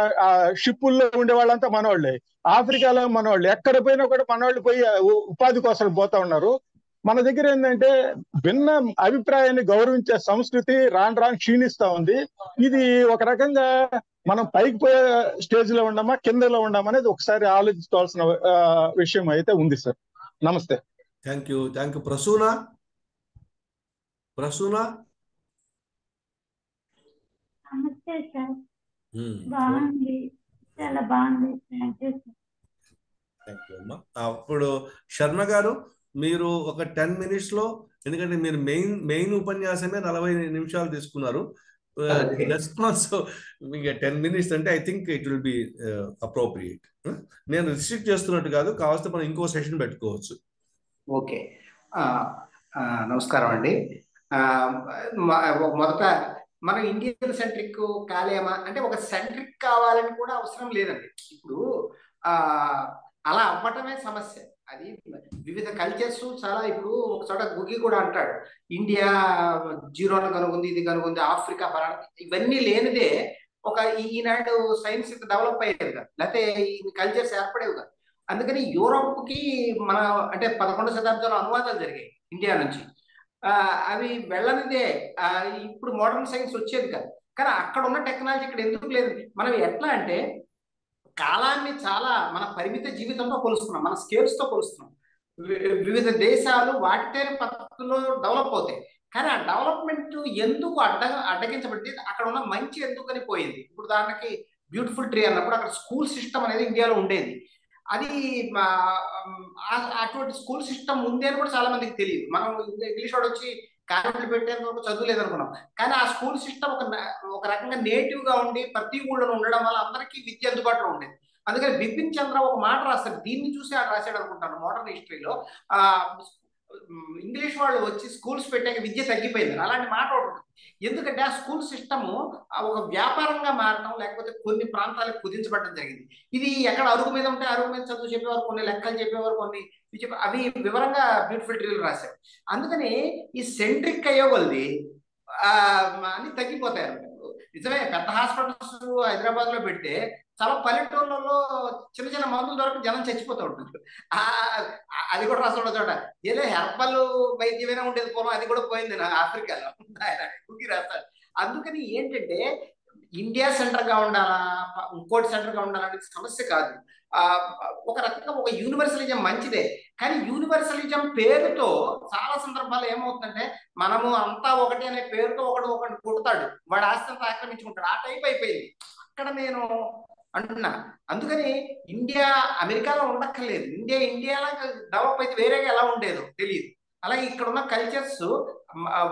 షిప్పుల్లో ఉండే వాళ్ళంతా మనవాళ్ళే, ఆఫ్రికాలో మనవాళ్ళు, ఎక్కడ పోయినా కూడా మనవాళ్ళు పోయి ఉపాధి కోసం పోతా ఉన్నారు. మన దగ్గర ఏంటంటే భిన్న అభిప్రాయాన్ని గౌరవించే సంస్కృతి రాను క్షీణిస్తా ఉంది. ఇది ఒక రకంగా మనం పైకి పోయే స్టేజ్ లో ఉన్నామా కిందలో ఉన్నామా అనేది ఒకసారి ఆలోచించుకోవాల్సిన విషయం అయితే ఉంది సార్. నమస్తే. Thank you. ప్రసూన నమస్తే సార్. బాగుంది, చాలా బాగుంది. Thank you sir. Thank you అమ్మా. అప్పుడు శర్మ గారు మీరు ఒక 10 minutes లో, ఎందుకంటే మీరు మెయిన్ ఉపన్యాసమే 40 నిమిషాలు తీసుకున్నారు. రెస్పాన్స్ మీకు 10 minutes అంటే I think it will be appropriate. నేను రిస్ట్రిక్ట్ చేస్తున్నట్టు కాదు, కావస్తే మనం ఇంకో సెషన్ పెట్టుకోవచ్చు. ఓకే, నమస్కారం అండి. మొదట మనం ఇండియన్ సెంట్రిక్ కాలేమా అంటే ఒక సెంట్రిక్ కావాలని కూడా అవసరం లేదండి. ఇప్పుడు అలా అవ్వటమే సమస్య. అది వివిధ కల్చర్స్ చాలా, ఇప్పుడు ఒక చోట గుగి కూడా అంటాడు ఇండియా జీరోను కనుగొంది, ఇది కనుగొంది, ఆఫ్రికా ఇవన్నీ లేనిదే ఒక ఈనాడు సైన్స్ డెవలప్ అయ్యేది కాదు, లేకపోతే ఈ కల్చర్స్ ఏర్పడేవి కాదు. అందుకని యూరోప్కి మన అంటే 11వ శతాబ్దంలో అనువాదాలు జరిగాయి ఇండియా నుంచి. అవి వెళ్ళనిదే ఇప్పుడు మోడర్న్ సైన్స్ వచ్చేది కాదు. కానీ అక్కడ ఉన్న టెక్నాలజీ ఇక్కడ ఎందుకు లేదు? మనం ఎట్లా అంటే కాలాన్ని చాలా మన పరిమిత జీవితంతో కొలుస్తున్నాం, మన స్కేల్స్తో కొలుస్తున్నాం. వివిధ దేశాలు వాటితేనే పద్ధతుల్లో డెవలప్ అవుతాయి. కానీ ఆ డెవలప్మెంట్ ఎందుకు అడ్డగించబడింది? అక్కడ ఉన్న మంచి ఎందుకని పోయింది. ఇప్పుడు దానికి బ్యూటిఫుల్ ట్రీ అన్నప్పుడు అక్కడ స్కూల్ సిస్టమ్ అనేది ఇండియాలో ఉండేది. అది అటువంటి స్కూల్ సిస్టమ్ ఉంది అని కూడా చాలా మందికి తెలియదు. మనం ఇంగ్లీష్ వాడు వచ్చి కాన్వెంట్లు పెట్టేంత వరకు చదువులేదు అనుకున్నాం. కానీ ఆ స్కూల్ సిస్టమ్ ఒక రకంగా నేటివ్ గా ఉండి ప్రతి ఊళ్ళో ఉండడం వల్ల అందరికీ విద్య అందుబాటులో ఉండేది. అందుకని బిపిన్ చంద్ర ఒక మాట రాస్తాడు, దీన్ని చూసి ఆడ రాశాడు అనుకుంటాను మోడర్న్ హిస్టరీలో. ఇంగ్లీష్ వాళ్ళు వచ్చి స్కూల్స్ పెట్టాక విద్య తగ్గిపోయింది, అలాంటి మాట ఒకటి. ఎందుకంటే ఆ స్కూల్ సిస్టము ఒక వ్యాపారంగా మారడం, లేకపోతే కొన్ని ప్రాంతాలకు కుదించబడడం జరిగింది. ఇది ఎక్కడ అరుగు మీద ఉంటే అరుగు మీద చదువు చెప్పేవారు, కొన్ని లెక్కలు చెప్పేవారు, కొన్ని అవి వివరంగా బ్యూటిఫుల్ ట్రీలు రాశారు. అందుకని ఈ సెంట్రిక్ అయ్యే వాళ్ళది అన్ని తగ్గిపోతాయి. నిజమే, పెద్ద హాస్పిటల్స్ హైదరాబాద్ లో పెడితే చాలా పల్లెటూళ్ళలో చిన్న చిన్న మందులు దొరక జనం చచ్చిపోతూ ఉంటారు. అది కూడా రాసాడు చోట ఏదో హెర్బల్ వైద్యమైనా ఉండేది పూర్వం, అది కూడా పోయింది ఆఫ్రికాలో కుకి రాస్తాడు. అందుకని ఏంటంటే ఇండియా సెంటర్ గా ఉండాలా, ఇంకోటి సెంటర్ గా ఉండాలా అనేది సమస్య కాదు. ఒక రకంగా ఒక యూనివర్సలిజం మంచిదే. కానీ యూనివర్సలిజం పేరుతో చాలా సందర్భాలు ఏమవుతుందంటే మనము అంతా ఒకటి అనే పేరుతో ఒకటి కొడతాడు, వాడు ఆస్తి అంతా ఆక్రమించుకుంటాడు. ఆ టైప్ అయిపోయింది అక్కడ నేను అంటున్నా. అందుకని ఇండియా అమెరికాలో ఉండక్కర్లేదు, ఇండియాలో డెవలప్ అయితే వేరేగా ఎలా ఉండేదో తెలియదు. అలాగే ఇక్కడ ఉన్న కల్చర్స్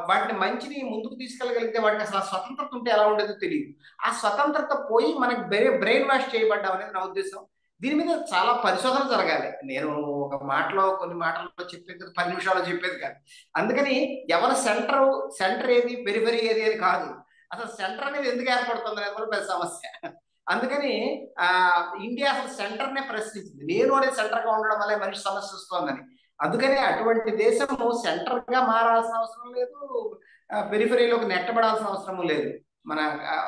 వాటిని మంచిని ముందుకు తీసుకెళ్ళగలిగితే వాటికి అసలు స్వతంత్రత ఉంటే ఎలా ఉండేదో తెలియదు. ఆ స్వతంత్రత పోయి మనకి బ్రెయిన్ వాష్ చేయబడ్డాం అనేది నా ఉద్దేశం. దీని మీద చాలా పరిశోధన జరగాలి. నేను ఒక మాటలో కొన్ని మాటల్లో చెప్పేది 10 నిమిషాల్లో చెప్పేది కాదు. అందుకని ఎవరి సెంటర్ ఏది, పెరిఫెరీ ఏది అని కాదు, అసలు సెంటర్ అనేది ఎందుకు ఏర్పడుతుంది అనేది కూడా పెద్ద సమస్య. అందుకని ఇండియా అసలు సెంటర్నే ప్రశ్నించింది. నేను అనేది సెంటర్ గా ఉండడం వల్ల మనిషి సమస్య వస్తుందని. అందుకని అటువంటి దేశము సెంటర్ గా మారాల్సిన అవసరం లేదు, పెరిఫెరీలోకి నెట్టబడాల్సిన అవసరం లేదు.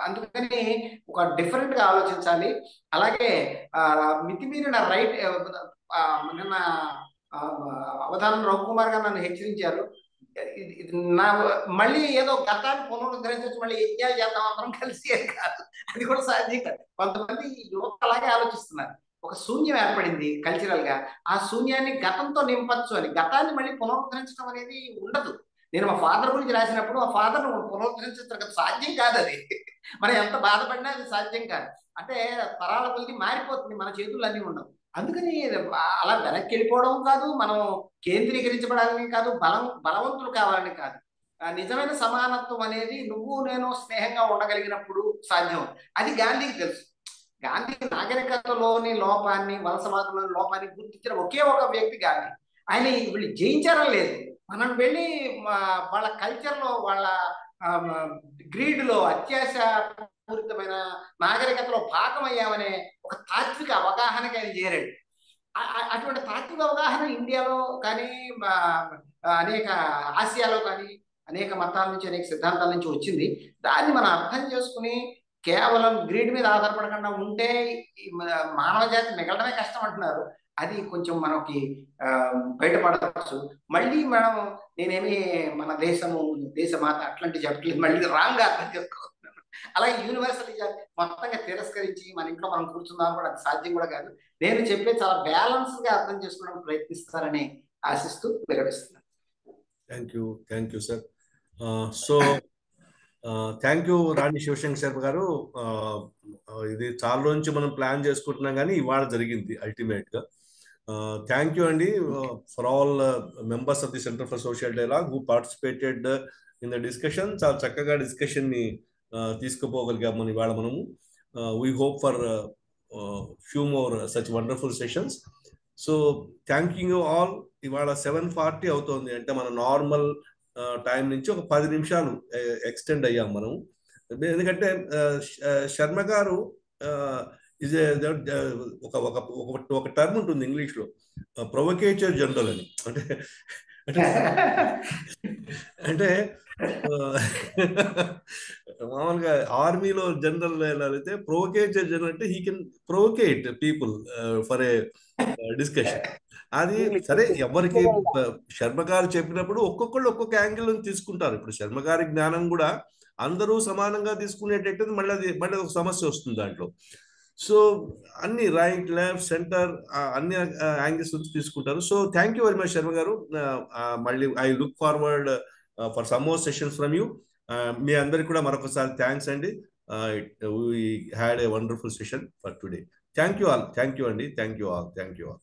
అందుకని ఒక డిఫరెంట్ గా ఆలోచించాలి. అలాగే మితిమీరిన రైట్ నిన్న అవధానం రఘుకుమార్ గారు నన్ను హెచ్చరించారు. మళ్ళీ ఏదో గతాన్ని పునరుద్ధరించవచ్చు, మళ్ళీ యజ్ఞాలు చేద్దాం అందరం కలిసి అని కాదు, అది కూడా సాధ్యం కాదు. కొంతమంది యువత అలాగే ఆలోచిస్తున్నారు. ఒక శూన్యం ఏర్పడింది కల్చరల్ గా, ఆ శూన్యాన్ని గతంతో నింపచ్చు అని. గతాన్ని మళ్ళీ పునరుద్ధరించడం అనేది ఉండదు. నేను మా ఫాదర్ గురించి రాసినప్పుడు ఆ ఫాదర్ పునరుద్ధరించడం సాధ్యం కాదు. అది మనం ఎంత బాధపడినా అది సాధ్యం కాదు. అంటే తరాల కొద్ది మారిపోతుంది, మన చేతుల్లో అన్నీ ఉండవు. అందుకని అలా వెనక్కి వెళ్ళిపోవడం కాదు, మనం కేంద్రీకరించబడాలని కాదు, బలవంతులు కావాలని కాదు. నిజమైన సమానత్వం అనేది నువ్వు నేను స్నేహంగా ఉండగలిగినప్పుడు సాధ్యం. అది గాంధీకి తెలుసు. గాంధీ నాగరికతలోని లోపాన్ని, వలసవాదంలోని లోపాన్ని గుర్తించిన ఒకే ఒక వ్యక్తి గాంధీ. ఆయన వీళ్ళు జయించారని లేదు, మనం వెళ్ళి వాళ్ళ కల్చర్లో, వాళ్ళ గ్రీడ్లో, అత్యాశ పూరితమైన నాగరికతలో భాగమయ్యామనే ఒక తాత్విక అవగాహనకి ఆయన చేరాడు. అటువంటి తాత్విక అవగాహన ఇండియాలో కానీ అనేక ఆసియాలో కానీ అనేక మతాల నుంచి, అనేక సిద్ధాంతాల నుంచి వచ్చింది. దాన్ని మనం అర్థం చేసుకుని కేవలం గ్రీడ్ మీద ఆధారపడకుండా ఉంటే మానవ జాతి మిగలడమే కష్టం అంటున్నారు. అది కొంచెం మనకి బయటపడవచ్చు. మళ్ళీ మనం నేనేమి మన దేశము, దేశమాత అట్లాంటి చెప్పట్లేదు, మళ్ళీ రాంగ్ అర్థం చేసుకోవచ్చు. అలాగే యూనివర్సలిజం మొత్తంగా తిరస్కరించి మన ఇంట్లో మనం కూర్చున్నాం కూడా అది సాధ్యం కూడా కాదు. నేను చెప్పే చాలా బ్యాలెన్స్ గా అర్థం చేసుకోవడానికి ప్రయత్నిస్తారని ఆశిస్తూ విరమిస్తున్నాను. Thank you sir. So thank you Rani Shivashankar Sharma గారు. ఇది చాలా నుంచి మనం ప్లాన్ చేసుకుంటున్నాం కానీ ఇవాళ జరిగింది అల్టిమేట్ గా. థ్యాంక్ యూ అండి for all members of the centre for social dialogue who participated in the discussion. చాలా చక్కగా డిస్కషన్ ని తీసుకుపోగలిగాం మనం ఇవాళ మనము. We hope for few more such wonderful sessions. So thank you all. ఇవాళ 7:40 అవుతోంది, అంటే మన నార్మల్ టైం నుంచి ఒక 10 నిమిషాలు ఎక్స్టెండ్ అయ్యాం మనం. ఎందుకంటే శర్మ గారు ఇజ్ ఒక టర్మ్ ఉంటుంది ఇంగ్లీష్ లో, ప్రొవొకేటర్ జనరల్ అని. అంటే మామూలుగా ఆర్మీలో జనరల్ అయితే ప్రొవొకేటర్ జనరల్ అంటే he can provoke people for a discussion. అది సరే, ఎవరికి శర్మ గారు చెప్పినప్పుడు ఒక్కొక్కళ్ళు ఒక్కొక్క యాంగిల్ నుంచి తీసుకుంటారు. ఇప్పుడు శర్మ గారి జ్ఞానం కూడా అందరూ సమానంగా తీసుకునేటట్టు మళ్ళీ ఒక సమస్య వస్తుంది దాంట్లో. సో అన్ని రైట్, లెఫ్ట్, సెంటర్ అన్ని యాంగిల్స్ నుంచి తీసుకుంటారు. So thank you very much Sharma గారు. మళ్ళీ I look forward for some more sessions from you. మీ అందరికి కూడా మరొకసారి థ్యాంక్స్ అండి. We had a wonderful session for today. Thank you all. Thank you అండి. Thank you all.